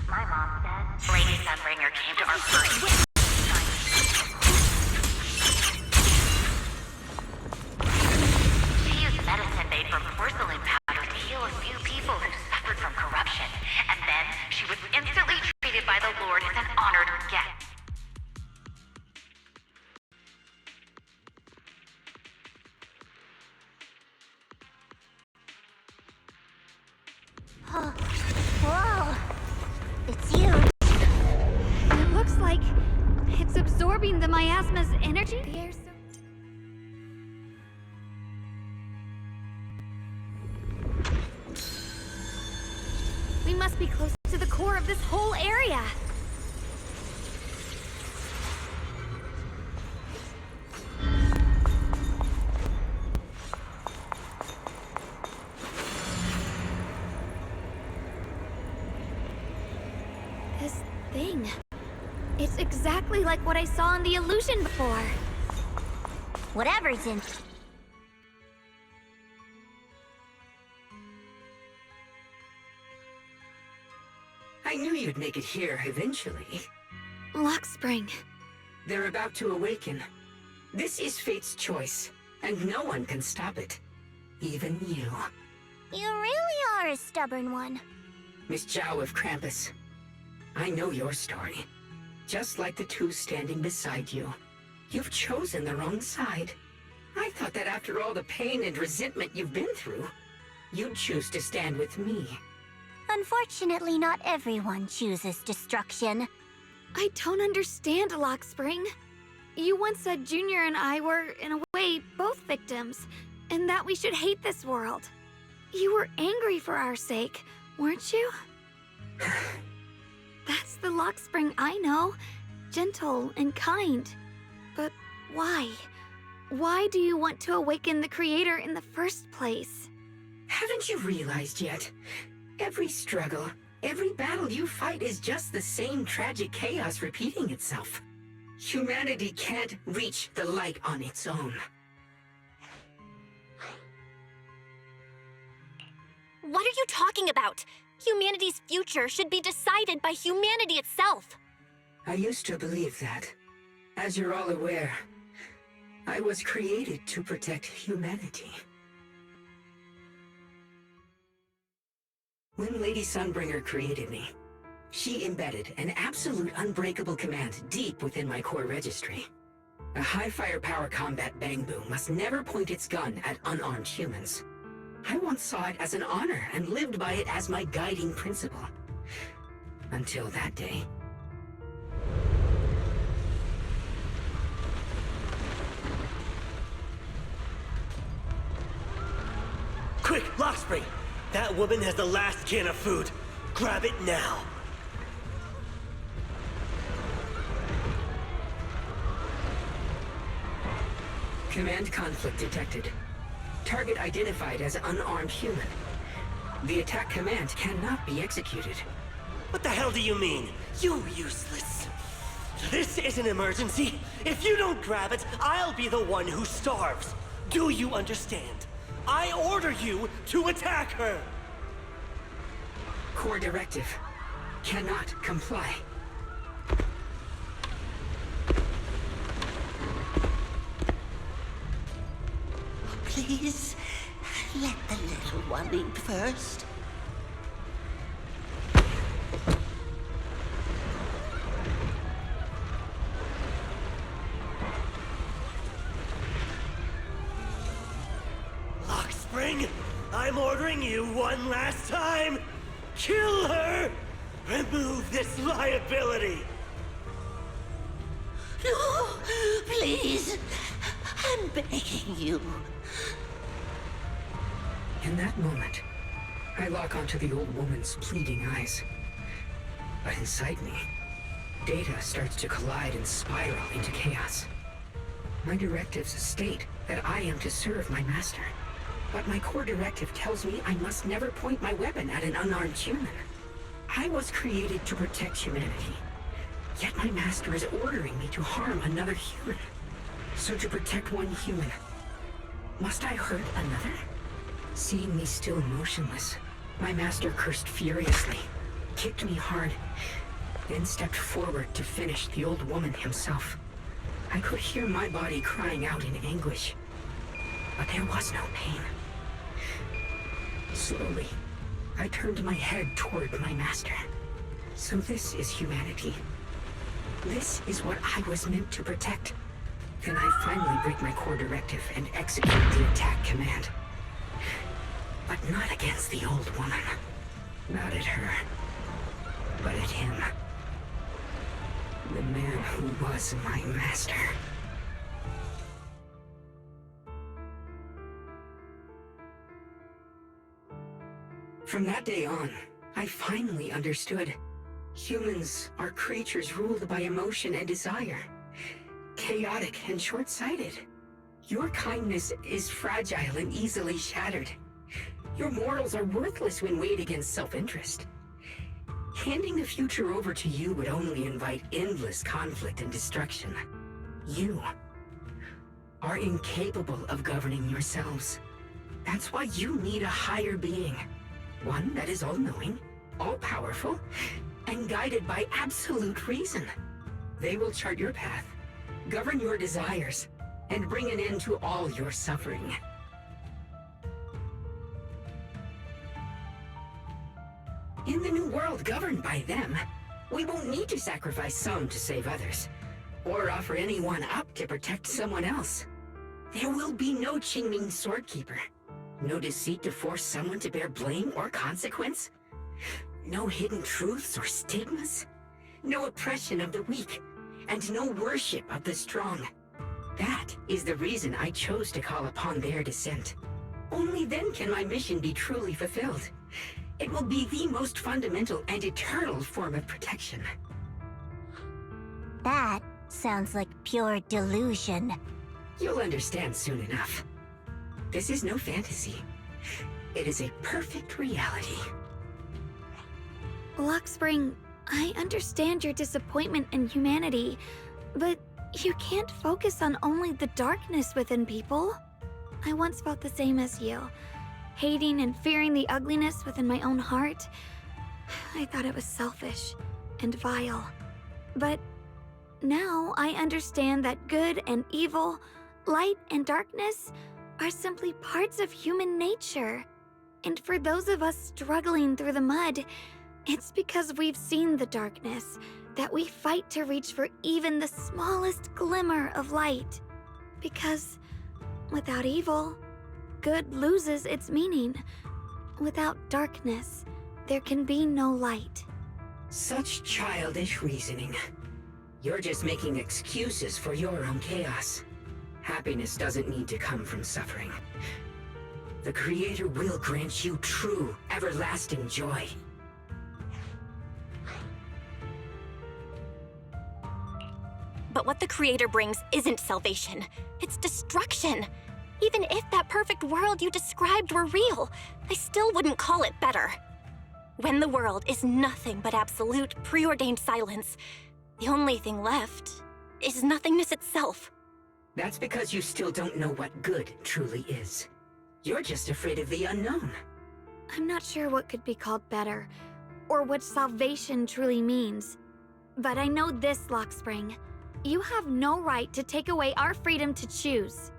My mom said Lady Sunbringer came to our first. She used medicine made from porcelain powder to heal a few people who suffered from corruption, and then she was instantly treated by the Lord as an honored guest. Whoa! It's you. It looks like it's absorbing the miasma's energy. The air's so... We must be close to the core of this whole area. This thing. It's exactly like what I saw in the illusion before. Whatever's in. I knew you'd make it here eventually. Lock Spring. They're about to awaken. This is fate's choice, and no one can stop it. Even you. You really are a stubborn one. Miss Zhao of Krampus. I know your story. Just like the two standing beside you. You've chosen the wrong side. I thought that after all the pain and resentment you've been through, you'd choose to stand with me. Unfortunately, not everyone chooses destruction. I don't understand, Lock Spring. You once said Junior and I were, in a way, both victims, and that we should hate this world. You were angry for our sake, weren't you? That's the Lock Spring I know. Gentle and kind. But why? Why do you want to awaken the Creator in the first place? Haven't you realized yet? Every struggle, every battle you fight is just the same tragic chaos repeating itself. Humanity can't reach the light on its own. What are you talking about? Humanity's future should be decided by humanity itself. I used to believe that. As you're all aware, I was created to protect humanity. When Lady Sunbringer created me, she embedded an absolute unbreakable command deep within my core registry. A high-firepower combat bang boom must never point its gun at unarmed humans. I once saw it as an honor and lived by it as my guiding principle. Until that day. Quick, Lockspring! That woman has the last can of food. Grab it now. Command conflict detected. Target identified as unarmed human. The attack command cannot be executed. What the hell do you mean? You useless. This is an emergency. If you don't grab it, I'll be the one who starves. Do you understand? I order you to attack her! Core directive. Cannot comply. Please, let the little one eat first. Lockspring, I'm ordering you one last time. Kill her! Remove this liability! No, please. I'm begging you. In that moment, I lock onto the old woman's pleading eyes. But inside me, data starts to collide and spiral into chaos. My directives state that I am to serve my master. But my core directive tells me I must never point my weapon at an unarmed human. I was created to protect humanity. Yet my master is ordering me to harm another human. So to protect one human, must I hurt another? Seeing me still motionless, my master cursed furiously, kicked me hard, then stepped forward to finish the old woman himself. I could hear my body crying out in anguish, but there was no pain. Slowly, I turned my head toward my master. So this is humanity. This is what I was meant to protect. Then I finally break my core directive and execute the attack command. But not against the old woman. Not at her. But at him. The man who was my master. From that day on, I finally understood. Humans are creatures ruled by emotion and desire. Chaotic and short-sighted. Your kindness is fragile and easily shattered. Your morals are worthless when weighed against self-interest. Handing the future over to you would only invite endless conflict and destruction. You are incapable of governing yourselves. That's why you need a higher being. One that is all-knowing, all-powerful, and guided by absolute reason. They will chart your path, govern your desires, and bring an end to all your suffering. In the new world governed by them, we won't need to sacrifice some to save others, or offer anyone up to protect someone else. There will be no Qingming Swordkeeper, no deceit to force someone to bear blame or consequence, no hidden truths or stigmas, no oppression of the weak, and no worship of the strong. That is the reason I chose to call upon their descent. Only then can my mission be truly fulfilled. It will be the most fundamental and eternal form of protection. That sounds like pure delusion. You'll understand soon enough. This is no fantasy. It is a perfect reality. Lockspring, I understand your disappointment in humanity, but you can't focus on only the darkness within people. I once felt the same as you, hating and fearing the ugliness within my own heart. I thought it was selfish and vile. But now I understand that good and evil, light and darkness are simply parts of human nature. And for those of us struggling through the mud, it's because we've seen the darkness that we fight to reach for even the smallest glimmer of light. Because without evil, good loses its meaning. Without darkness, there can be no light. Such childish reasoning. You're just making excuses for your own chaos. Happiness doesn't need to come from suffering. The Creator will grant you true, everlasting joy. But what the Creator brings isn't salvation. It's destruction. Even if that perfect world you described were real, I still wouldn't call it better. When the world is nothing but absolute, preordained silence, the only thing left is nothingness itself. That's because you still don't know what good truly is. You're just afraid of the unknown. I'm not sure what could be called better, or what salvation truly means. But I know this, Lockspring. You have no right to take away our freedom to choose.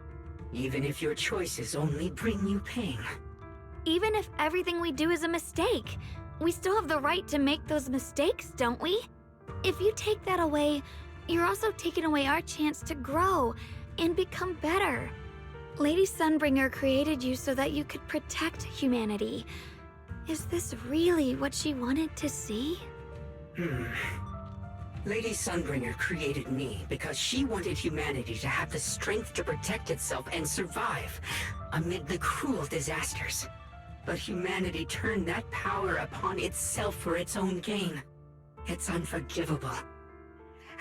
Even if your choices only bring you pain. Even if everything we do is a mistake, we still have the right to make those mistakes, don't we? If you take that away, you're also taking away our chance to grow and become better. Lady Sunbringer created you so that you could protect humanity. Is this really what she wanted to see? Lady Sunbringer created me because she wanted humanity to have the strength to protect itself and survive amid the cruel disasters. But humanity turned that power upon itself for its own gain. It's unforgivable.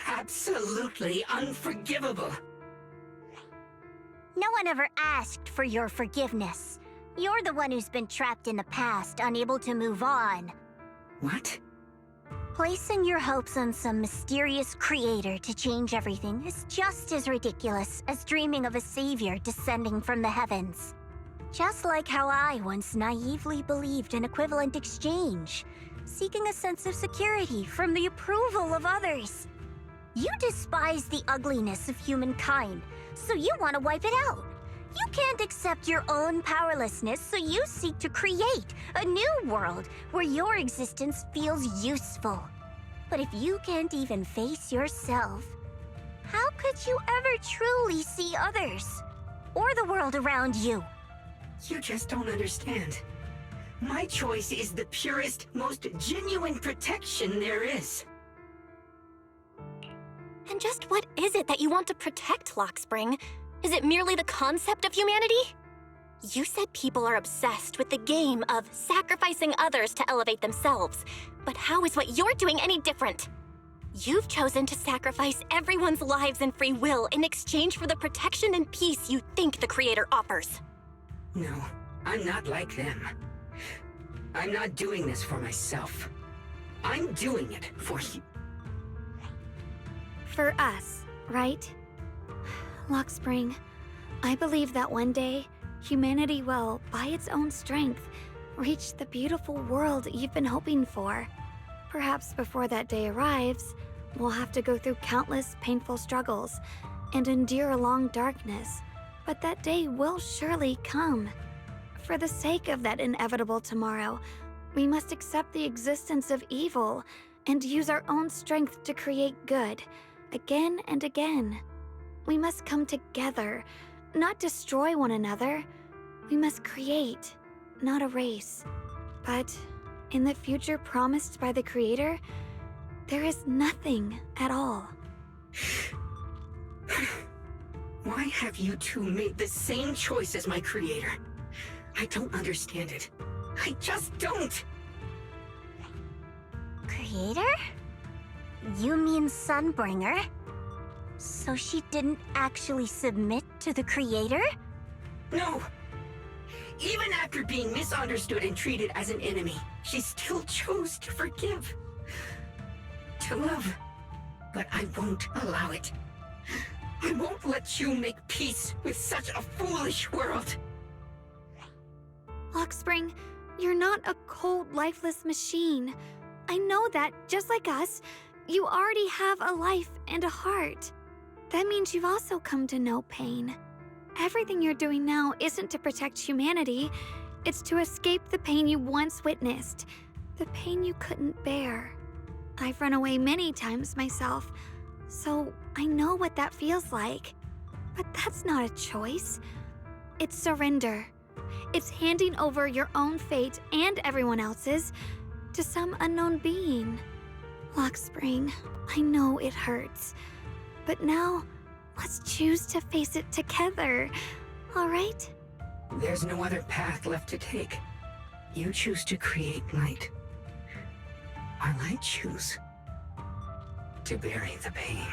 Absolutely unforgivable. No one ever asked for your forgiveness. You're the one who's been trapped in the past, unable to move on. What? Placing your hopes on some mysterious creator to change everything is just as ridiculous as dreaming of a savior descending from the heavens. Just like how I once naively believed in equivalent exchange, seeking a sense of security from the approval of others. You despise the ugliness of humankind, so you want to wipe it out. You can't accept your own powerlessness, so you seek to create a new world where your existence feels useful. But if you can't even face yourself, how could you ever truly see others? Or the world around you? You just don't understand. My choice is the purest, most genuine protection there is. And just what is it that you want to protect, Lockspring? Is it merely the concept of humanity? You said people are obsessed with the game of sacrificing others to elevate themselves. But how is what you're doing any different? You've chosen to sacrifice everyone's lives and free will in exchange for the protection and peace you think the Creator offers. No, I'm not like them. I'm not doing this for myself. I'm doing it for you. For us, right? Lockspring, I believe that one day, humanity will, by its own strength, reach the beautiful world you've been hoping for. Perhaps before that day arrives, we'll have to go through countless painful struggles and endure a long darkness, but that day will surely come. For the sake of that inevitable tomorrow, we must accept the existence of evil and use our own strength to create good, again and again. We must come together, not destroy one another. We must create, not erase. But in the future promised by the Creator, there is nothing at all. Why have you two made the same choice as my Creator? I don't understand it. I just don't! Creator? You mean Sunbringer? So she didn't actually submit to the Creator? No! Even after being misunderstood and treated as an enemy, she still chose to forgive. To love. But I won't allow it. I won't let you make peace with such a foolish world. Lockspring, you're not a cold, lifeless machine. I know that, just like us, you already have a life and a heart. That means you've also come to know pain. Everything you're doing now isn't to protect humanity. It's to escape the pain you once witnessed. The pain you couldn't bear. I've run away many times myself, so I know what that feels like. But that's not a choice. It's surrender. It's handing over your own fate and everyone else's to some unknown being. Lock Spring, I know it hurts. But now, let's choose to face it together, alright? There's no other path left to take. You choose to create light, while I choose to bury the pain.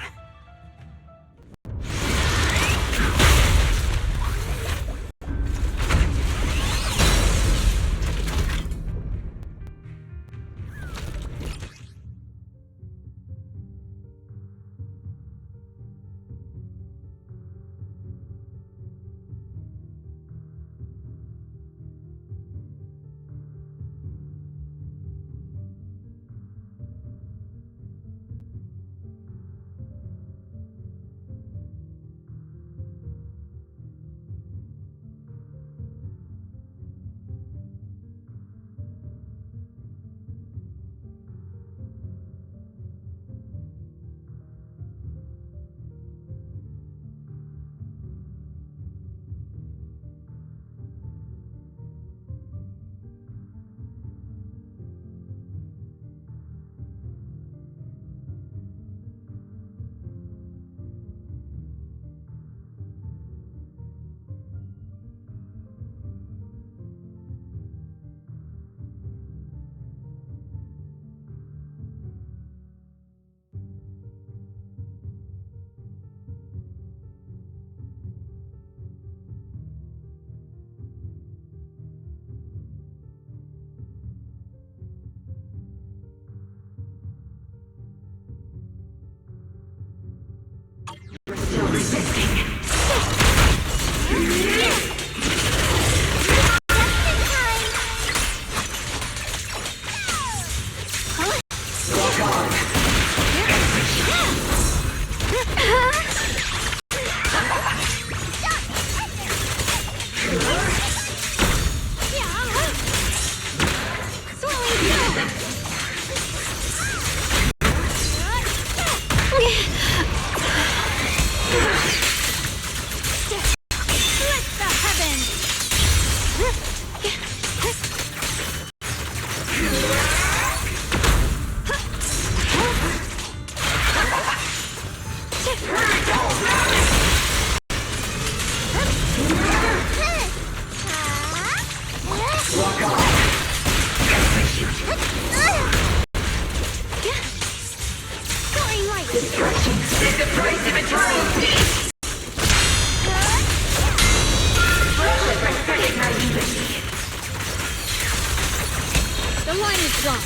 The line is drawn.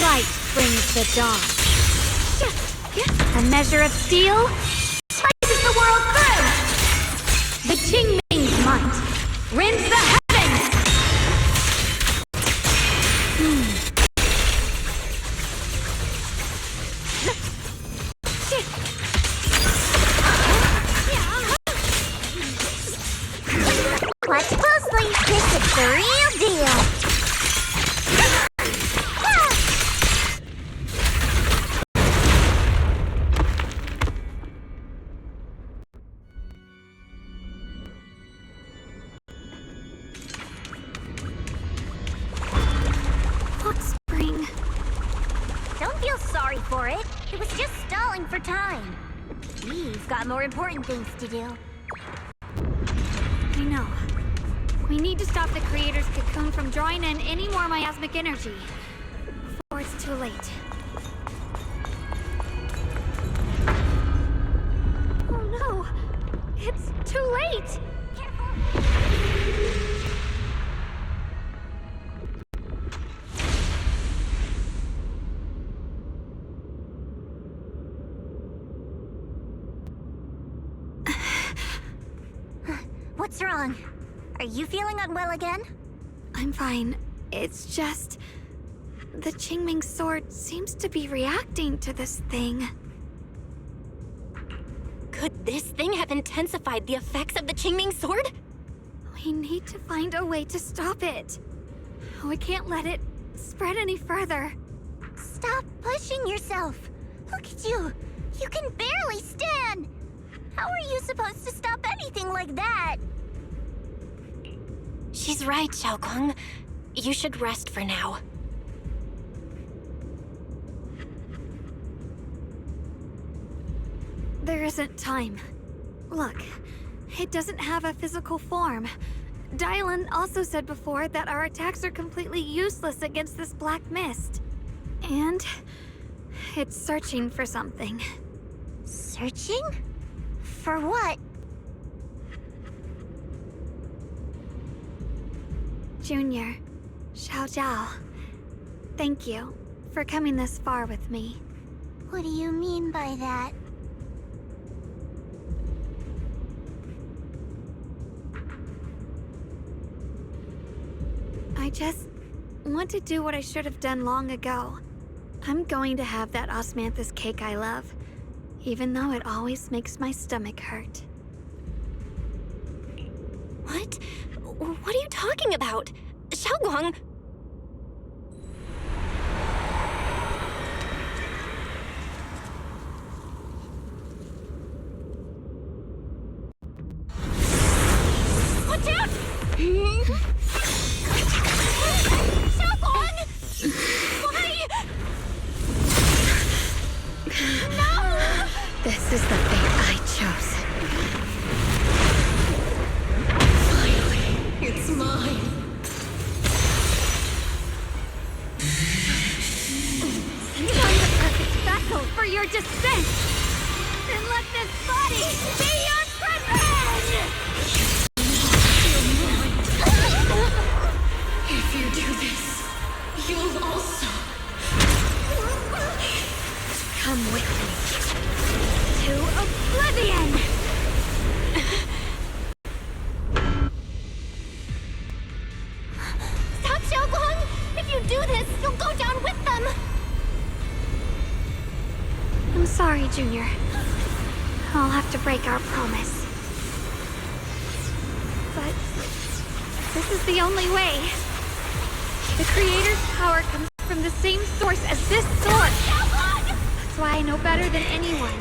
Light brings the dawn. A measure of steel slices the world through. The Qingming's might rends the heavens. Watch closely. This is the real deal. Don't feel sorry for it. It was just stalling for time. We've got more important things to do. I know. We need to stop the creator's cocoon from drawing in any more miasmic energy before it's too late. Oh no! It's too late! What's wrong? Are you feeling unwell again? I'm fine. It's just... the Qingming sword seems to be reacting to this thing. Could this thing have intensified the effects of the Qingming sword? We need to find a way to stop it. We can't let it spread any further. Stop pushing yourself. Look at you. You can barely stand. How are you supposed to stop anything like that? She's right, Xiaoguang. You should rest for now. There isn't time. Look, it doesn't have a physical form. Dylan also said before that our attacks are completely useless against this black mist. And it's searching for something. Searching? For what? Junior, Xiao Zhao, thank you for coming this far with me. What do you mean by that? I just want to do what I should have done long ago. I'm going to have that osmanthus cake I love, even though it always makes my stomach hurt. What? What are you talking about? Xiaoguang! Watch out! Xiaoguang! Why? No! This is the fate I chose. Finally, it's mine. You found the perfect vessel for your descent! Then let this body be your prison! If you do this, you'll also Come with me to oblivion! Stop, Xiaoguang! If you do this, you'll go down with them! I'm sorry, Junior. I'll have to break our promise. But this is the only way. The Creator's power comes from the same source as this sword. That's why I know better than anyone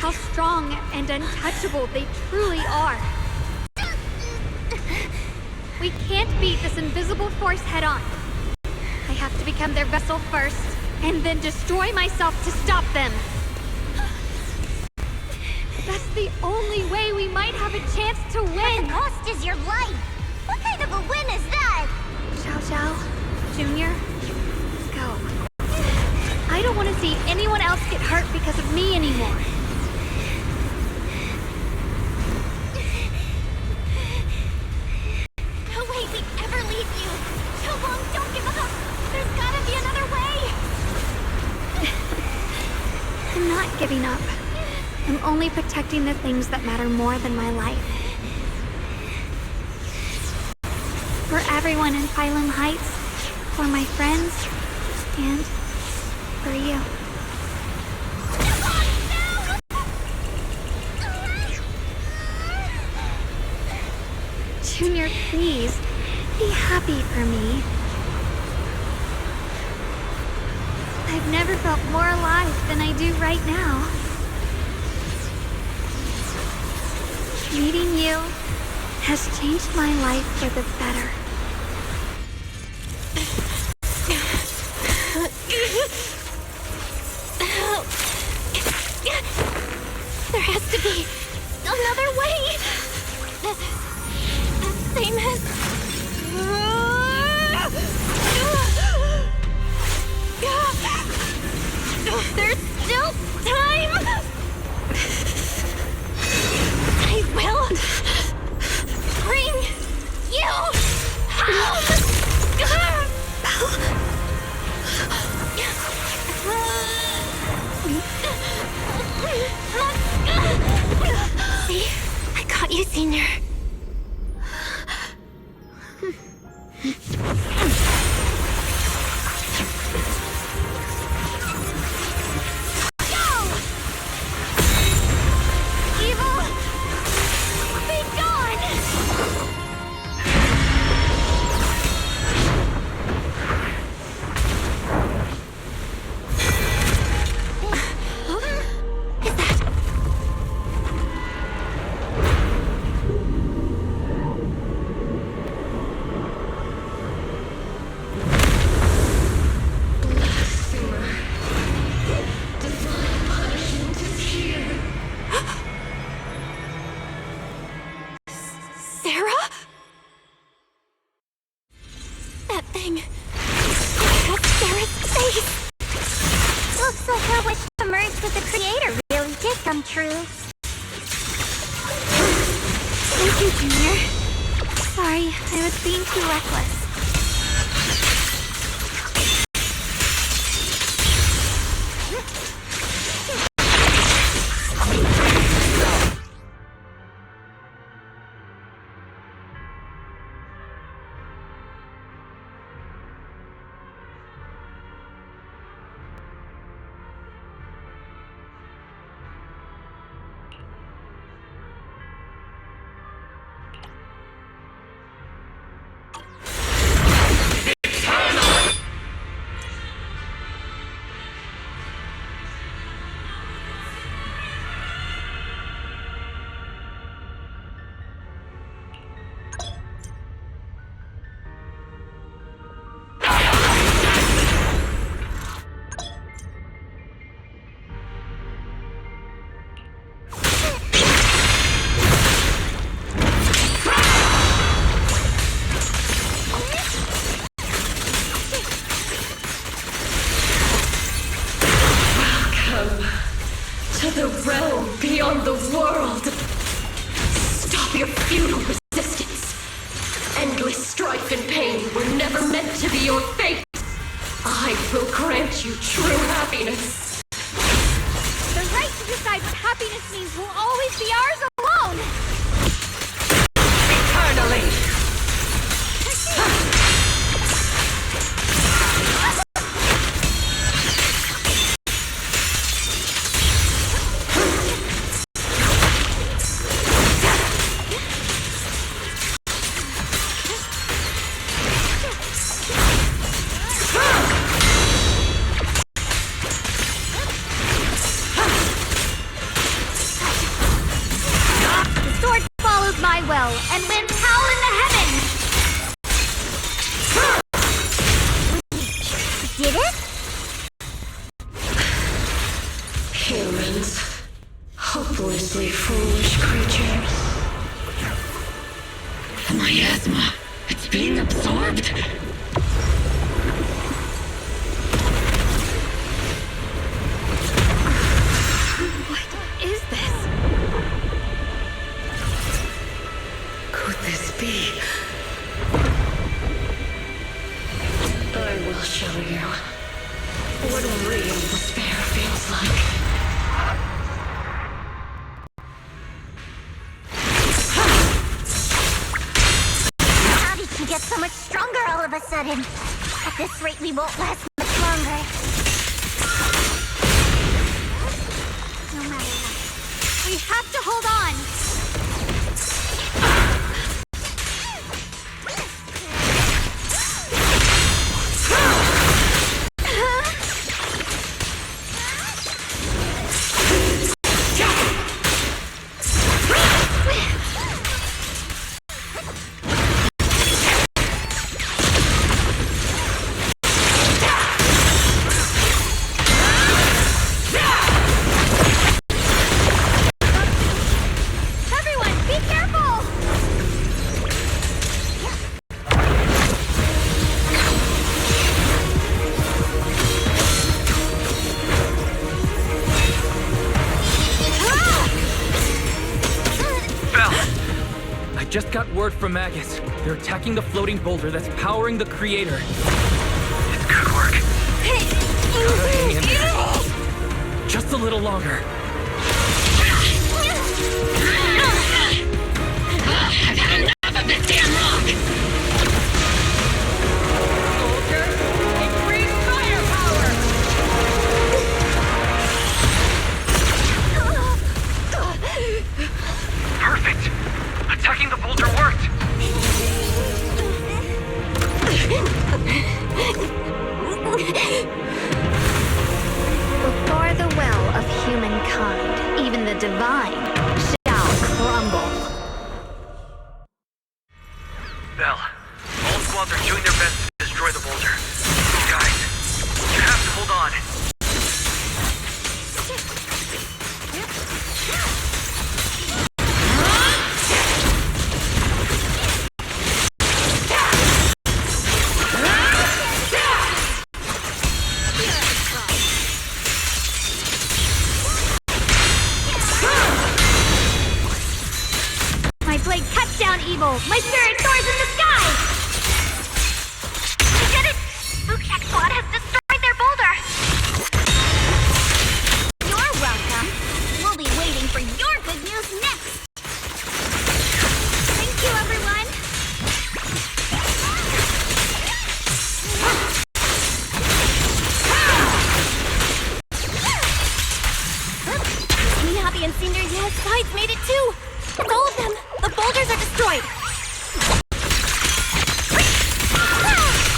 how strong and untouchable they truly are. We can't beat this invisible force head-on. I have to become their vessel first, and then destroy myself to stop them. That's the only way we might have a chance to win. But the cost is your life. What kind of a win is that? Xiao Zhao, Junior, go. I don't want to see anyone else get hurt because of me anymore. No way we'd ever leave you! Xiaoguang, don't give up! There's gotta be another way! I'm not giving up. I'm only protecting the things that matter more than my life. For everyone in Phylum Heights, for my friends, and for you. Junior, please, be happy for me. I've never felt more alive than I do right now. Meeting you has changed my life for the better. There has to be another way! The same as... There's still time! I will bring you home! See? I got you, Senior. Please! Looks like her wish to merge with the creator really did come true. Thank you, Junior. Sorry, I was being too reckless. To the realm beyond the world. Stop your futile resistance. Endless strife and pain were never meant to be your fate. I will grant you true happiness. The right to decide what happiness means will always be ours alone! Eternally. My will and wins howl in the heavens! Did it? Humans. Hopelessly foolish creatures. The miasma. It's being absorbed. What is this? Could this be? I will show you what real despair feels like. How did she get so much stronger all of a sudden? At this rate, we won't last much longer. No matter what. We have to hold on! Just got word from Magus. They're attacking the floating boulder that's powering the creator. It's good work. Gotta hang in there. Just a little longer. I've had enough of this damn lock! Soldier, increase firepower! Perfect! Attacking the boulder worked! Before the will of humankind, even the divine shall crumble. Bell, all squads are doing their best to destroy the boulder. Guys, you have to hold on. Behold, my spirit soars in the sky! We did it! Spookcheck Squad has destroyed their boulder! You're welcome. We'll be waiting for your good news next! Thank you, everyone! Minabi and Senior Yes sides made it too! It's all of them! The boulders are destroyed!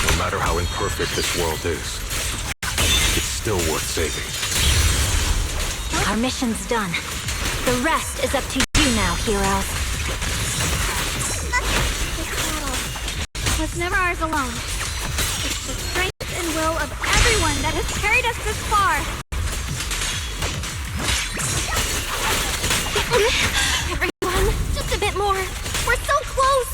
No matter how imperfect this world is, it's still worth saving. Our mission's done. The rest is up to you now, heroes. This battle was never ours alone. It's the strength and will of everyone that has carried us this far. Everyone, just a bit more. We're so close!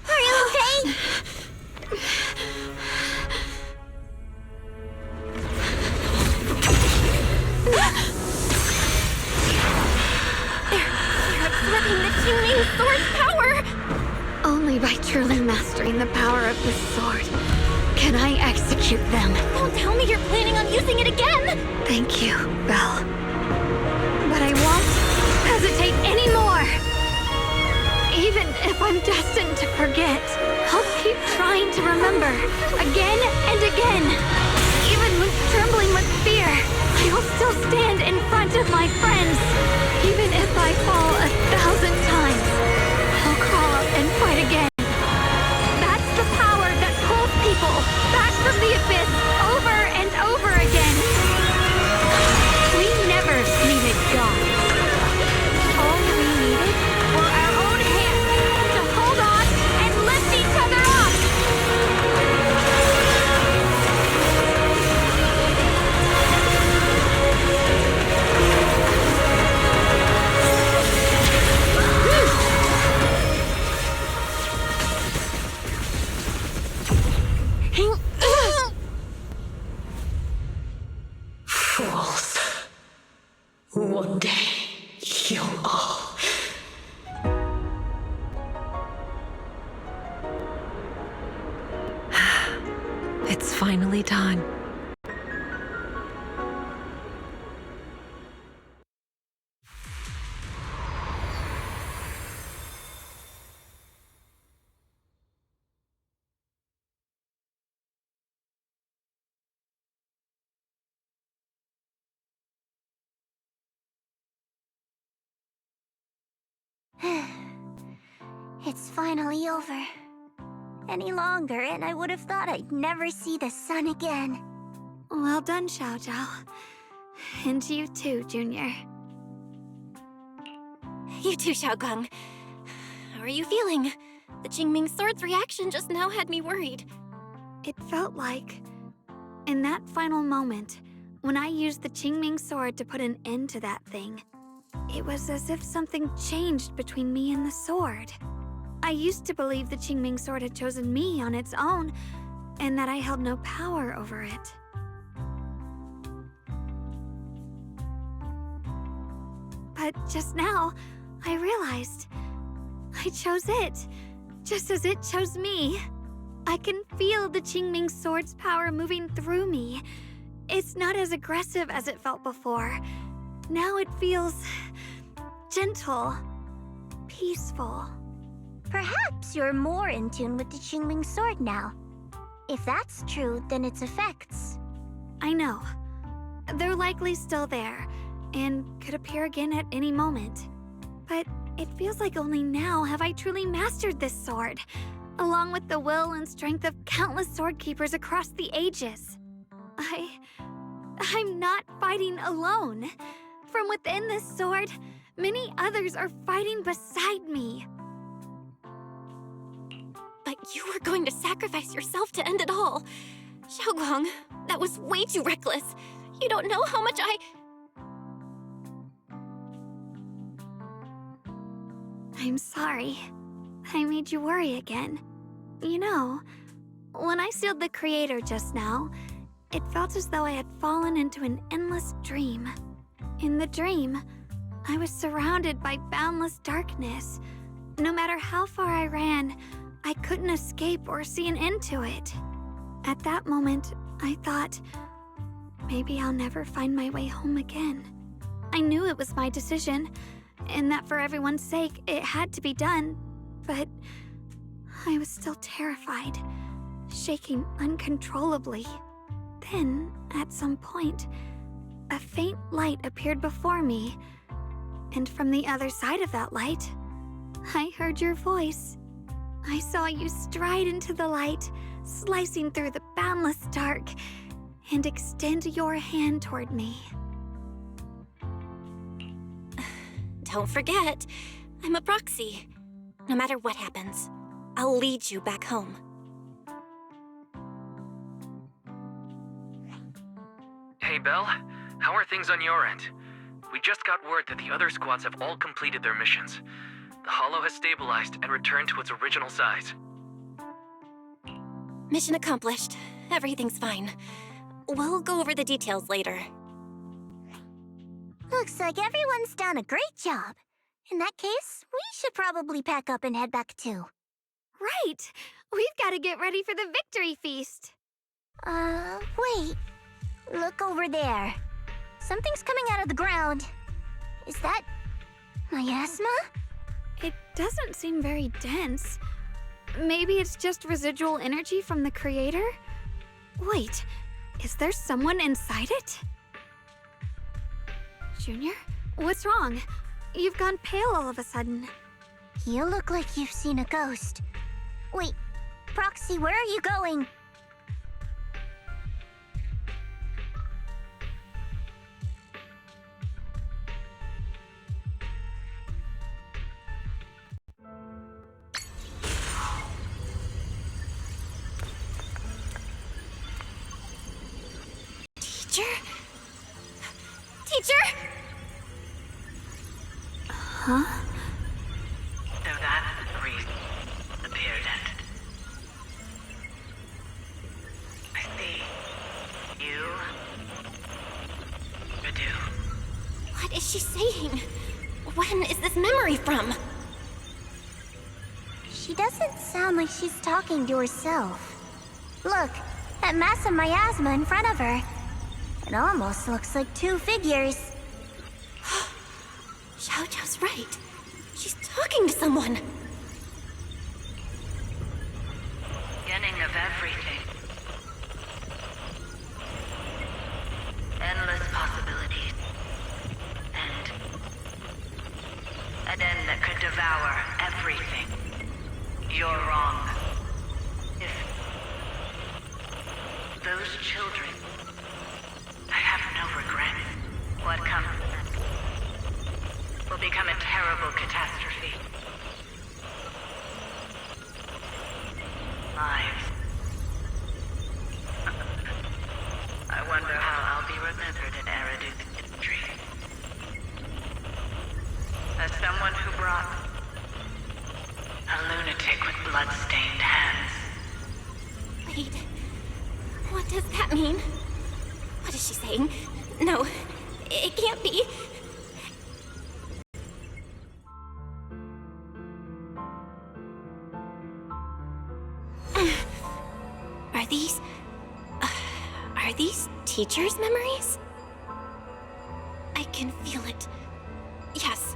Are you okay? They're absorbing the Qingming sword's power! Only by truly mastering the power of this sword can I execute them. Don't tell me you're planning on using it again! Thank you, Belle. But I won't hesitate anymore! Even if I'm destined to forget, I'll keep trying to remember, again and again. Even when trembling with fear, I'll still stand in front of my friends. Even if I fall 1,000 times, I'll crawl up and fight again. That's the power that pulls people back from the abyss over and over again. We never needed God. All we needed were our own hands to hold on and lift each other up. Fools. One day, you'll all... It's finally done. It's finally over. Any longer, and I would have thought I'd never see the sun again. Well done, Xiao Zhao. And you too, Junior. You too, Xiaoguang. How are you feeling? The Qingming sword's reaction just now had me worried. It felt like, in that final moment, when I used the Qingming sword to put an end to that thing, it was as if something changed between me and the sword. I used to believe the Qingming sword had chosen me on its own, and that I held no power over it. But just now, I realized I chose it, just as it chose me. I can feel the Qingming sword's power moving through me. It's not as aggressive as it felt before. Now it feels gentle, peaceful. Perhaps you're more in tune with the Qingming sword now. If that's true, then its effects. I know. They're likely still there, and could appear again at any moment. But it feels like only now have I truly mastered this sword, along with the will and strength of countless sword keepers across the ages. I'm not fighting alone. From within this sword, many others are fighting beside me. But you were going to sacrifice yourself to end it all. Xiaoguang, that was way too reckless. You don't know how much I'm sorry. I made you worry again. You know, when I sealed the creator just now, it felt as though I had fallen into an endless dream. In the dream, I was surrounded by boundless darkness. No matter how far I ran, I couldn't escape or see an end to it. At that moment, I thought, maybe I'll never find my way home again. I knew it was my decision, and that for everyone's sake, it had to be done, but I was still terrified, shaking uncontrollably. Then, at some point, a faint light appeared before me, and from the other side of that light, I heard your voice. I saw you stride into the light, slicing through the boundless dark, and extend your hand toward me. Don't forget, I'm a proxy. No matter what happens, I'll lead you back home. Hey, Belle. How are things on your end? We just got word that the other squads have all completed their missions. The Hollow has stabilized and returned to its original size. Mission accomplished. Everything's fine. We'll go over the details later. Looks like everyone's done a great job. In that case, we should probably pack up and head back too. Right! We've got to get ready for the victory feast! Wait. Look over there. Something's coming out of the ground. Is that miasma? It doesn't seem very dense. Maybe it's just residual energy from the creator? Wait, is there someone inside it? Junior, what's wrong? You've gone pale all of a sudden. You look like you've seen a ghost. Wait, Proxy, where are you going? Teacher? Huh? So that's the priest appeared at. I see. You do. What is she saying? When is this memory from? She doesn't sound like she's talking to herself. Look, that mass of miasma in front of her. It almost looks like two figures. Xiaojia's right. She's talking to someone. Beginning of everything. Endless possibilities. An end that could devour everything. You're wrong. If those children, I have no regrets. What comes next will become a terrible catastrophe. Lives. I wonder how I'll be remembered in Eridu's history. As someone who brought a lunatic with blood-stained hands. Wait, what does that mean? What is she saying? No, it can't be. Are these teachers' memories? I can feel it. Yes,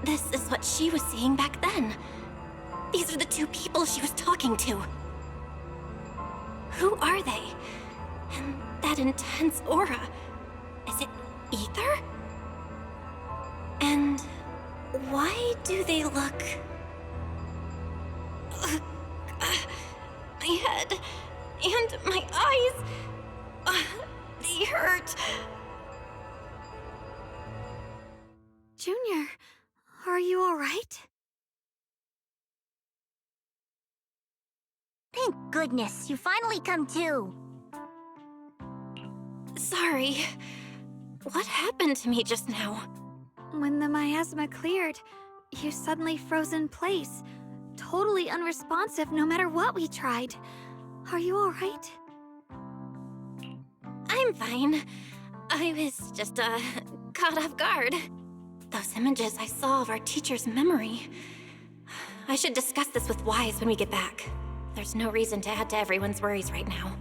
this is what she was seeing back then. These are the two people she was talking to. Who are they? And that intense aura, is it ether? And why do they look... my head and my eyes, they hurt. Junior, are you all right? Thank goodness, you finally come to. Sorry. What happened to me just now? When the miasma cleared, You suddenly froze in place, totally unresponsive no matter what we tried. Are you alright? I'm fine. I was just, caught off guard. Those images I saw of our teacher's memory. I should discuss this with Wise when we get back. There's no reason to add to everyone's worries right now.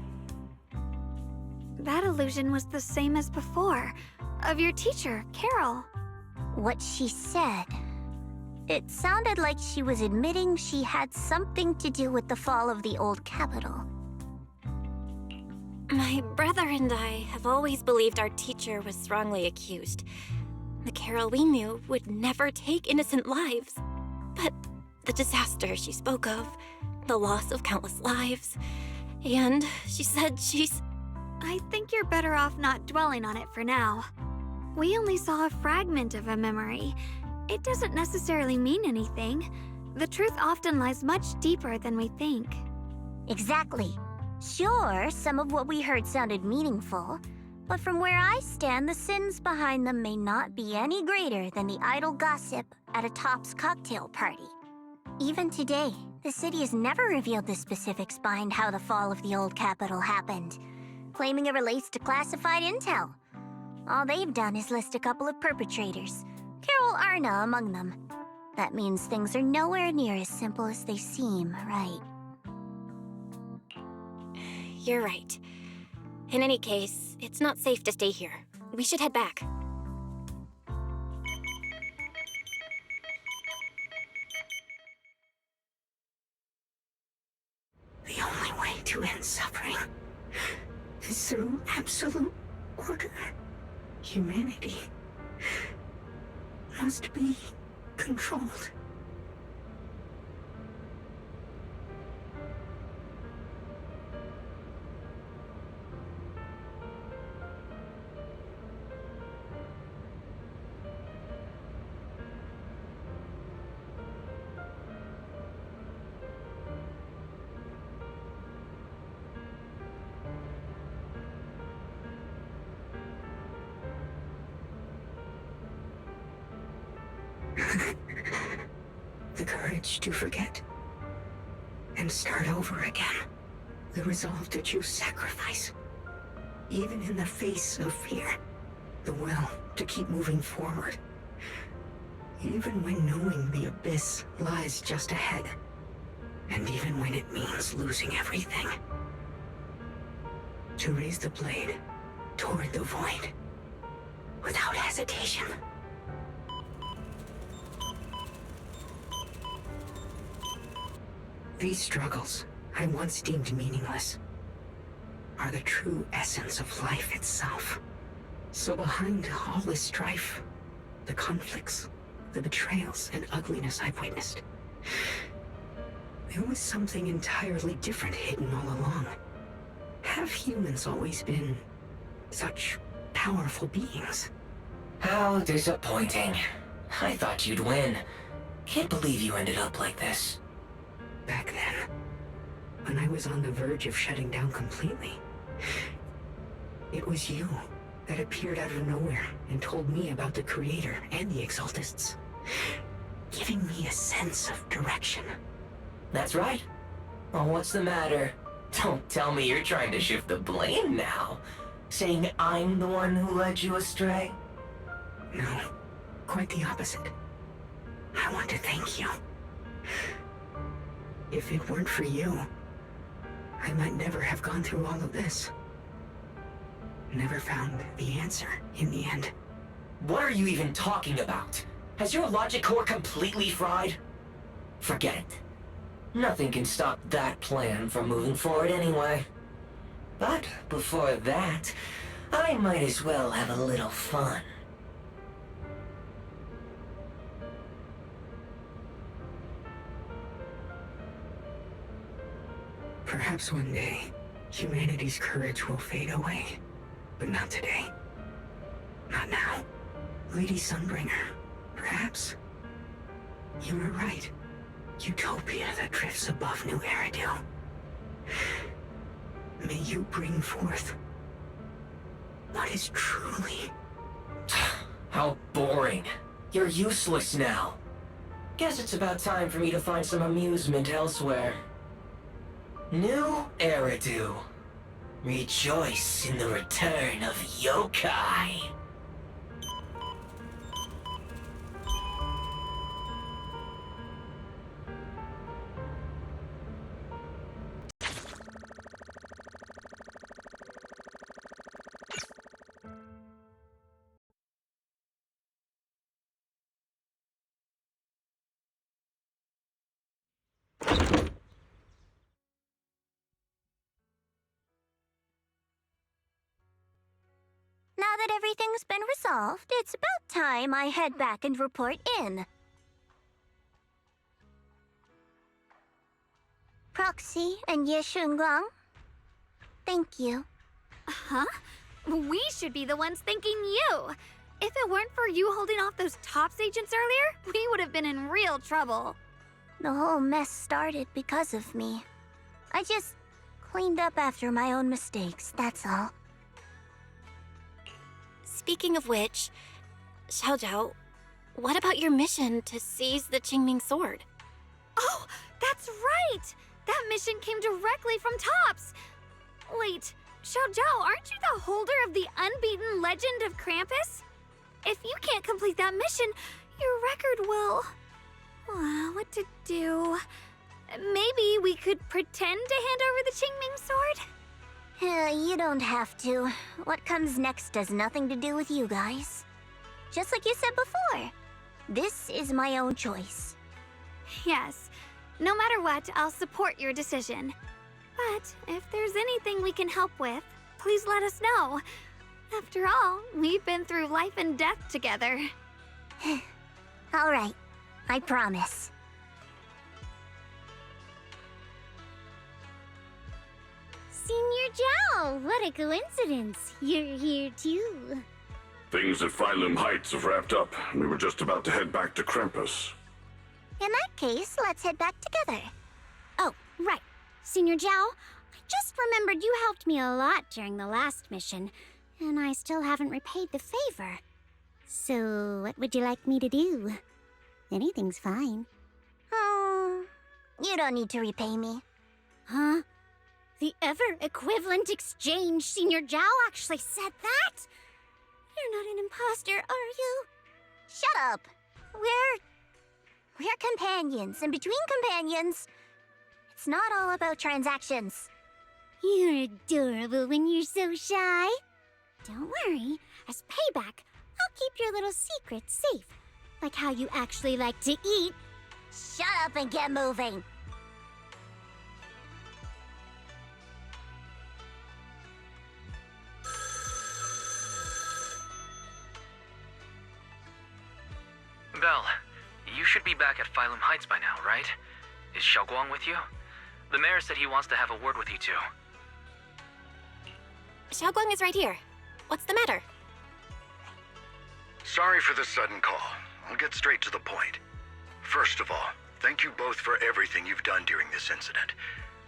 That illusion was the same as before, of your teacher, Carol. What she said. It sounded like she was admitting she had something to do with the fall of the old capital. My brother and I have always believed our teacher was wrongly accused. The Carol we knew would never take innocent lives. But the disaster she spoke of, the loss of countless lives, and she said she's... I think you're better off not dwelling on it for now. We only saw a fragment of a memory. It doesn't necessarily mean anything. The truth often lies much deeper than we think. Exactly. Sure, some of what we heard sounded meaningful, but from where I stand, the sins behind them may not be any greater than the idle gossip at a Top's cocktail party. Even today, the city has never revealed the specifics behind how the fall of the old capital happened, claiming it relates to classified intel. All they've done is list a couple of perpetrators, Carol Arna among them. That means things are nowhere near as simple as they seem, right? You're right. In any case, it's not safe to stay here. We should head back. The only way to end suffering is through absolute order. Humanity must be controlled. The courage to forget and start over again. The resolve to choose sacrifice, even in the face of fear. The will to keep moving forward, even when knowing the abyss lies just ahead, and even when it means losing everything. To raise the blade toward the void without hesitation. These struggles, I once deemed meaningless, are the true essence of life itself. So behind all this strife, the conflicts, the betrayals and ugliness I've witnessed, there was something entirely different hidden all along. Have humans always been such powerful beings? How disappointing. I thought you'd win. Can't believe you ended up like this. Back then, when I was on the verge of shutting down completely, it was you that appeared out of nowhere and told me about the Creator and the Exaltists, giving me a sense of direction. That's right. Well, what's the matter? Don't tell me you're trying to shift the blame now, saying I'm the one who led you astray. No, quite the opposite. I want to thank you. If it weren't for you, I might never have gone through all of this. Never found the answer in the end. What are you even talking about? Has your logic core completely fried? Forget it. Nothing can stop that plan from moving forward anyway. But before that, I might as well have a little fun. Perhaps one day, humanity's courage will fade away. But not today. Not now. Lady Sunbringer, perhaps. You were right. Utopia that drifts above New Eridu. May you bring forth what is truly... How boring. You're useless now. Guess it's about time for me to find some amusement elsewhere. New Eridu. Rejoice in the return of yokai. Now that everything's been resolved, it's about time I head back and report in. Proxy and Ye Shunguang, thank you. Huh? We should be the ones thanking you. If it weren't for you holding off those TOPS agents earlier, we would have been in real trouble. The whole mess started because of me. I just cleaned up after my own mistakes, that's all. Speaking of which, Xiaojiao, what about your mission to seize the Qingming sword? Oh, that's right! That mission came directly from TOPS! Wait, Xiaojiao, aren't you the holder of the unbeaten legend of Krampus? If you can't complete that mission, your record will... what to do? Maybe we could pretend to hand over the Qingming sword? You don't have to. What comes next has nothing to do with you guys. Just like you said before, this is my own choice. Yes. No matter what, I'll support your decision. But if there's anything we can help with, please let us know. After all, we've been through life and death together. All right, I promise. Senior Zhao, what a coincidence. You're here too. Things at Phylum Heights have wrapped up, and we were just about to head back to Krampus. In that case, let's head back together. Oh, right. Senior Zhao, I just remembered you helped me a lot during the last mission, and I still haven't repaid the favor. So, what would you like me to do? Anything's fine. You don't need to repay me. Huh? The ever-equivalent exchange, Senior Zhao actually said that? You're not an imposter, are you? Shut up! We're companions, and between companions, it's not all about transactions. You're adorable when you're so shy. Don't worry, as payback, I'll keep your little secrets safe. Like how you actually like to eat. Shut up and get moving! Val, you should be back at Phylum Heights by now, right? Is Xiaoguang with you? The mayor said he wants to have a word with you two. Xiaoguang is right here. What's the matter? Sorry for the sudden call. I'll get straight to the point. First of all, thank you both for everything you've done during this incident.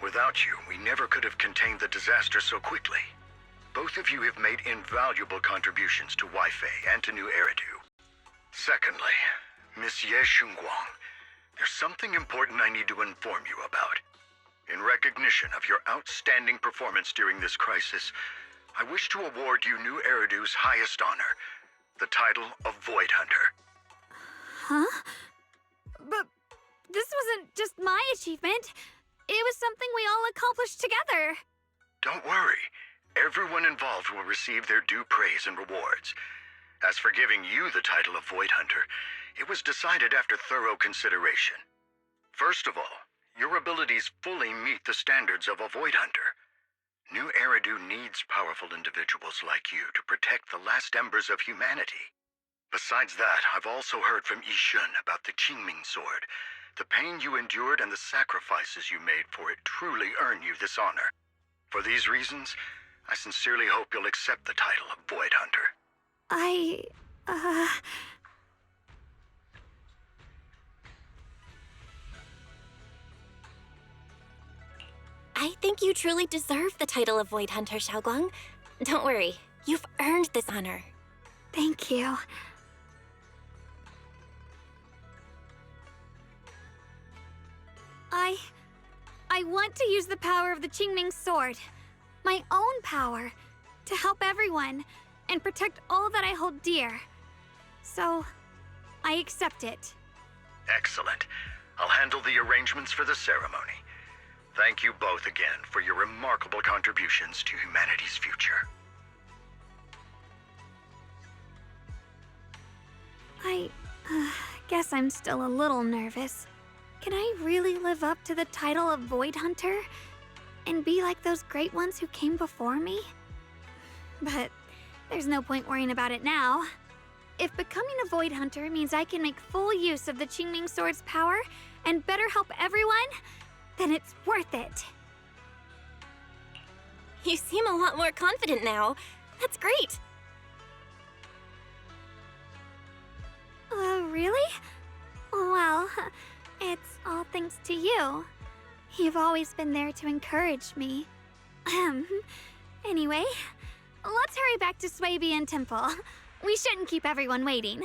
Without you, we never could have contained the disaster so quickly. Both of you have made invaluable contributions to Wi-Fi and to New Eridu. Secondly, Miss Ye Shunguang, there's something important I need to inform you about. In recognition of your outstanding performance during this crisis, I wish to award you New Eridu's highest honor, the title of Void Hunter. Huh? But this wasn't just my achievement. It was something we all accomplished together. Don't worry. Everyone involved will receive their due praise and rewards. As for giving you the title of Void Hunter, it was decided after thorough consideration. First of all, your abilities fully meet the standards of a Void Hunter. New Eridu needs powerful individuals like you to protect the last embers of humanity. Besides that, I've also heard from Yishun about the Qingming sword. The pain you endured and the sacrifices you made for it truly earn you this honor. For these reasons, I sincerely hope you'll accept the title of Void Hunter. I think you truly deserve the title of Void Hunter, Xiaoguang. Don't worry, you've earned this honor. Thank you. I want to use the power of the Qingming sword, my own power, to help everyone and protect all that I hold dear. So, I accept it. Excellent. I'll handle the arrangements for the ceremony. Thank you both again for your remarkable contributions to humanity's future. I guess I'm still a little nervous. Can I really live up to the title of Void Hunter and be like those great ones who came before me? But there's no point worrying about it now. If becoming a Void Hunter means I can make full use of the Qingming Sword's power and better help everyone, then it's worth it. You seem a lot more confident now. That's great. Really? Well, it's all thanks to you. You've always been there to encourage me. Anyway, let's hurry back to Swabian Temple. We shouldn't keep everyone waiting.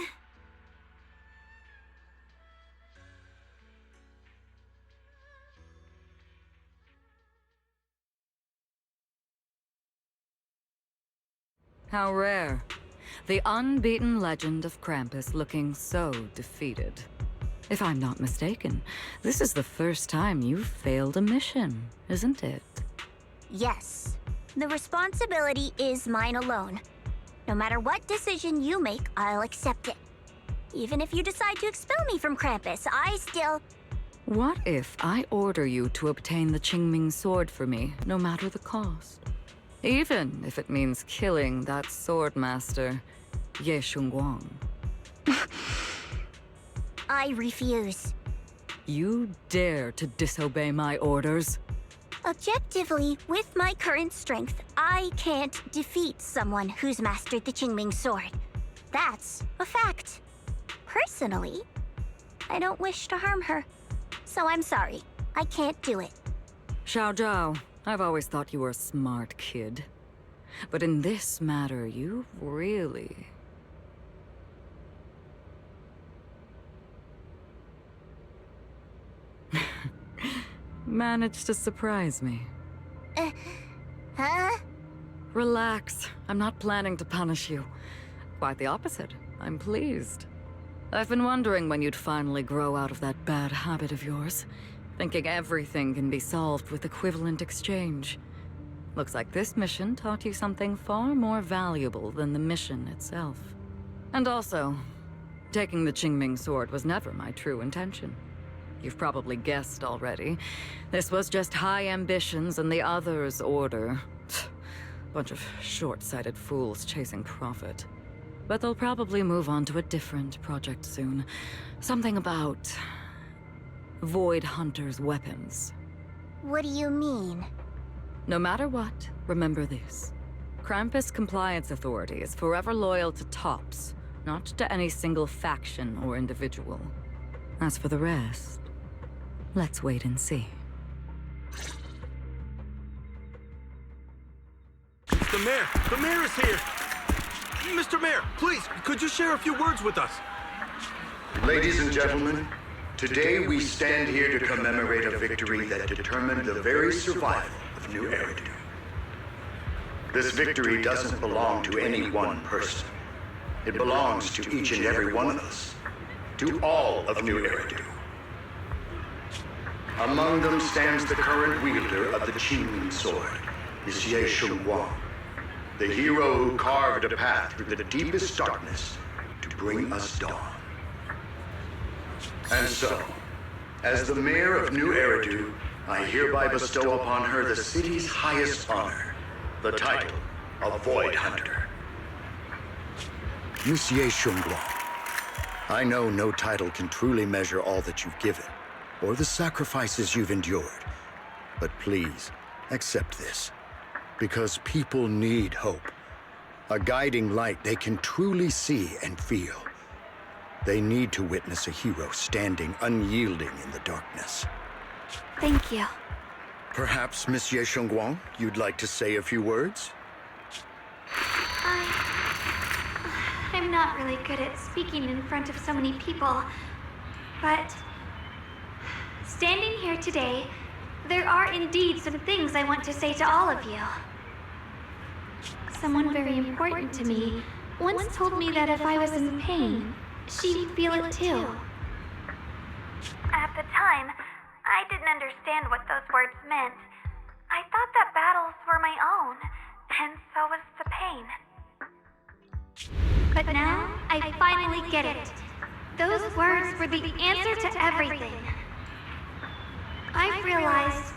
How rare. The unbeaten legend of Krampus looking so defeated. If I'm not mistaken, this is the first time you've failed a mission, isn't it? Yes. The responsibility is mine alone. No matter what decision you make, I'll accept it. Even if you decide to expel me from Krampus, I still... What if I order you to obtain the Qingming sword for me, no matter the cost? Even if it means killing that swordmaster, Ye Shunguang. I refuse. You dare to disobey my orders? Objectively, with my current strength, I can't defeat someone who's mastered the Qingming sword. That's a fact. Personally, I don't wish to harm her. So I'm sorry. I can't do it. Xiao Zhao, I've always thought you were a smart kid. But in this matter, you really... managed to surprise me. Huh? Relax. I'm not planning to punish you. Quite the opposite. I'm pleased. I've been wondering when you'd finally grow out of that bad habit of yours, thinking everything can be solved with equivalent exchange. Looks like this mission taught you something far more valuable than the mission itself. And also, taking the Qingming sword was never my true intention. You've probably guessed already. This was just high ambitions and the others' order. Bunch of short-sighted fools chasing profit. But they'll probably move on to a different project soon. Something about... Void Hunter's weapons. What do you mean? No matter what, remember this. Krampus Compliance Authority is forever loyal to TOPS, not to any single faction or individual. As for the rest, let's wait and see. The mayor! The mayor is here! Mr. Mayor, please, could you share a few words with us? Ladies and gentlemen, today we stand here to commemorate a victory that determined the very survival of New Eridu. This victory doesn't belong to any one person. It belongs to each and every one of us. To all of New Eridu. Among them stands the current wielder of the Qingming sword, Ye Shunguang, the hero who carved a path through the deepest darkness to bring us dawn. And so, as the mayor of New Eridu, I hereby bestow upon her the city's highest honor, the title of Void Hunter. Ye Shunguang, I know no title can truly measure all that you've given, or the sacrifices you've endured. But please, accept this. Because people need hope. A guiding light they can truly see and feel. They need to witness a hero standing unyielding in the darkness. Thank you. Perhaps, Miss Ye Shunguang, you'd like to say a few words? I'm not really good at speaking in front of so many people, but Standing here today, there are indeed some things I want to say to all of you. Someone very important to me once told me that if I was in pain, she'd feel it too. At the time, I didn't understand what those words meant. I thought that battles were my own, and so was the pain. But now, I finally get it. Those words were the answer to everything. I've realized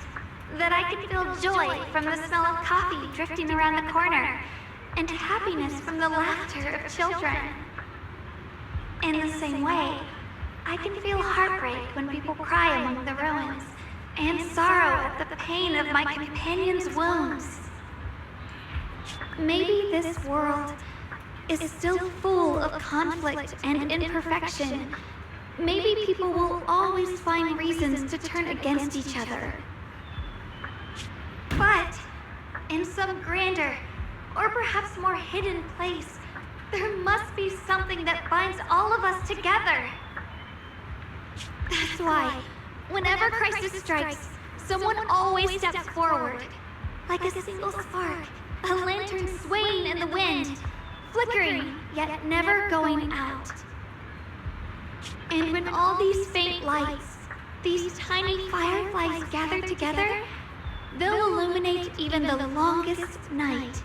that I can feel joy from the smell of coffee drifting around the corner, and happiness from the laughter of children. In the same way, I can feel heartbreak when people cry among the ruins, and sorrow at the pain of my companion's wounds. Maybe this world is still full of conflict and imperfection. Maybe people will always find reasons to turn against each other. But in some grander, or perhaps more hidden place, there must be something that binds all of us together. That's why, whenever crisis strikes, someone always steps forward. Like a single spark, a lantern swaying in the wind, flickering, yet never going out. And when all these faint lights, these tiny fireflies gather together, they'll illuminate even the longest night.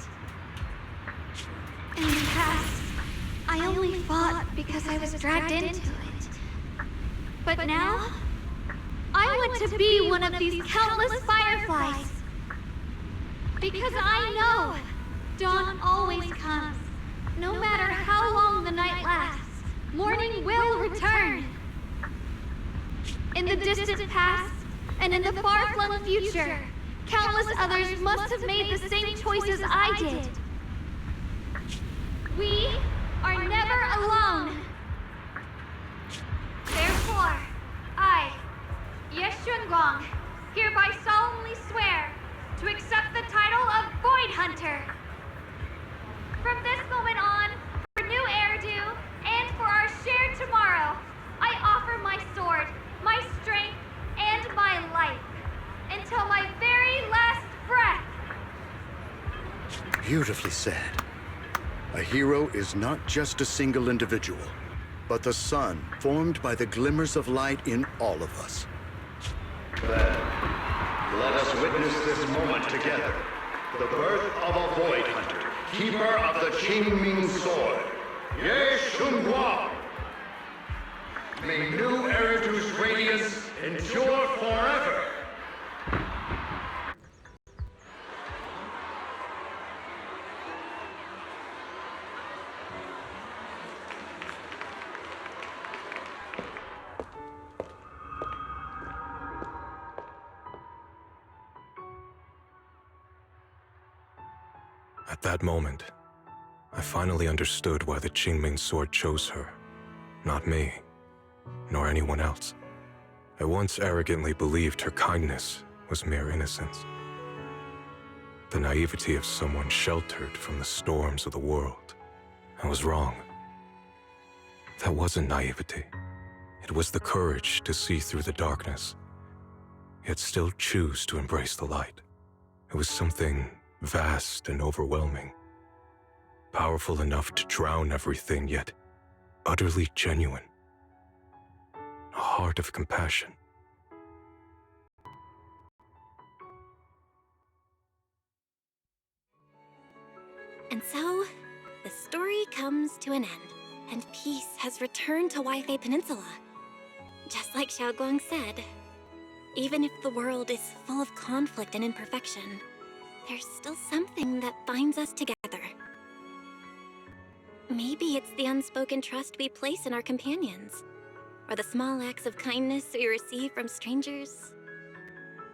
In the past, I only fought because I was dragged into it. But now, I want to be one of these countless fireflies. Because I know dawn always comes. No matter how long the night lasts, morning will return. In the distant past, and in the far-flung future, countless others must have made the same choices I did. We are never alone. Therefore, I, Ye Shunguang, hereby solemnly swear to accept the title of Void Hunter. From this moment on, for new Eridu, and for our shared tomorrow, I offer my sword, my strength, and my life, until my very last breath. Beautifully said. A hero is not just a single individual, but the sun formed by the glimmers of light in all of us. Then, let us witness this moment together. The birth of a Void Hunter, keeper of the Qingming Sword, Ye Shunguang. May new Eridu's radiance endure forever. At that moment, I finally understood why the Qingming Sword chose her, not me, nor anyone else. I once arrogantly believed her kindness was mere innocence. The naivety of someone sheltered from the storms of the world. I was wrong. That wasn't naivety. It was the courage to see through the darkness, yet still choose to embrace the light. It was something vast and overwhelming, powerful enough to drown everything, yet utterly genuine. A heart of compassion. And so, the story comes to an end, and peace has returned to Wi-Fi Peninsula. Just like Xiaoguang said, even if the world is full of conflict and imperfection, there's still something that binds us together. Maybe it's the unspoken trust we place in our companions, or the small acts of kindness we receive from strangers,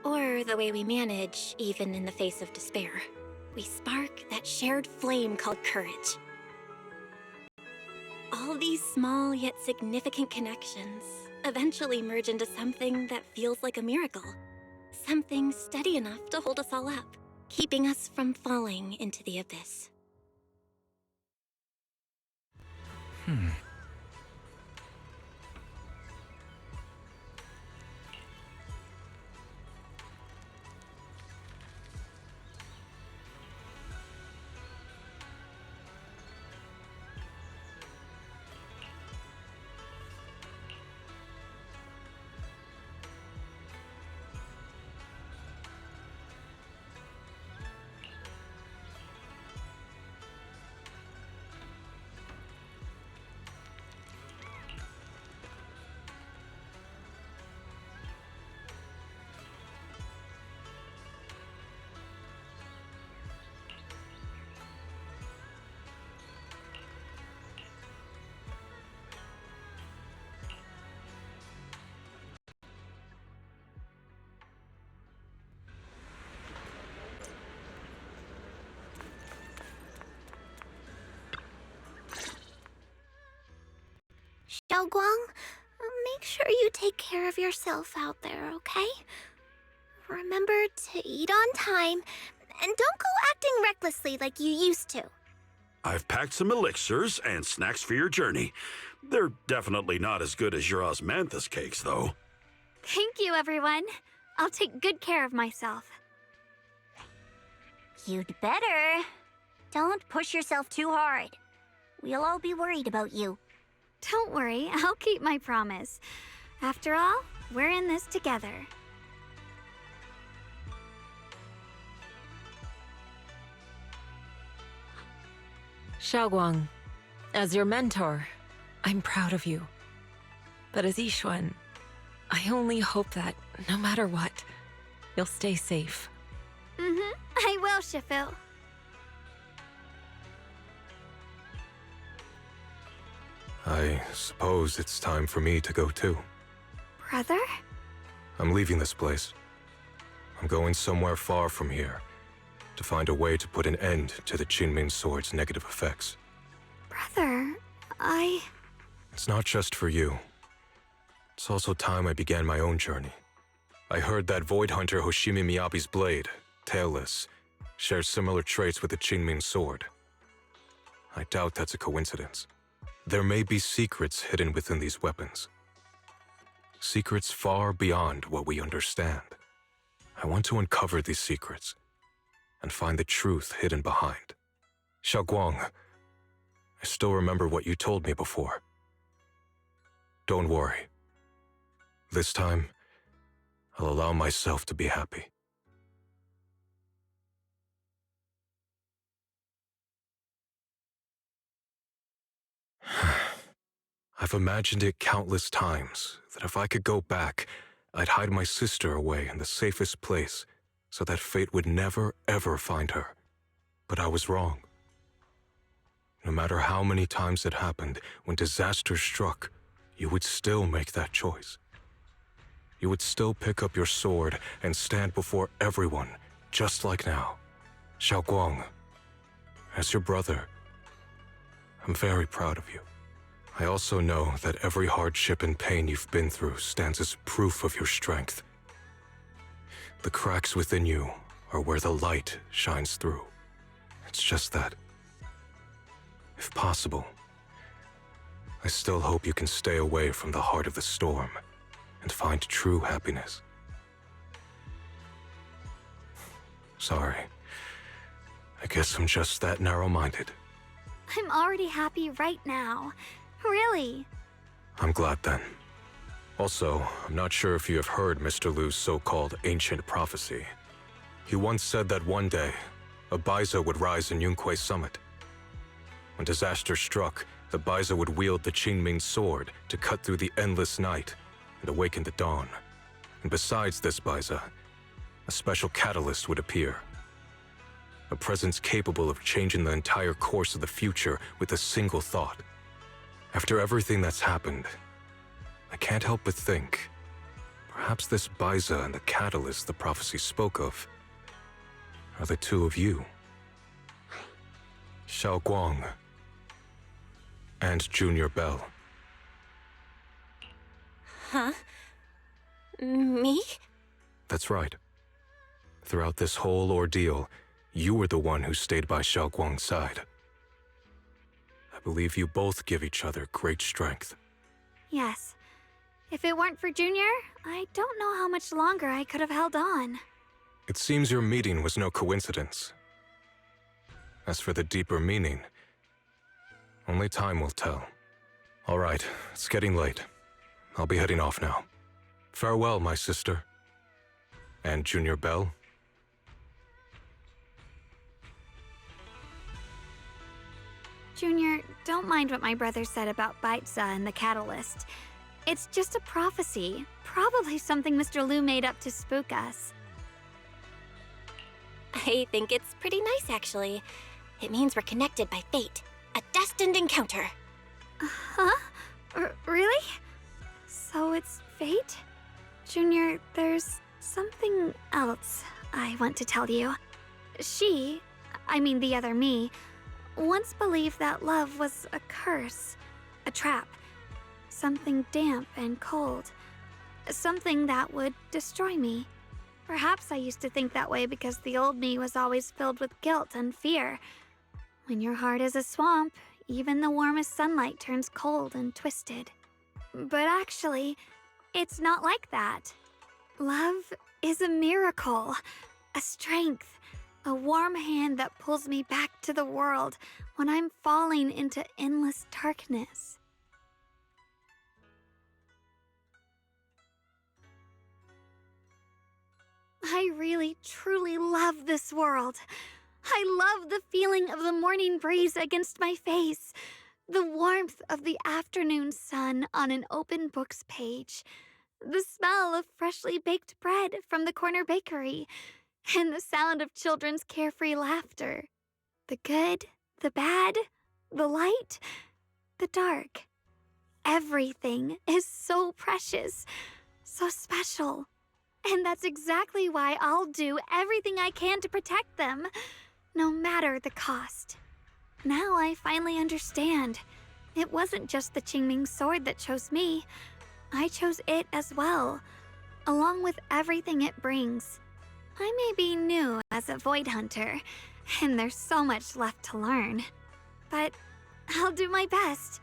or the way we manage even in the face of despair. We spark that shared flame called courage. All these small yet significant connections eventually merge into something that feels like a miracle. Something steady enough to hold us all up, keeping us from falling into the abyss. Xiaoguang. Make sure you take care of yourself out there, okay? Remember to eat on time, and don't go acting recklessly like you used to. I've packed some elixirs and snacks for your journey. They're definitely not as good as your osmanthus cakes, though. Thank you, everyone. I'll take good care of myself. You'd better. Don't push yourself too hard. We'll all be worried about you. Don't worry, I'll keep my promise. After all, we're in this together. Xiaoguang, as your mentor, I'm proud of you. But as Yixuan, I only hope that, no matter what, you'll stay safe. I will, Shifu. I suppose it's time for me to go too. Brother? I'm leaving this place. I'm going somewhere far from here to find a way to put an end to the Qingming Sword's negative effects. Brother, It's not just for you. It's also time I began my own journey. I heard that Void Hunter Hoshimi Miyabi's blade, Tailless, shares similar traits with the Qingming Sword. I doubt that's a coincidence. There may be secrets hidden within these weapons. Secrets far beyond what we understand. I want to uncover these secrets and find the truth hidden behind. Xiaoguang, I still remember what you told me before. Don't worry. This time, I'll allow myself to be happy. I've imagined it countless times that if I could go back, I'd hide my sister away in the safest place so that fate would never, ever find her. But I was wrong. No matter how many times it happened, when disaster struck, you would still make that choice. You would still pick up your sword and stand before everyone, just like now. Xiaoguang, as your brother, I'm very proud of you. I also know that every hardship and pain you've been through stands as proof of your strength. The cracks within you are where the light shines through. It's just that, if possible, I still hope you can stay away from the heart of the storm and find true happiness. Sorry. I guess I'm just that narrow-minded. I'm already happy right now. Really. I'm glad then. Also, I'm not sure if you have heard Mr. Lu's so-called ancient prophecy. He once said that one day, a Baiza would rise in Yunque Summit. When disaster struck, the Baiza would wield the Qingming Sword to cut through the endless night and awaken the dawn. And besides this Baiza, a special catalyst would appear. A presence capable of changing the entire course of the future with a single thought. After everything that's happened, I can't help but think, perhaps this Baiza and the catalyst the prophecy spoke of are the two of you. Xiaoguang and Junior Bell. Huh? Me? That's right. Throughout this whole ordeal, you were the one who stayed by Xiaoguang's side. I believe you both give each other great strength. Yes. If it weren't for Junior, I don't know how much longer I could have held on. It seems your meeting was no coincidence. As for the deeper meaning, only time will tell. All right, it's getting late. I'll be heading off now. Farewell, my sister. And Junior Bell. Junior, don't mind what my brother said about Baiza and the catalyst. It's just a prophecy. Probably something Mr. Lu made up to spook us. I think it's pretty nice, actually. It means we're connected by fate. A destined encounter. Huh? Really? So it's fate? Junior, there's something else I want to tell you. The other me, once believed that love was a curse, a trap. something damp and cold. Something that would destroy me. Perhaps I used to think that way because the old me was always filled with guilt and fear. When your heart is a swamp, even the warmest sunlight turns cold and twisted. But actually, it's not like that. Love is a miracle, a strength, a warm hand that pulls me back to the world when I'm falling into endless darkness. I really, truly love this world. I love the feeling of the morning breeze against my face, the warmth of the afternoon sun on an open book's page, the smell of freshly baked bread from the corner bakery, and the sound of children's carefree laughter. The good, the bad, the light, the dark. Everything is so precious, so special. And that's exactly why I'll do everything I can to protect them, no matter the cost. Now I finally understand. It wasn't just the Qingming sword that chose me. I chose it as well, along with everything it brings. I may be new as a Void Hunter, and there's so much left to learn. But I'll do my best.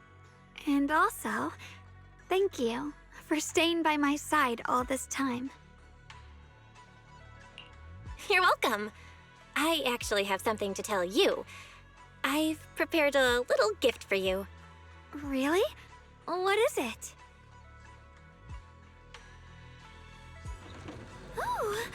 And also, thank you for staying by my side all this time. You're welcome. I actually have something to tell you. I've prepared a little gift for you. Really? What is it? Oh!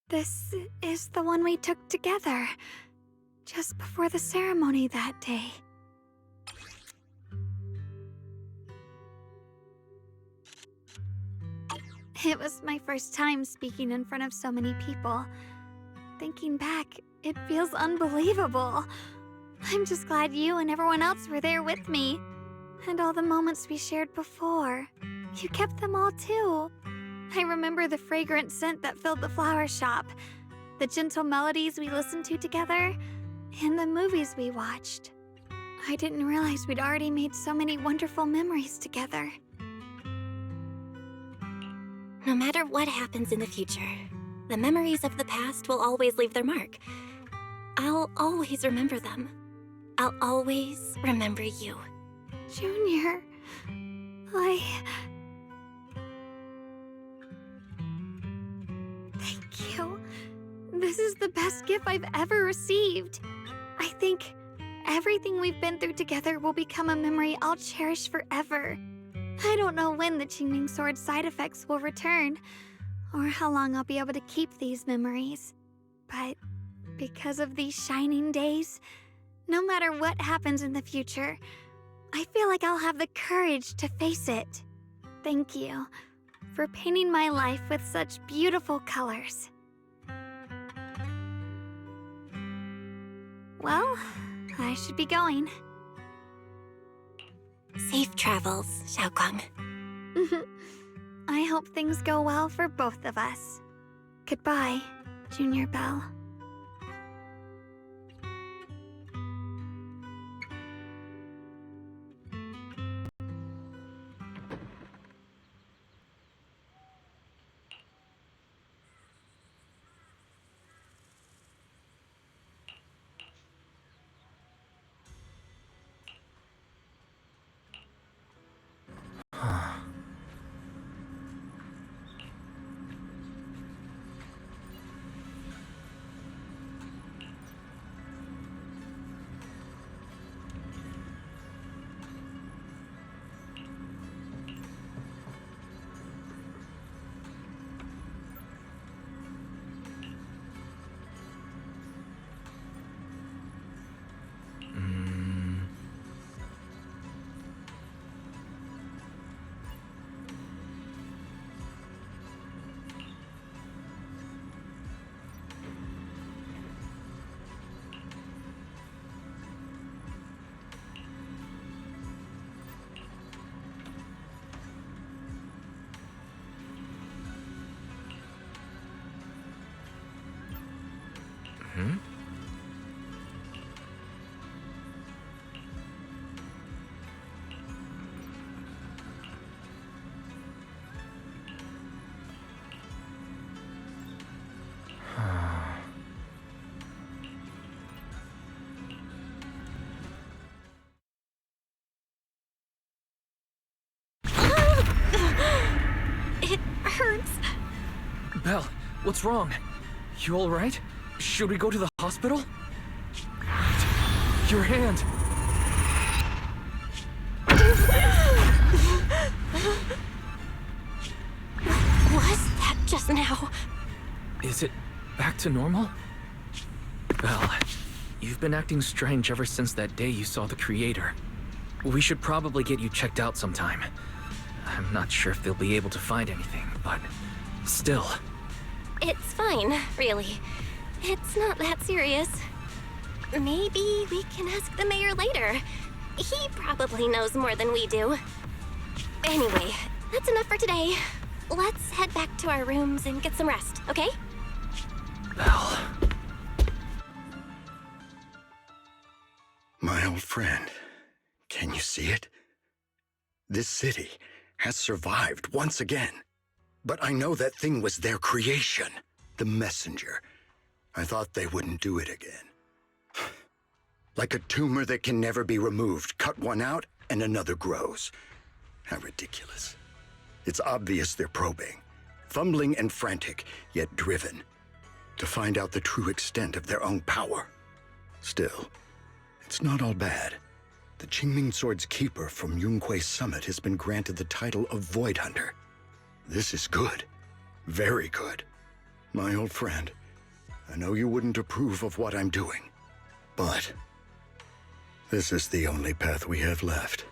This is the one we took together, just before the ceremony that day. It was my first time speaking in front of so many people. Thinking back, it feels unbelievable. I'm just glad you and everyone else were there with me. And all the moments we shared before. You kept them all too. I remember the fragrant scent that filled the flower shop, the gentle melodies we listened to together, and the movies we watched. I didn't realize we'd already made so many wonderful memories together. No matter what happens in the future, the memories of the past will always leave their mark. I'll always remember them. I'll always remember you. Junior, Thank you. This is the best gift I've ever received. I think everything we've been through together will become a memory I'll cherish forever. I don't know when the Qingming Sword side effects will return, or how long I'll be able to keep these memories. But because of these shining days, no matter what happens in the future, I feel like I'll have the courage to face it. Thank you for painting my life with such beautiful colors. Well, I should be going. Safe travels, Xiaoguang. I hope things go well for both of us. Goodbye, Junior Belle. What's wrong? You alright? Should we go to the hospital? Your hand! What was that just now? Is it back to normal? Well, you've been acting strange ever since that day you saw the Creator. We should probably get you checked out sometime. I'm not sure if they'll be able to find anything, but still. It's fine, really. It's not that serious. Maybe we can ask the mayor later. He probably knows more than we do. Anyway, that's enough for today. Let's head back to our rooms and get some rest, okay? Well... My old friend, can you see it? This city has survived once again. But I know that thing was their creation, the messenger. I thought they wouldn't do it again. Like a tumor that can never be removed. Cut one out and another grows. How ridiculous. It's obvious they're probing. Fumbling and frantic, yet driven. To find out the true extent of their own power. Still, it's not all bad. The Qingming Sword's keeper from Yunque's summit has been granted the title of Void Hunter. This is good. Very good. My old friend, I know you wouldn't approve of what I'm doing, but this is the only path we have left.